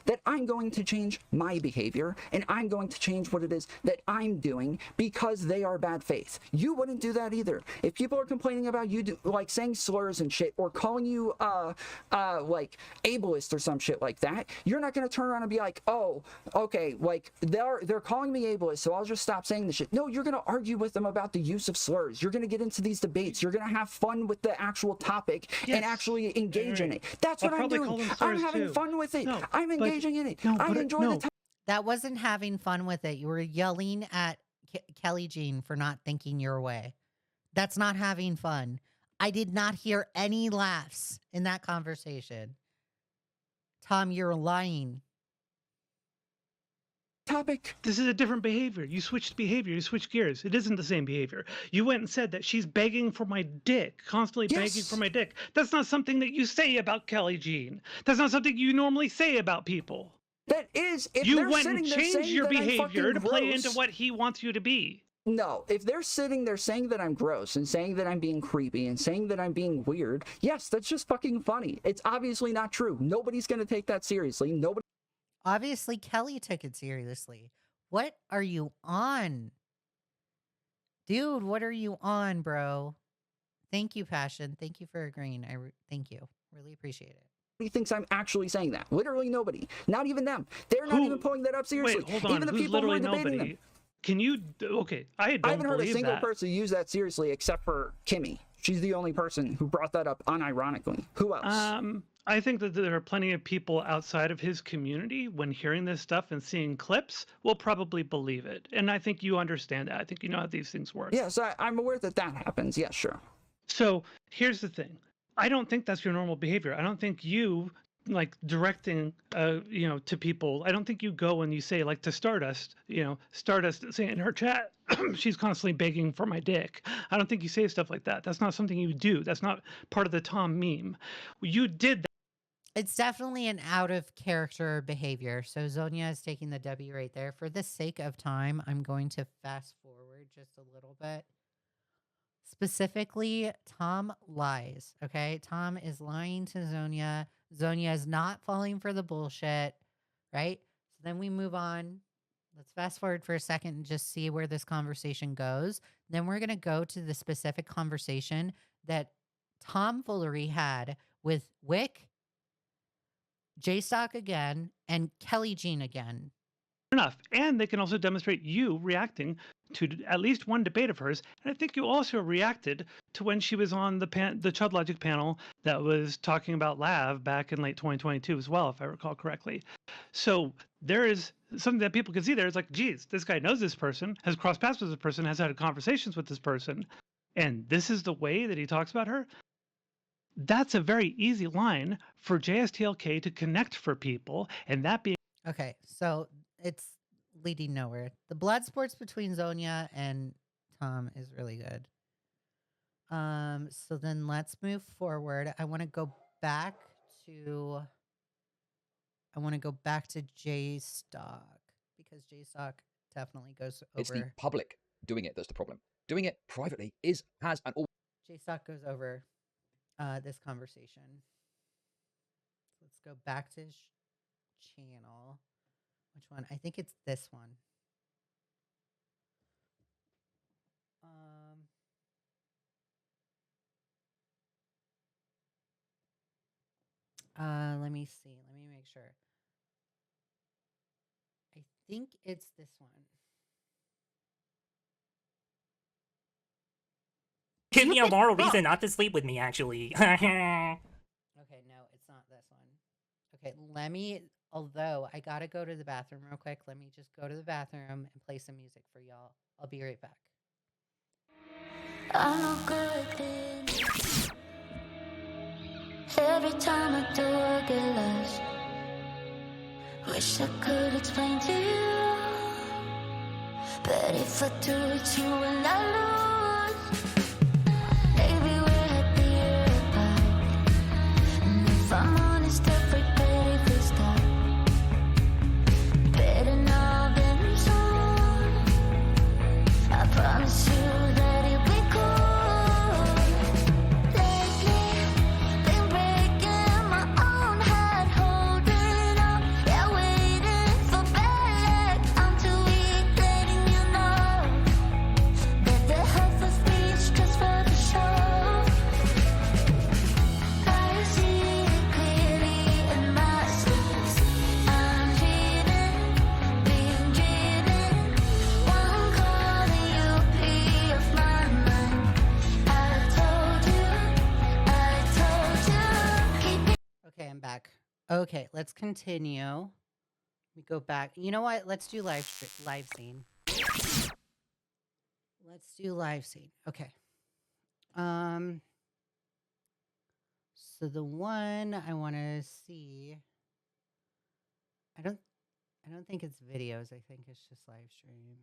that I'm going to change my behavior and I'm going to change what it is that I'm doing because they are bad faith. You wouldn't do that either. If people are complaining about you like saying slurs and shit or calling you like ableist or some shit like that, you're not going to turn around and be like, oh, okay, like they're calling me ableist, so I'll just stop saying this shit. No, you're going to argue with them about the use of slurs. You're going to get into these debates. You're going to have fun with the actual topic and actually engage in it. That's what I'm doing. I'm having fun with it. I'm engaging in it. I enjoy the time. That wasn't having fun with it. You were yelling at Kelly Jean for not thinking your way. That's not having fun. I did not hear any laughs in that conversation. Tom, you're lying. Topic. This is a different behavior. You switched behavior. You switched gears. It isn't the same behavior. You went and said that she's begging for my dick, constantly begging for my dick. That's not something that you say about Kelly Jean. That's not something you normally say about people. That is, if you they're went sitting and there changed saying your that I'm behavior fucking to play into gross- what he wants you to be. No, if they're sitting there saying that I'm gross and saying that I'm being creepy and saying that I'm being weird, yes, that's just fucking funny. It's obviously not true. Nobody's going to take that seriously. Nobody. Obviously, Kelly took it seriously. What are you on? Dude, what are you on, bro? Thank you, Passion. Thank you for agreeing. Thank you. Really appreciate it. Nobody thinks I'm actually saying that. Literally nobody. Not even them. They're not even pulling that up seriously. Wait, hold on. Even the Who's people who are literally debating nobody? them. Can you? Okay, I I haven't heard a believe single that. person use that seriously except for Kimmy. She's the only person who brought that up unironically. Who else? I think that there are plenty of people outside of his community, when hearing this stuff and seeing clips, will probably believe it. And I think you understand that. I think you know how these things work. Yes, I'm aware that that happens. Yeah, sure. So here's the thing. I don't think that's your normal behavior. I don't think you, like, directing, to people. I don't think you go and you say, like, to Stardust, Stardust saying in her chat, she's constantly begging for my dick. I don't think you say stuff like that. That's not something you do. That's not part of the Tom meme. You did that. It's definitely an out of character behavior. So Zonia is taking the W right there. For the sake of time, I'm going to fast forward just a little bit. Specifically, Tom lies. Okay. Tom is lying to Zonia. Zonia is not falling for the bullshit. Right. So then we move on. Let's fast forward for a second and just see where this conversation goes. Then we're going to go to the specific conversation that Tom Foolery had with Wick, Jstok again, and Kelly Jean again. Enough. And they can also demonstrate you reacting to at least one debate of hers. And I think you also reacted to when she was on the Chud Logic panel that was talking about Lav back in late 2022 as well, if I recall correctly. So there is something that people can see there. It's like, geez, this guy knows this person, has crossed paths with this person, has had conversations with this person, and this is the way that he talks about her. That's a very easy line for JSTLK to connect for people, and that being Okay, so it's leading nowhere. The blood sports between Zonia and Tom is really good. So then let's move forward. I want to go back to Jstok, because Jstok definitely goes over. It's the public doing it that's the problem. Doing it privately has and always. Jstok goes over this conversation. Let's go back to his channel. Which one? I think it's this one. Let me see. Let me make sure. I think it's this one. Give me a moral reason not to sleep with me, actually. Okay, no, it's not this one. Okay, although I gotta go to the bathroom real quick. Let me just go to the bathroom and play some music for y'all. I'll be right back. I'm good. Every time I do, I get lost. Wish I could explain to you, but if I do, it's you and I lose. Maybe we're happier apart, and if I'm honest, I regret if we start. Better now than soon. I promise you that it'll be cool. Okay, I'm back. Okay, let's continue. We go back. You know what? Let's do live scene. Let's do live scene. Okay. So the one I want to see, I don't think it's videos. I think it's just live stream.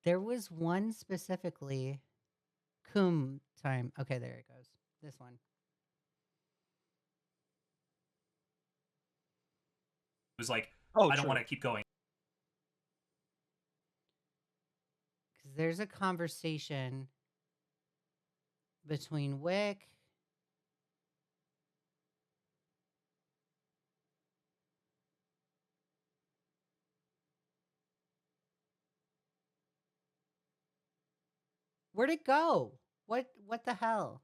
There was one specifically, Coom time. Okay, there it goes. This one. It was like, Oh, I don't true. want to keep going. Because there's a conversation between Wick Where'd it go? What the hell?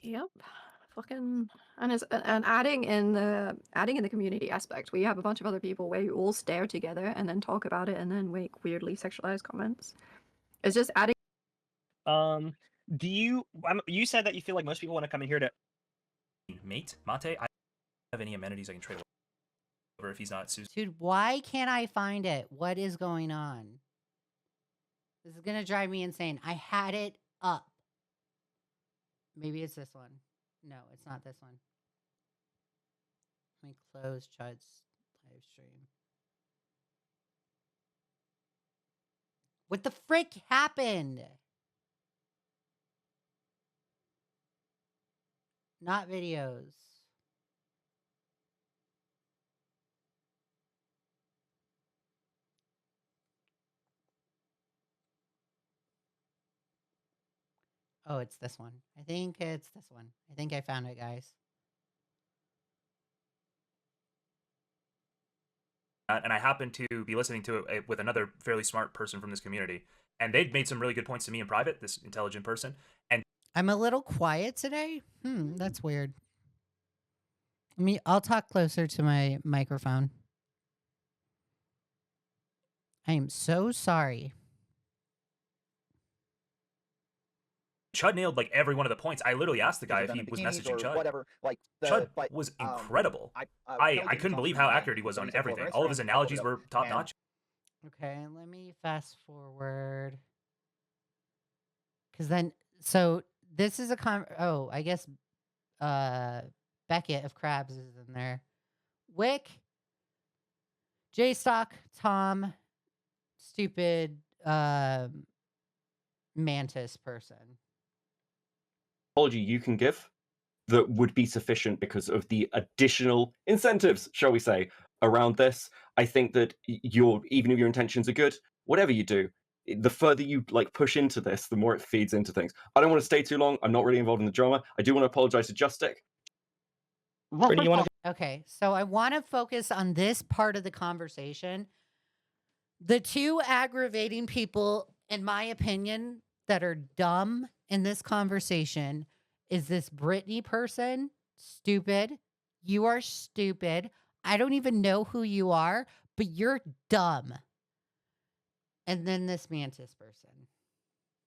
Yep. Fucking and adding in the community aspect, we have a bunch of other people where you all stare together and then talk about it and then make weirdly sexualized comments. It's just adding. Do you? You said that you feel like most people want to come in here to. Mate, Mate, I don't have any amenities I can trade over if he's not Susan. Dude, why can't I find it? What is going on? This is gonna drive me insane. I had it up. Maybe it's this one. No, it's not this one. Let me close Chud's live stream. What the frick happened? Not videos. Oh, it's this one. I think it's this one. I think I found it, guys. And I happened to be listening to it with another fairly smart person from this community, and they'd made some really good points to me in private, this intelligent person. And I'm a little quiet today. That's weird. I'll talk closer to my microphone. I am so sorry. Chud nailed like every one of the points. I literally asked the guy if he was messaging Chud. Whatever, like Chud was incredible. I couldn't believe how accurate he was on everything. All of his analogies were top notch. Okay, let me fast forward. Because then, so this is I guess Beckett of Krabs is in there. Wick, Jstok, Tom, stupid mantis person. Apology you can give that would be sufficient because of the additional incentives, shall we say, around this. I think that even if your intentions are good, whatever you do, the further you push into this, the more it feeds into things. I don't want to stay too long. I'm not really involved in the drama. I do want to apologize to Jstok. Okay, so I want to focus on this part of the conversation. The two aggravating people, in my opinion, that are dumb in this conversation is this Brittany person. Stupid. You are stupid. I don't even know who you are, but you're dumb. And then this mantis person.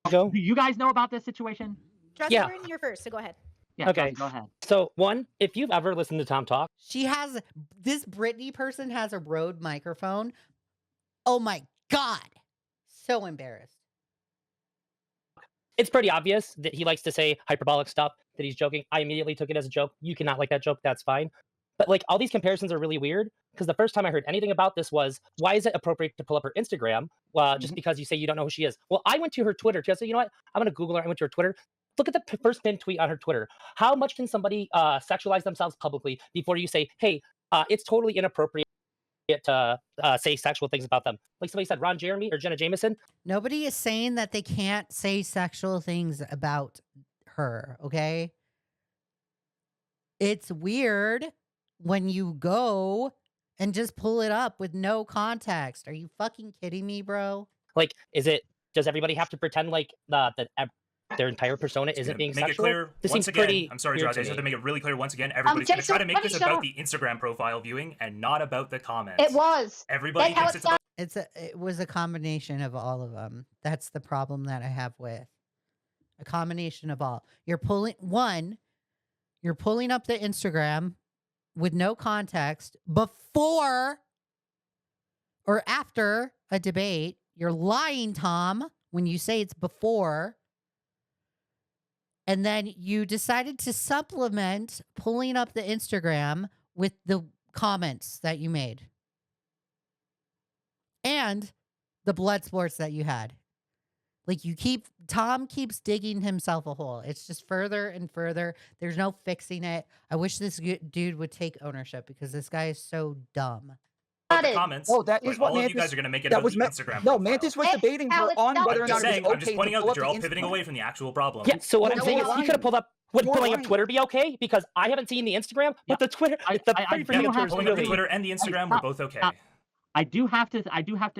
Do you guys know about this situation? Justin, you're first, so go ahead. Yeah, okay. Go ahead. So, one, if you've ever listened to Tom talk, This Brittany person has a Rode microphone. Oh my God. So embarrassed. it's pretty obvious that he likes to say hyperbolic stuff, that he's joking. I immediately took it as a joke. You cannot like that joke. That's fine. But like all these comparisons are really weird because the first time I heard anything about this was, why is it appropriate to pull up her Instagram just because you say you don't know who she is? Well, I went to her Twitter. I said, you know what? I'm going to Google her. I went to her Twitter. Look at the first pinned tweet on her Twitter. How much can somebody sexualize themselves publicly before you say, hey, it's totally inappropriate to say sexual things about them? Like somebody said, Ron Jeremy or Jenna Jameson. Nobody is saying that they can't say sexual things about her, okay? It's weird when you go and just pull it up with no context. Are you fucking kidding me, bro? Like, does everybody have to pretend like that their entire persona isn't being make sexual? it clear This once seems again. pretty I'm sorry, weird Josh. I to just have to me. make it really clear once again. Everybody's going to try to make this shut about up. the Instagram profile viewing and not about the comments. It was. Everybody That's how thinks it it's about. It was a combination of all of them. That's the problem that I have with a combination of all. You're pulling up the Instagram with no context before or after a debate. You're lying, Tom, when you say it's before. And then you decided to supplement pulling up the Instagram with the comments that you made. And the blood sports that you had. Like Tom keeps digging himself a hole. It's just further and further. There's no fixing it. I wish this dude would take ownership because this guy is so dumb. The comments. Oh, that is what all Mantis, of you guys are going to make it that about was the Instagram. No, Mantis was debating her on whether or not it was okay. I'm just pointing out that you're all pivoting Instagram. away from the actual problem. Yeah, so what I'm saying is he could have pulled up. Would pulling up Twitter be okay? Because I haven't seen the Instagram, but the Twitter, Pulling up the Twitter and the Instagram were both okay. I do have to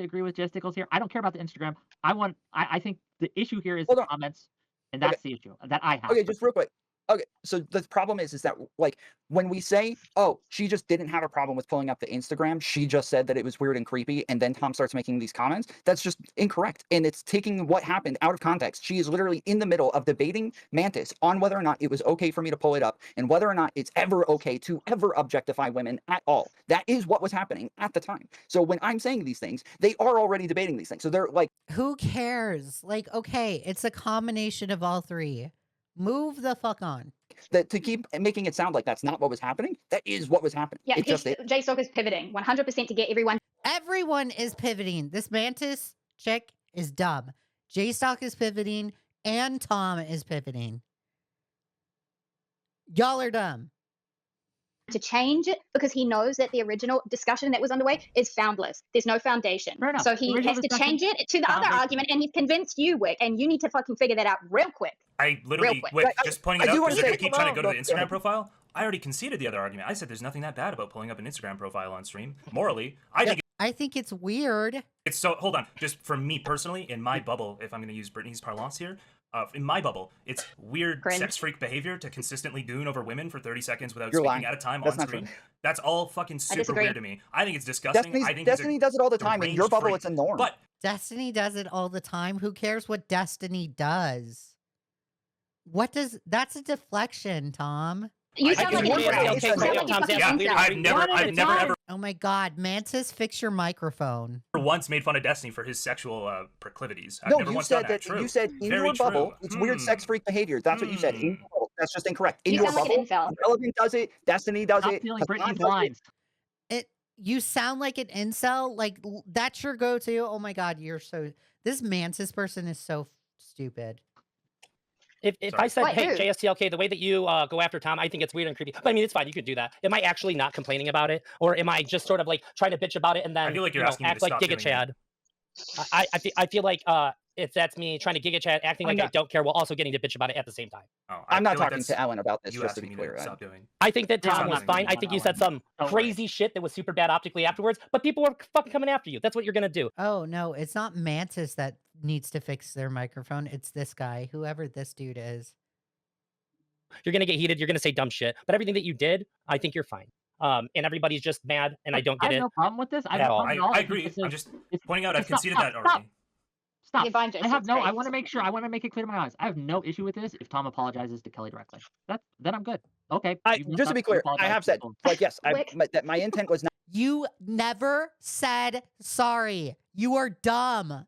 agree with Jesticles here. I don't care about the Instagram. I think the issue here is the comments, and that's the issue that I have. Okay, just real quick. Okay, so the problem is that, like, when we say, oh, she just didn't have a problem with pulling up the Instagram, she just said that it was weird and creepy, and then Tom starts making these comments, that's just incorrect. And it's taking what happened out of context. She is literally in the middle of debating Mantis on whether or not it was okay for me to pull it up, and whether or not it's ever okay to ever objectify women at all. That is what was happening at the time. So when I'm saying these things, they are already debating these things. So they're like... Who cares? Like, okay, it's a combination of all three. Move the fuck on. That to keep making it sound like that's not what was happening, that is what was happening. Yeah, Jstok is pivoting 100% to get everyone. Everyone is pivoting. This Mantis chick is dumb. Jstok is pivoting, and Tom is pivoting. Y'all are dumb. To change it because he knows that the original discussion that was underway is foundless. There's no foundation. So he has to change it to the other argument, and he's convinced you, Wick, and you need to fucking figure that out real quick. I literally, Wick, just pointing it out, because you're going to keep trying to go to the Instagram profile. I already conceded the other argument. I said there's nothing that bad about pulling up an Instagram profile on stream. Morally, I think it's weird. It's so, hold on, just for me personally, in my bubble, if I'm going to use Brittany's parlance here, in my bubble, it's weird sex freak behavior to consistently goon over women for 30 seconds without speaking at a time on screen. That's all fucking super weird to me. I think it's disgusting. Destiny does it all the time. In your bubble, it's a norm. But Destiny does it all the time. Who cares what Destiny does? That's a deflection, Tom. You sound like I've never ever. Oh my God, Mantis, fix your microphone. Once made fun of Destiny for his sexual proclivities. No, you said that. You said in your bubble, it's weird sex freak behavior. That's what you said. That's just incorrect. In your bubble, Relevant does it. Destiny does it. You sound like an incel. Like that's your go-to. Oh my God, this Mantis person is so stupid. If I said, hey, JSTLK, the way that you go after Tom, I think it's weird and creepy. But I mean, it's fine. You could do that. Am I actually not complaining about it? Or am I just sort of like trying to bitch about it and then I feel like you're asking act me to like stop Giga Chad? I feel like if that's me trying to Giga Chad, acting like I don't care while also getting to bitch about it at the same time. I'm not talking to Alan about this, just to be clear. I think that Tom was fine. I think you said some crazy shit that was super bad optically afterwards, but people were fucking coming after you. That's what you're going to do. Oh, no, it's not Mantis that needs to fix their microphone. It's this guy, whoever this dude is. You're going to get heated. You're going to say dumb shit. But everything that you did, I think you're fine. And everybody's just mad, and I don't get it. I have no problem with this. I agree. I'm just pointing out I've conceded that already. Stop. I have no. I want to make sure. I want to make it clear to my eyes. I have no issue with this if Tom apologizes to Kelly directly. Then I'm good. Okay. Just to be clear, I have said, like, yes, that my intent was not. You never said sorry. You are dumb.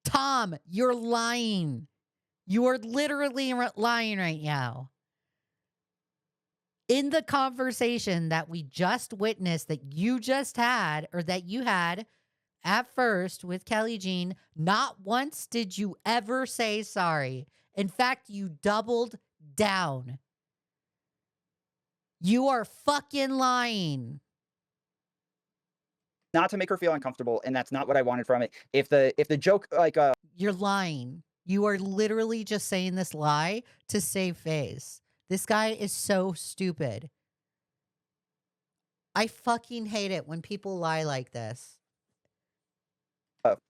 Tom, you're lying. You are literally lying right now. In the conversation that we just witnessed, that you just had, or that you had at first with Kelly Jean, not once did you ever say sorry. In fact, you doubled down. You are fucking lying. Not to make her feel uncomfortable, and that's not what I wanted from it. If the joke, like, you're lying. You are literally just saying this lie to save face. This guy is so stupid. I fucking hate it when people lie like this.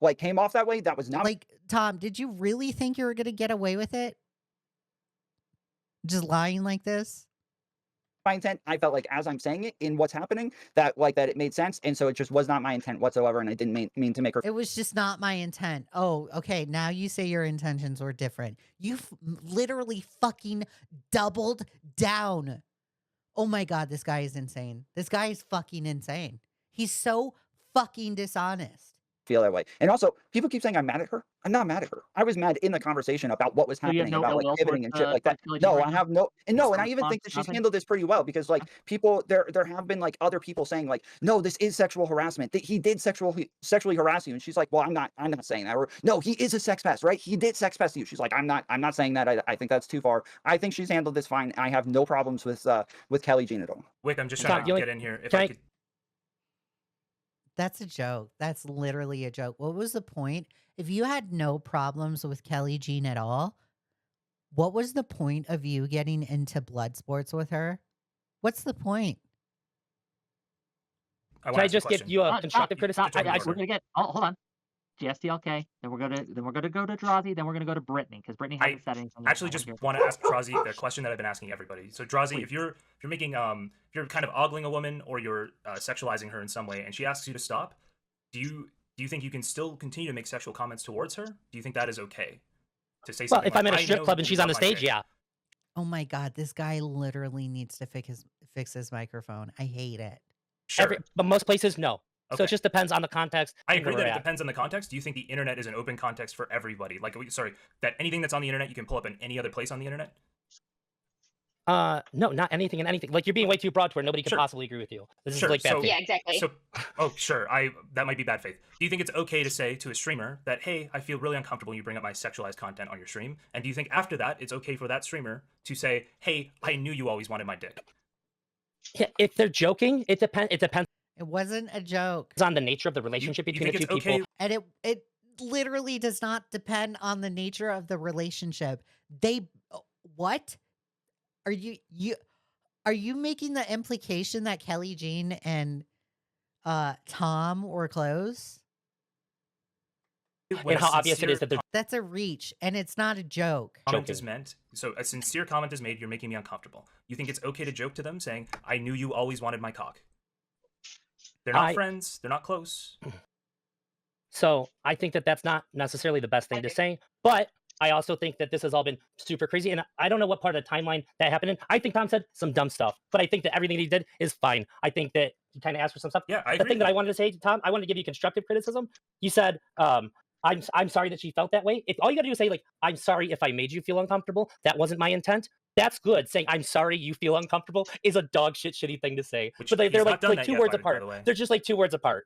Like, came off that way, that was not... Like, Tom, did you really think you were going to get away with it? Just lying like this? my intent. I felt like as I'm saying it in what's happening, that it made sense, and so it just was not my intent whatsoever, and I didn't mean to make her. It was just not my intent. Oh, okay. Now you say your intentions were different. You literally fucking doubled down. Oh my God, this guy is insane. This guy is fucking insane. He's so fucking dishonest. Feel that way. And also, people keep saying I'm mad at her. I'm not mad at her. I was mad in the conversation about what was So you have happening, no about ill will pivoting and shit towards, like that. Kelly No, Jean I have no, and Just no, a and I even response, think that she's nothing? handled this pretty well, because people, there have been other people saying no, this is sexual harassment. That he did sexually harass you, and she's like, well, I'm not saying that. Or no, he is a sex pest, right? He did sex pest you. She's like, I'm not saying that. I think that's too far. I think she's handled this fine. I have no problems with Kelly Jean at all. Wick, I'm just trying to get in here. If Can I I- could. That's a joke. That's literally a joke. What was the point? If you had no problems with Kelly Jean at all, what was the point of you getting into blood sports with her? What's the point? Can I just give you a constructive criticism? We're gonna get. Oh, hold on. JSTLK. Then we're gonna go to Drazi. Then we're gonna go to Brittany because Brittany hasn't said anything. Actually just want to ask Drazi the question that I've been asking everybody. So Drazi, if you're making if you're kind of ogling a woman or you're sexualizing her in some way, and she asks you to stop, do you think you can still continue to make sexual comments towards her? Do you think that is okay to say Well, something? if I'm like, at a "I strip know club and you she's on suck the my stage, dick." yeah. Oh my God, this guy literally needs to fix his microphone. I hate it. Sure. But most places, no. So Okay. it just depends on the context. I and agree where that we're it at. depends on the context. Do you think the internet is an open context for everybody? That anything that's on the internet you can pull up in any other place on the internet? No, not anything and anything. Like, you're being way too broad to where nobody could Sure. possibly agree with you. This Sure. is like bad So, faith. exactly. So, sure. That might be bad faith. Do you think it's okay to say to a streamer that, hey, I feel really uncomfortable when you bring up my sexualized content on your stream? And do you think after that it's okay for that streamer to say, hey, I knew you always wanted my dick? Yeah, if they're joking, it depends. It depends. It wasn't a joke. It's on the nature of the relationship between the think two it's people. okay- And it literally does not depend on the nature of the relationship. What? Are you making the implication that Kelly Jean and Tom were close? And how obvious it is that they're That's a reach, and it's not a joke. Comment is meant, so a sincere comment is made, you're making me uncomfortable. You think it's okay to joke to them saying, I knew you always wanted my cock? They're not friends, they're not close. So I think that that's not necessarily the best thing to say, but I also think that this has all been super crazy, and I don't know what part of the timeline that happened in. I think Tom said some dumb stuff, but I think that everything he did is fine. I think that he kind of asked for some stuff. Yeah, I The agree thing that with I wanted to say to Tom, I wanted to give you constructive criticism. You said, I'm sorry that she felt that way. If all you got to do is say, like, I'm sorry if I made you feel uncomfortable, that wasn't my intent. That's good. Saying I'm sorry you feel uncomfortable is a dog shitty thing to say. But they're he's not like done that two yet, words by the apart. way. They're just like 2 words apart.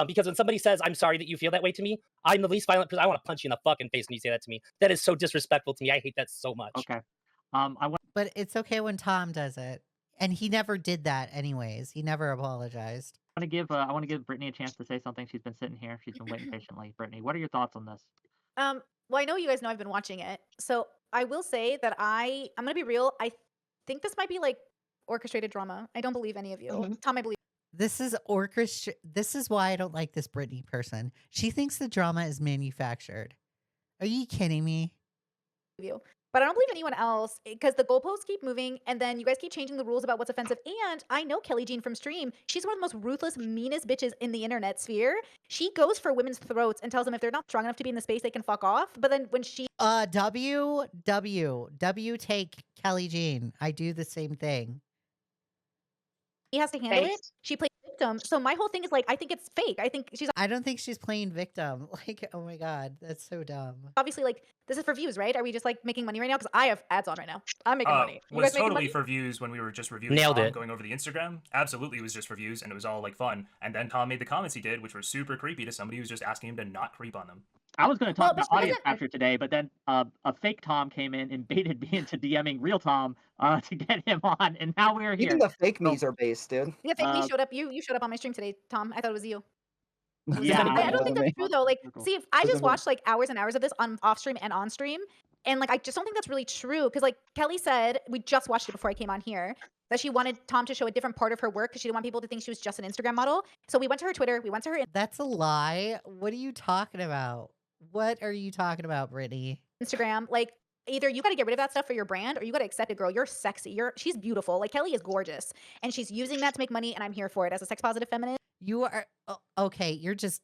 Because when somebody says, I'm sorry that you feel that way to me, I'm the least violent person. I want to punch you in the fucking face when you say that to me. That is so disrespectful to me. I hate that so much. Okay. But it's okay when Tom does it, and he never did that anyways. He never apologized. I want to give Brittany a chance to say something. She's been sitting here. She's been waiting patiently. Brittany, what are your thoughts on this? Well, I know you guys know I've been watching it, so I will say that I'm gonna be real. I think this might be like orchestrated drama. I don't believe any of you. Tom, I believe. This is This is why I don't like this Brittany person. She thinks the drama is manufactured. Are you kidding me? You. But I don't believe anyone else because the goalposts keep moving and then you guys keep changing the rules about what's offensive. And I know Kelly Jean from stream. She's one of the most ruthless, meanest bitches in the internet sphere. She goes for women's throats and tells them if they're not strong enough to be in the space, they can fuck off. But then when she W take Kelly Jean. I do the same thing. has to handle it, she plays victim. So my whole thing is like, I think it's fake. I don't think she's playing victim. Like, oh my God, that's so dumb. Obviously, like, this is for views, right? Are we just like making money right now? Because I have ads on right now. I'm making money. You Was guys making totally money? for views when we were just reviewing Nailed Tom it. going over the Instagram. Absolutely, it was just for views, and it was all like fun. And then Tom made the comments he did, which were super creepy to somebody who was just asking him to not creep on them. I was going to talk about but audience isn't- capture today, but then a fake Tom came in and baited me into DMing real Tom to get him on, and now we're here. Even the fake me's are based, dude. Yeah, fake me showed up. You showed up on my stream today, Tom. I thought it was you. Yeah, I don't think that's true though. Like, see, if I just Wasn't me. watched like hours and hours of this on off stream and on stream, and like I just don't think that's really true. Because like Kelly said, we just watched it before I came on here, that she wanted Tom to show a different part of her work because she didn't want people to think she was just an Instagram model. So we went to her Twitter, we went to her That's a lie. What are you talking about? What are you talking about, Brittany? Instagram. Like either you got to get rid of that stuff for your brand, or you got to accept it, girl. You're sexy. She's beautiful. Like Kelly is gorgeous, and she's using that to make money, and I'm here for it as a sex positive feminist. You are okay. You're just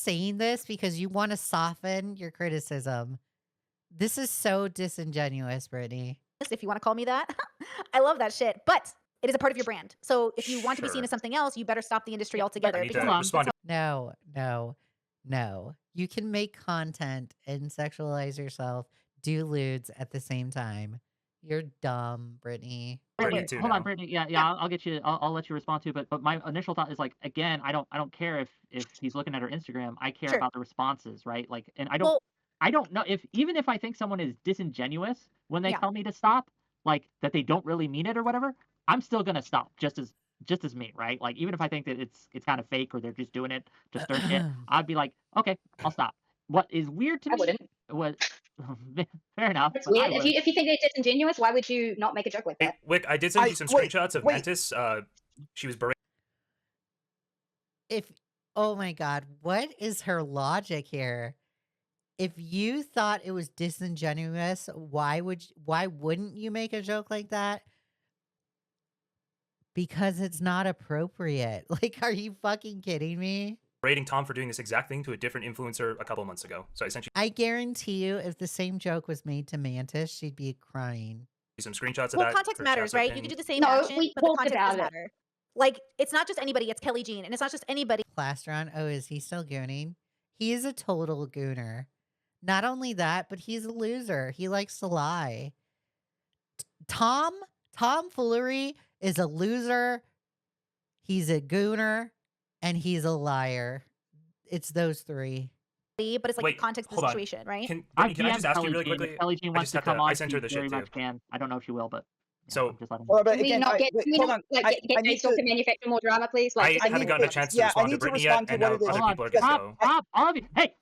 saying this because you want to soften your criticism. This is so disingenuous, Brittany. If you want to call me that, I love that shit. But it is a part of your brand. So if you want to be seen as something else, you better stop the industry altogether. No. You can make content and sexualize yourself, do lewds at the same time. You're dumb, Brittany. Wait, hold on, Brittany. Yeah. I'll get you. I'll let you respond to it. But my initial thought is like, again, I don't care if he's looking at her Instagram. I care about the responses, right? Like, and I don't know even if I think someone is disingenuous when they tell me to stop, like that they don't really mean it or whatever. I'm still gonna stop just as me, right? Like even if I think that it's kind of fake or they're just doing it to stir shit, I'd be like, okay, I'll stop. What is weird to me was fair enough. It's weird. If you think they're disingenuous, why would you not make a joke with that? Wick, I did send you some screenshots of Mantis. She was berating. Oh my God, what is her logic here? If you thought it was disingenuous, why wouldn't you make a joke like that? Because it's not appropriate. Like, are you fucking kidding me? Berating Tom for doing this exact thing to a different influencer a couple months ago. So I sent you I guarantee you, if the same joke was made to Mantis, she'd be crying. some screenshots of Well, that. context for matters, Chad's right? You opinion. can do the same action, but the context does matter. Like, it's not just anybody, it's Kelly Jean, and it's not just anybody. Plastron, oh, is he still gooning? He is a total gooner. Not only that, but he's a loser. He likes to lie. Tom Foolery is a loser. He's a gooner, and he's a liar. It's those three. But it's like Wait, the context of the situation, right? Can I just ask you really quickly? Kelly Jean wants to come on. I sent her the shit too. I don't know if she will, but so just let him. Can we not get Jstok to manufacture more drama, please? I haven't gotten a chance to respond to Brittany yet, and now other people are going to go. Stop, all of you. Hey,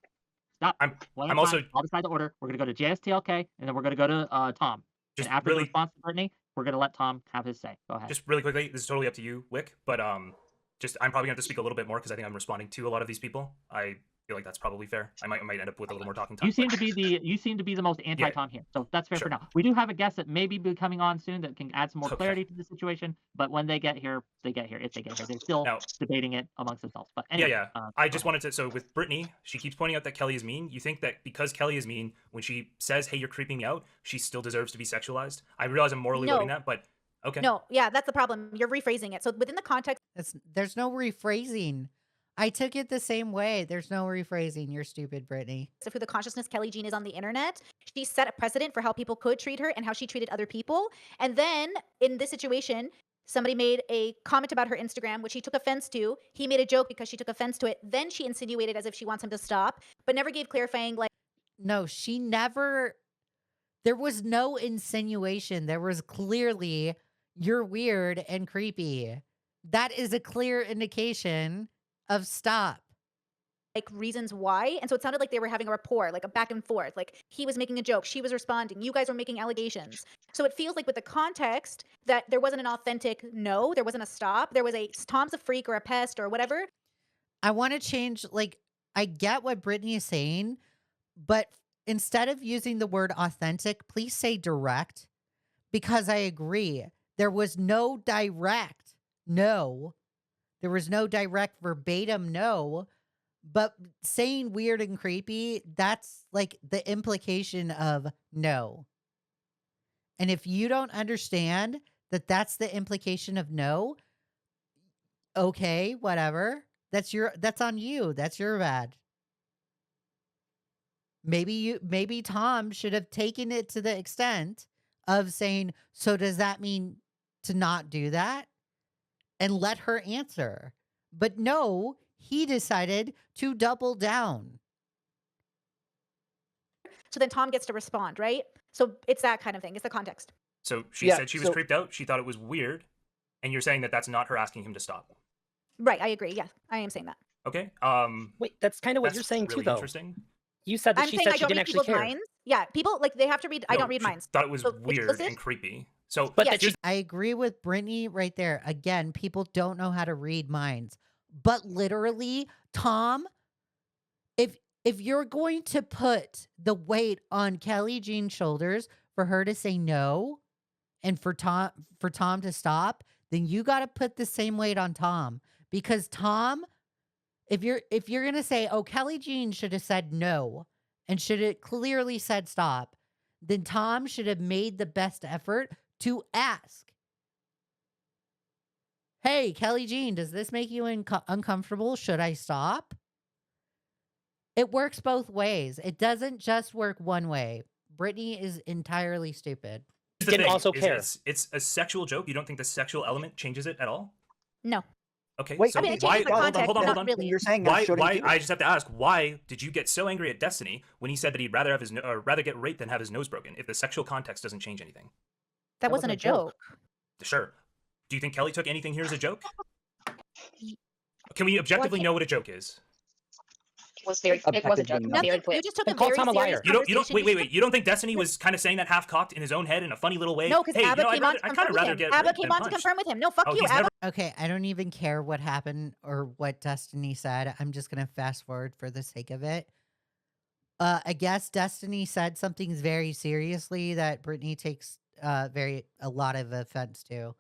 stop. I'm also. I'll decide the order. We're gonna go to JSTLK, and then we're gonna go to Tom. Just and after really, the response to Brittany, we're gonna let Tom have his say. Go ahead. Just really quickly, this is totally up to you, Wick. But I'm probably going to have to speak a little bit more because I think I'm responding to a lot of these people. I feel like that's probably fair. I might end up with a little more talking time. You seem to be the most anti-Tom here, so that's fair for now. We do have a guest that may be coming on soon that can add some more clarity to the situation. But when they get here, they get here. If they get here, they're still debating it amongst themselves. But anyway, I just wanted to. So with Brittany, she keeps pointing out that Kelly is mean. You think that because Kelly is mean, when she says, "Hey, you're creeping me out," she still deserves to be sexualized? I realize I'm morally loading that, but okay. No, yeah, that's the problem. You're rephrasing it. So within the context, there's no rephrasing. I took it the same way. There's no rephrasing. You're stupid, Brittany. Of who the consciousness Kelly Jean is on the internet, she set a precedent for how people could treat her and how she treated other people. And then in this situation, somebody made a comment about her Instagram, which he took offense to. He made a joke because she took offense to it. Then she insinuated as if she wants him to stop, but never gave clarifying like. No, she never. There was no insinuation. There was clearly, you're weird and creepy. That is a clear indication of stop. Like reasons why. And so it sounded like they were having a rapport, like a back and forth. Like he was making a joke, she was responding, you guys were making allegations. So it feels like with the context that there wasn't an authentic no, there wasn't a stop. There was a Tom's a freak or a pest or whatever. I want to change, like, I get what Brittany is saying, but instead of using the word authentic, please say direct, because I agree. There was no direct no. There was no direct verbatim no, but saying weird and creepy, that's like the implication of no. And if you don't understand that that's the implication of no, okay, whatever. That's on you. That's your bad. Maybe Tom should have taken it to the extent of saying, so does that mean to not do that? And let her answer. But no, he decided to double down. So then Tom gets to respond, right? So it's that kind of thing. It's the context. So she said she was creeped out. She thought it was weird. And you're saying that that's not her asking him to stop. Right. I agree. Yeah, I am saying that. Okay. Wait, that's kind of what you're saying really too, though. Interesting. You said that she said she didn't actually care. Minds. Yeah, people like they have to read. I don't read minds. Thought it was weird and creepy. So, but I agree with Brittany right there. Again, people don't know how to read minds. But literally, Tom, if you're going to put the weight on Kelly Jean's shoulders for her to say no and for Tom to stop, then you got to put the same weight on Tom, because Tom, if you're going to say, "Oh, Kelly Jean should have said no and should have clearly said stop," then Tom should have made the best effort to ask, "Hey, Kelly Jean, does this make you uncomfortable? Should I stop?" It works both ways. It doesn't just work one way. Brittany is entirely stupid. Didn't also care. It's a sexual joke. You don't think the sexual element changes it at all? No. Okay, Wait, so I mean, it why? changes the context, Hold but on. not really. You're saying Why? shouldn't Why? do I it. just have to ask. Why did you get so angry at Destiny when he said that he'd rather have rather get raped than have his nose broken? If the sexual context doesn't change anything. That wasn't a joke. Sure. Do you think Kelly took anything here as a joke? Can we objectively know what a joke is? It was a joke. Nothing. Very clear. You just took a call very Tom a serious liar. You don't. conversation. Wait. You don't think Destiny was kind of saying that half-cocked in his own head in a funny little way? No, because hey, Abba came on to I'd confirm kind of rather with him. get Abba raped came than on to punched. confirm with him. No, fuck Oh, you, he's Abba. Okay, I don't even care what happened or what Destiny said. I'm just going to fast forward for the sake of it. I guess Destiny said something very seriously that Brittany takes a lot of offense to.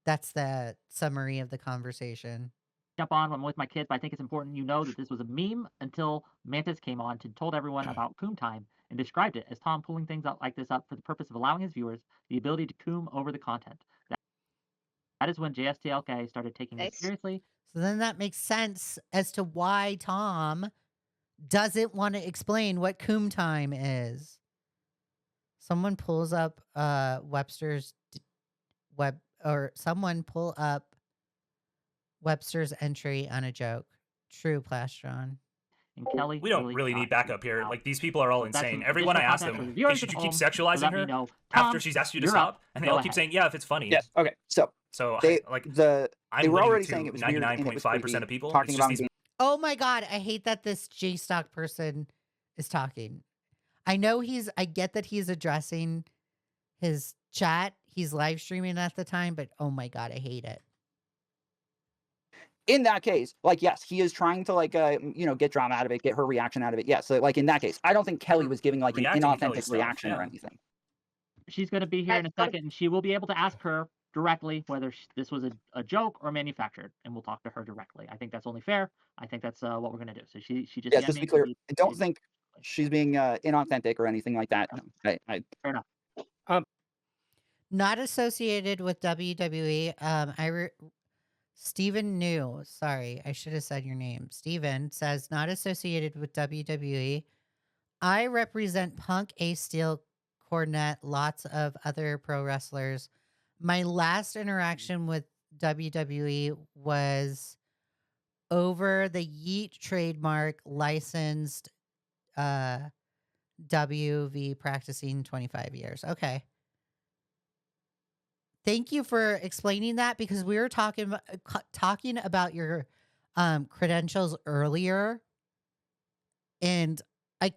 That's the summary of the conversation. Jump on when I'm with my kids, but I think it's important you know that this was a meme until Mantis came on and told everyone about coom time and described it as Tom pulling things up like this up for the purpose of allowing his viewers the ability to coom over the content. That is when JSTLK started taking it seriously. So then that makes sense as to why Tom doesn't want to explain what coom time is. Someone pulls up Webster's web, or someone pull up Webster's entry on a joke. True, Plastron. And Kelly, We don't really need backup here. Like, these people are all insane. Everyone I ask them, hey, should you keep sexualizing her after she's asked you to stop? And they all keep saying, yeah, if it's funny. Yes. Okay. So they were already saying it was weird and it was 99.5% of people. talking It's about just these Oh my God, I hate that this Jstok person is talking. I get that he's addressing his chat. He's live streaming at the time, but oh my God, I hate it. In that case, like, yes, he is trying to get drama out of it, get her reaction out of it. Yes. So like in that case, I don't think Kelly was giving like an inauthentic reaction or anything. She's going to be here in a second, and she will be able to ask her directly whether this was a joke or manufactured, and we'll talk to her directly. I think that's only fair. I think that's what we're going to do. So she just just to be clear, I don't think she's being inauthentic or anything like that. No, fair enough. Not associated with WWE. Steven New, sorry, I should have said your name. Steven says, not associated with WWE. I represent Punk, Ace Steel, Cornette, lots of other pro wrestlers. My last interaction with WWE was over the Yeet trademark licensed WV practicing 25 years. Okay. Thank you for explaining that, because we were talking about your credentials earlier, and I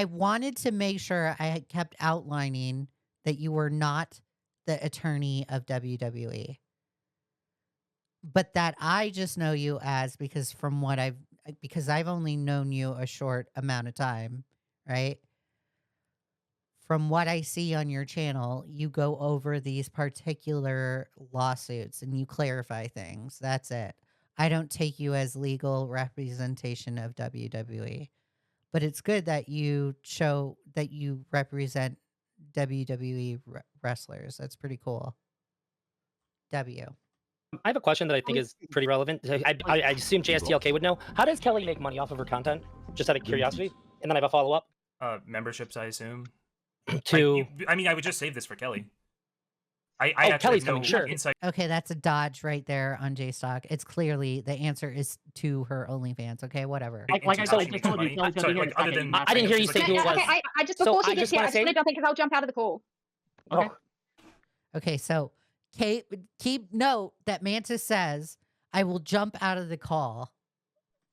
wanted to make sure I had kept outlining that you were not the attorney of WWE, but that I just know you as, because I've only known you a short amount of time, right? From what I see on your channel, you go over these particular lawsuits and you clarify things. That's it. I don't take you as legal representation of WWE, but it's good that you show that you represent WWE wrestlers. That's pretty cool. W. I have a question that I think is pretty relevant. I assume JSTLK would know. How does Kelly make money off of her content? Just out of curiosity. And then I have a follow-up. memberships, I assume. I would just save this for Kelly. Kelly's coming, sure. Insight. Okay, that's a dodge right there on Jstok. It's clearly the answer is to her OnlyFans. Okay, whatever. I told you, I didn't hear you say who it was. Okay, I just before she gets here, I just want to jump in because I'll jump out of the call. Okay. Okay, so Kate, keep note that Mantis says, "I will jump out of the call."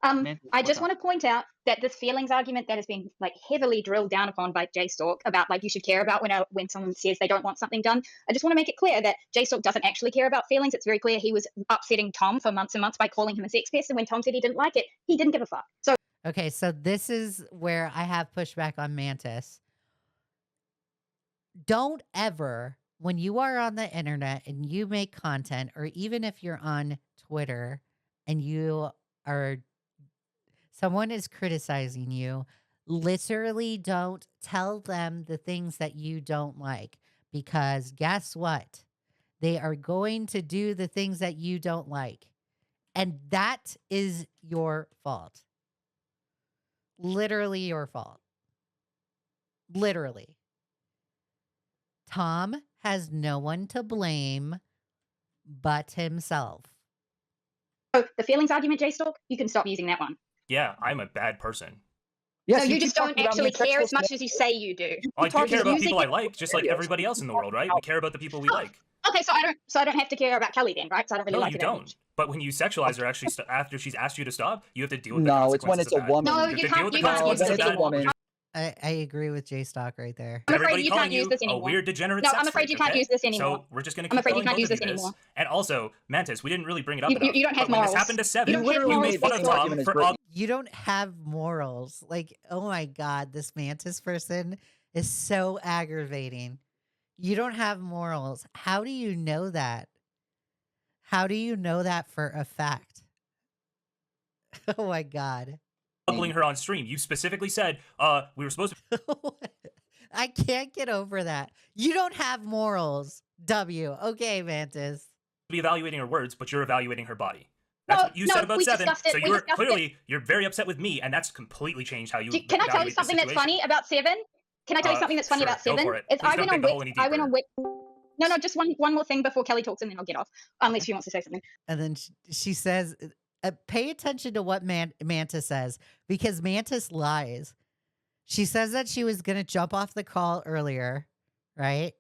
I just want to point out that this feelings argument that has been heavily drilled down upon by Jstok about you should care about when someone says they don't want something done. I just want to make it clear that Jstok doesn't actually care about feelings. It's very clear he was upsetting Tom for months and months by calling him a sex pest, and when Tom said he didn't like it, he didn't give a fuck. So Okay, so this is where I have pushback on Mantis. Don't ever, when you are on the internet and you make content, or even if you're on Twitter and someone is criticizing you, literally don't tell them the things that you don't like, because guess what? They are going to do the things that you don't like. And that is your fault. Literally your fault. Literally. Tom has no one to blame but himself. Oh, the feelings argument, Jstok, you can stop using that one. Yeah, I'm a bad person. Yes, no, you just don't actually care as much as you say you do. I do care about people I like, just like everybody else in the world, right? We care about the people we like. Okay, so I don't have to care about Kelly then, right? So I don't really No, like you her that don't. much. But when you sexualize her, actually, after she's asked you to stop, you have to deal with the No, it's when consequences it's a of that. woman. No, You you have to deal with the can't use consequences this of that. anymore. I agree with Jstok right there. I'm afraid Everybody you calling can't use this a anymore. weird degenerate No, sex I'm afraid freak, you can't okay? use this anymore. So we're just going to I'm keep afraid you calling can't both use of this you this. anymore. And also, Mantis, we didn't really bring it up enough. You don't have but when morals. this happened to Seven, You don't have you morals. made fun of Tom for You don't have morals. Like, oh my God, this Mantis person is so aggravating. You don't have morals. How do you know that? How do you know that for a fact? Oh my God. ogling her on stream. You specifically said, we were supposed to... I can't get over that. You don't have morals. W. Okay, Mantis. be evaluating her words, but you're evaluating her body. That's what you said about Seven. So you were clearly, you're very upset with me, and that's completely changed how you Can I tell you evaluate the something that's situation. funny about Seven? Can I tell you something that's funny Sure, about go Seven? for it. Is Please don't dig the hole any I went on deeper. No, just one more thing before Kelly talks, and then I'll get off. Unless she wants to say something. And then she says, pay attention to what Mantis says, because Mantis lies. She says that she was going to jump off the call earlier, right?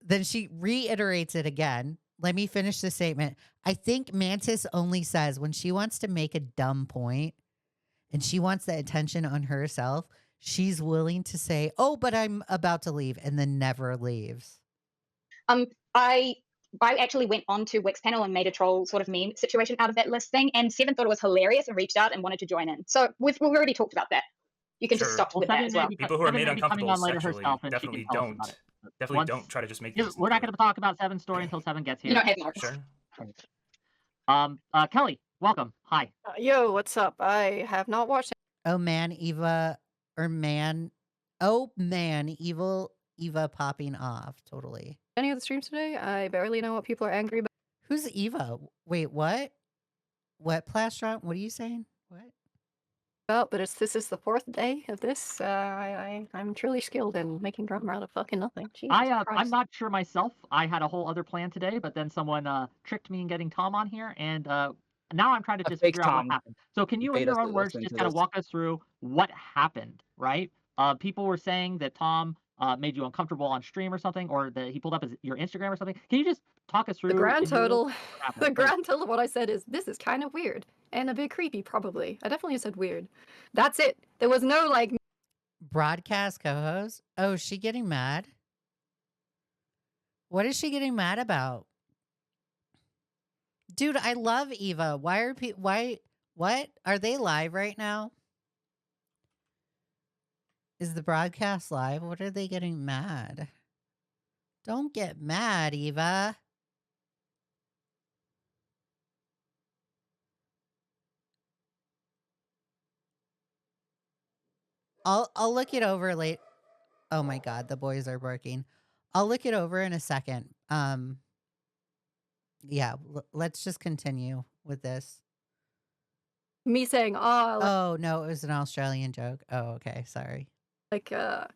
Then she reiterates it again. Let me finish the statement. I think Mantis only says when she wants to make a dumb point and she wants the attention on herself, she's willing to say, oh, but I'm about to leave, and then never leaves. I actually went on to Wix panel and made a troll sort of meme situation out of that list thing, and Seven thought it was hilarious and reached out and wanted to join in. So we've already talked about that. You can just stop with that as well. People who are made Seven may be coming uncomfortable on later sexually herself, and she definitely can tell us don't. about it. Definitely Once- don't try to just make Yeah, these. we're not going to talk about Seven's story until Seven gets here. You don't have more. Sure. Kelly, welcome. Hi. Yo, what's up? I have not watched. Oh man, Eva, or man, oh man, evil Eva popping off. Totally. Any of the streams today? I barely know what people are angry about. Who's Eva? Wait, what? What, Plastron? What are you saying? What? But this is the fourth day of this. I'm truly skilled in making drama out of fucking nothing. Jesus I'm Christ. not sure myself. I had a whole other plan today, but then someone tricked me in getting Tom on here, and now I'm trying to just fake figure out Tom what happened. So can you, in paid your us to own words, listen just to kind of this. walk us through what happened, right? People were saying that Tom made you uncomfortable on stream or something, or that he pulled up your Instagram or something. Can you just talk us through The grand in your words total, what happened, the please? grand total of what I said is this is kind of weird and a bit creepy, probably. I definitely said weird. That's it. There was no like. Broadcast co-host? Oh, is she getting mad? What is she getting mad about? Dude, I love Eva. Why are people, what? Are they live right now? Is the broadcast live? What are they getting mad? Don't get mad, Eva. I'll look it over late. Oh my God, the boys are barking. I'll look it over in a second. Yeah, let's just continue with this. Me saying, Oh no, it was an Australian joke. Oh, okay, sorry. like a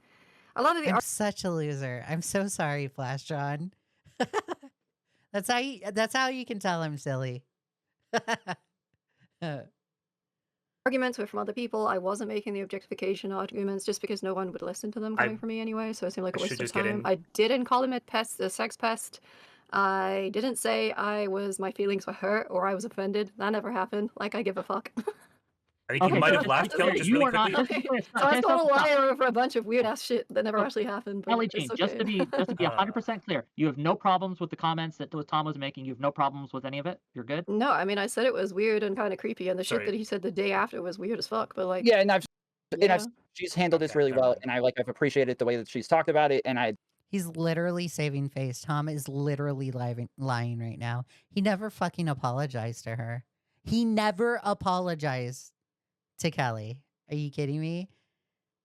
lot of the I'm such a loser. I'm so sorry, Flash John. That's how you can tell I'm silly. arguments were from other people. I wasn't making the objectification arguments just because no one would listen to them coming from me anyway, so it seemed like a waste of time. I didn't call him a sex pest. I didn't say my feelings were hurt or I was offended. That never happened. Like, I give a fuck. I think you might have laughed, Kelly, just really quickly. Okay. So I told a liar over a bunch of weird ass shit that never actually happened. But Kelly Jean, it's just to okay. be 100% clear, you have no problems with the comments that Tom was making. You have no problems with any of it. You're good. No, I mean I said it was weird and kind of creepy, and the Sorry. shit that he said the day after was weird as fuck. But like, Yeah, and she's handled this really well, and I've appreciated the way that she's talked about it, and He's literally saving face. Tom is literally lying right now. He never fucking apologized to her. He never apologized to Kelly. Are you kidding me?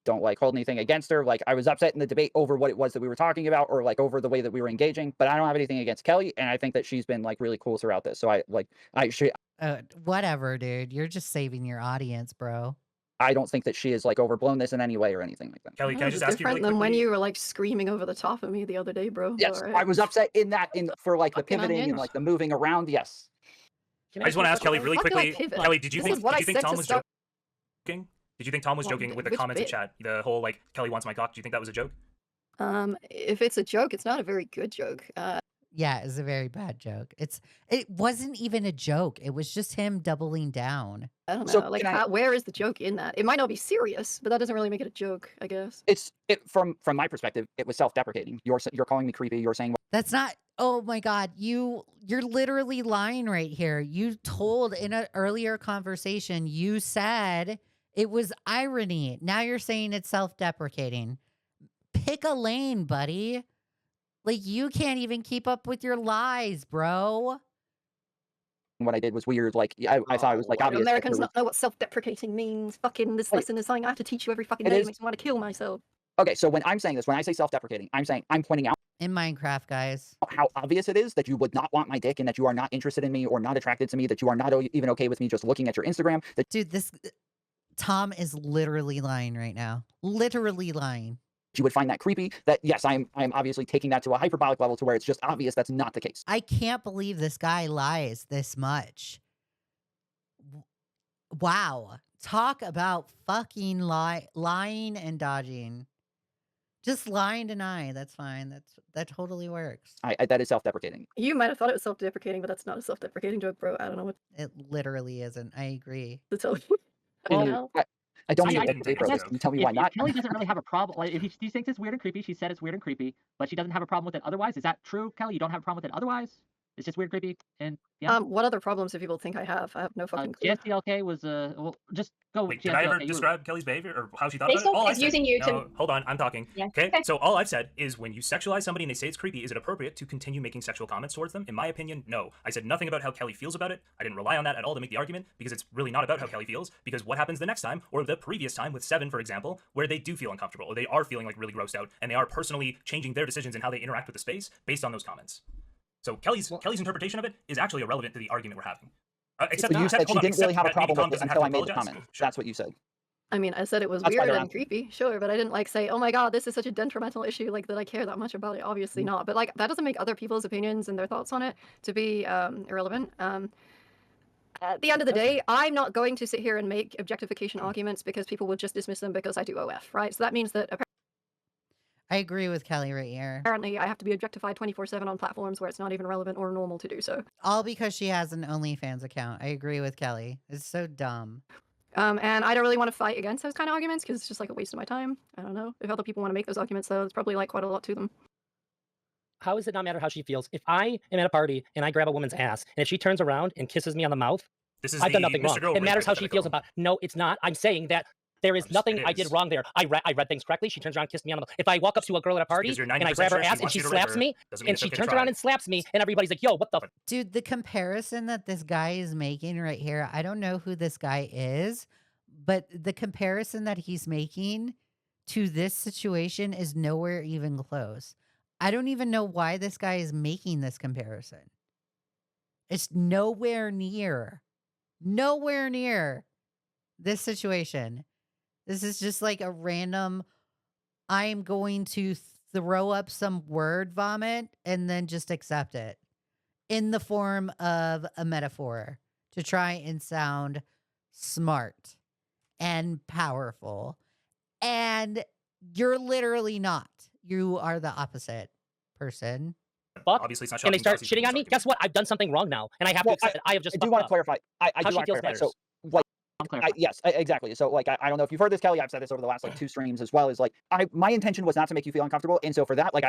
don't like hold anything against her. Like I was upset in the debate over what it was that we were talking about, or like over the way that we were engaging, but I don't have anything against Kelly, and I think that she's been like really cool throughout this. So whatever, dude. You're just saving your audience, bro. I don't think that she has like overblown this in any way or anything like that. Kelly, can I just ask you really different than when quickly? you were like screaming over the top of me the other day, bro. Yes, Alright. I was upset for like the Fucking pivoting onion. and like the moving around. Yes. I just want to ask Kelly really Fuck quickly. that pivot. Kelly, did you This is think what I Tom said to was start- joking? Did you think Tom was What, joking with the which comments in bit? chat? The whole like Kelly wants my cock. Do you think that was a joke? If it's a joke, it's not a very good joke. Yeah, it's a very bad joke. It wasn't even a joke. It was just him doubling down. I don't know. So like, can I- where is the joke in that? It might not be serious, but that doesn't really make it a joke, I guess. From my perspective, it was self-deprecating. You're calling me creepy. You're saying That's not. Oh my God, you're literally lying right here. You told in an earlier conversation, you said it was irony. Now you're saying it's self-deprecating. Pick a lane, buddy. Like you can't even keep up with your lies, bro. what I did was weird. Like I thought it was like obvious. that Americans there not know what self-deprecating means. Fucking this lesson is something I have to teach you every fucking It day. is- It makes me want to kill myself. Okay, so when I'm saying this, when I say self-deprecating, I'm saying I'm pointing out In Minecraft, guys. how obvious it is that you would not want my dick and that you are not interested in me or not attracted to me, that you are not even okay with me just looking at your Instagram. That Dude, Tom is literally lying right now. Literally lying. you would find that creepy. That yes, I'm obviously taking that to a hyperbolic level to where it's just obvious that's not the case. I can't believe this guy lies this much. Wow. Talk about fucking lying and dodging. Just lie and deny. That's fine. That totally works. That is self-deprecating. You might have thought it was self-deprecating, but that's not a self-deprecating joke, bro. I don't know what It literally isn't. I agree. to tell you. Well, I don't I- mean I- to debate, bro. I guess Can you tell me if- why if not? Kelly doesn't really have a problem. Like, if she thinks it's weird and creepy, she said it's weird and creepy, but she doesn't have a problem with it otherwise. Is that true, Kelly? You don't have a problem with it otherwise? It's just weird, creepy, and yeah. What other problems do people think I have? I have no fucking clue. JSTLK was well, just go with Wait, did I ever JSTLK. describe Kelly's behavior or how she thought Basil about it? All I is said, using you to- no, hold on, I'm talking. Yeah. Okay? Okay. So all I've said is when you sexualize somebody and they say it's creepy, is it appropriate to continue making sexual comments towards them? In my opinion, no. I said nothing about how Kelly feels about it. I didn't rely on that at all to make the argument because it's really not about how Kelly feels. Because what happens the next time, or the previous time with Seven, for example, where they do feel uncomfortable or they are feeling like really grossed out and they are personally changing their decisions and how they interact with the space based on those comments. So Kelly's interpretation of it is actually irrelevant to the argument we're having. Except, So you except, said hold she on, didn't really except have a that maybe problem Tom with it doesn't have until to I made the apologize. comment. That's what you said. I mean, I said it was That's why weird they're and asking. creepy, sure, but I didn't like say, "Oh my god, this is such a detrimental issue," like that I care that much about it. Obviously not. But like that doesn't make other people's opinions and their thoughts on it to be irrelevant. At the end of the day, I'm not going to sit here and make objectification arguments because people would just dismiss them because I do OF, right? So that means that I agree with Kelly right here. apparently I have to be objectified 24/7 on platforms where it's not even relevant or normal to do so. All because she has an OnlyFans account. I agree with Kelly. It's so dumb. And I don't really want to fight against those kind of arguments because it's just like a waste of my time. I don't know. If other people want to make those arguments, though, it's probably like quite a lot to them. How does it not matter how she feels? If I am at a party and I grab a woman's ass, and if she turns around and kisses me on the mouth, This is I've done the nothing Mr. wrong. Girl It matters how she hypothetical. feels about. No, it's not. I'm saying that there is nothing it I did is. wrong there. I read things correctly. She turns around and kisses me on the mouth. If I walk up to a girl at a party because you're and I 90% grab her sure she ass and wants she you to slaps rape her, me, doesn't mean and it's she okay to turns try. around and slaps me, and everybody's like, "Yo, what the?" Dude, the comparison that this guy is making right here, I don't know who this guy is, but the comparison that he's making to this situation is nowhere even close. I don't even know why this guy is making this comparison. It's nowhere near this situation. This is just like a random, I'm going to throw up some word vomit and then just accept it in the form of a metaphor to try and sound smart and powerful. And you're literally not. You are the opposite person. Fuck. Obviously, it's not And they shocking start because he's shitting on me. Guess what? I've done something wrong now, and I have to Well, accept it. I have just I do fucked want to up. clarify. I How do she want to feels clarify. matters. So, like, yes, exactly. So like I don't know if you've heard this, Kelly. I've said this over the last like 2 streams as well. Is like my intention was not to make you feel uncomfortable, and so for that, like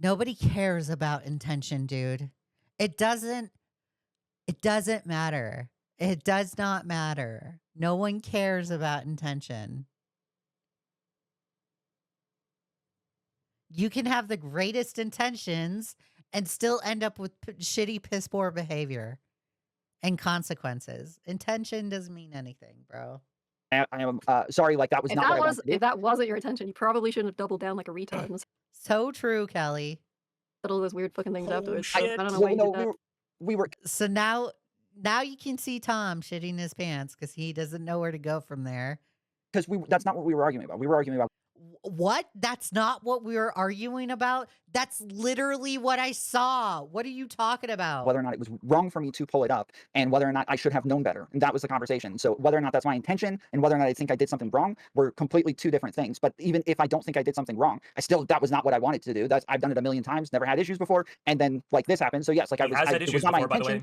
Nobody cares about intention, dude. It doesn't matter. It does not matter. No one cares about intention. You can have the greatest intentions and still end up with shitty, piss poor behavior and consequences. Intention doesn't mean anything, bro. I am sorry, like that was not what I wanted to do. If that wasn't your intention, you probably shouldn't have doubled down like a retard and So true, Kelly. said all those weird fucking things afterwards. Shit. I don't know why you did that. We were So now you can see Tom shitting his pants because he doesn't know where to go from there. Because that's not what we were arguing about. We were arguing about what? That's not what we were arguing about? That's literally what I saw. What are you talking about? whether or not it was wrong for me to pull it up and whether or not I should have known better. And that was the conversation. So whether or not that's my intention and whether or not I think I did something wrong were completely 2 different things. But even if I don't think I did something wrong, that was not what I wanted to do. I've done it a million times, never had issues before. And then like this happened. So yes, like He has had issues before, by the way.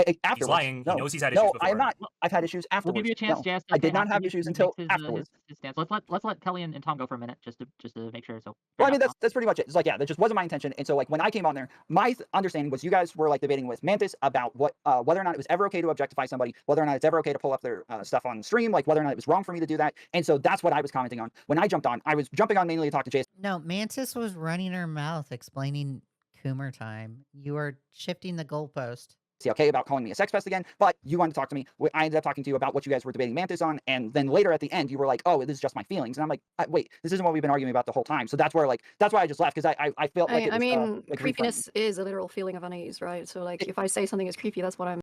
He's lying. No, he knows he's had issues no, before. I'm not. I've had issues We'll afterwards. give you a chance, No, Jess. I did not have issues until afterwards. His stance. Let's let Kelly and Tom go for a minute just to make sure. So Well, I mean, that's pretty much it. It's like, yeah, that just wasn't my intention. And so, like, when I came on there, my understanding was you guys were like debating with Mantis about what, whether or not it was ever okay to objectify somebody, whether or not it's ever okay to pull up their stuff on stream, like whether or not it was wrong for me to do that. And so that's what I was commenting on. When I jumped on, I was jumping on mainly to talk to Jason. No, Mantis was running her mouth explaining Coomer time. You are shifting the goalpost. Okay, about calling me a sex pest again, but you wanted to talk to me. I ended up talking to you about what you guys were debating Mantis on, and then later at the end, you were like, "Oh, this is just my feelings," and I'm like, "Wait, this isn't what we've been arguing about the whole time." So that's where, like, that's why I just left because I felt like it was, I mean, like creepiness is a literal feeling of unease, right? So like, if I say something is creepy, that's what I'm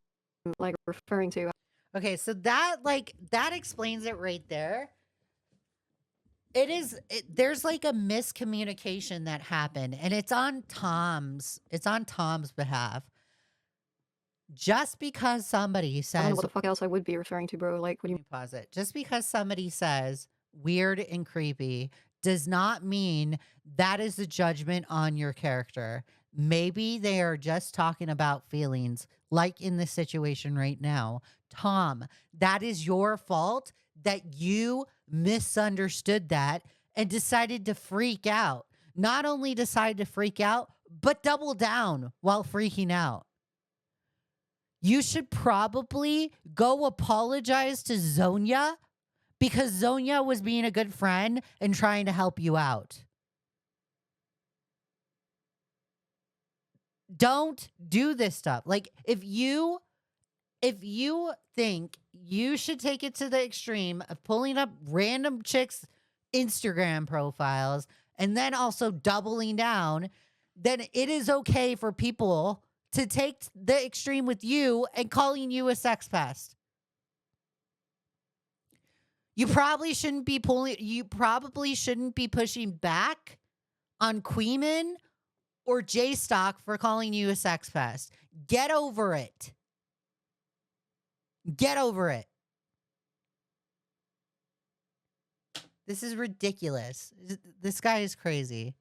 like referring to. Okay, so that explains it right there. There's like a miscommunication that happened, and it's on Tom's behalf. Just because somebody says, I don't know what the fuck else I would be referring to, bro. Like, what do you pause it? Just because somebody says weird and creepy does not mean that is a judgment on your character. Maybe they are just talking about feelings, like in this situation right now. Tom, that is your fault that you misunderstood that and decided to freak out. Not only decided to freak out, but double down while freaking out. You should probably go apologize to Zonia because Zonia was being a good friend and trying to help you out. Don't do this stuff. Like, if you think you should take it to the extreme of pulling up random chicks' Instagram profiles and then also doubling down, then it is okay for people to take the extreme with you and calling you a sex pest. You probably shouldn't be pushing back on Queeman or Jstok for calling you a sex pest. Get over it. Get over it. This is ridiculous. This guy is crazy.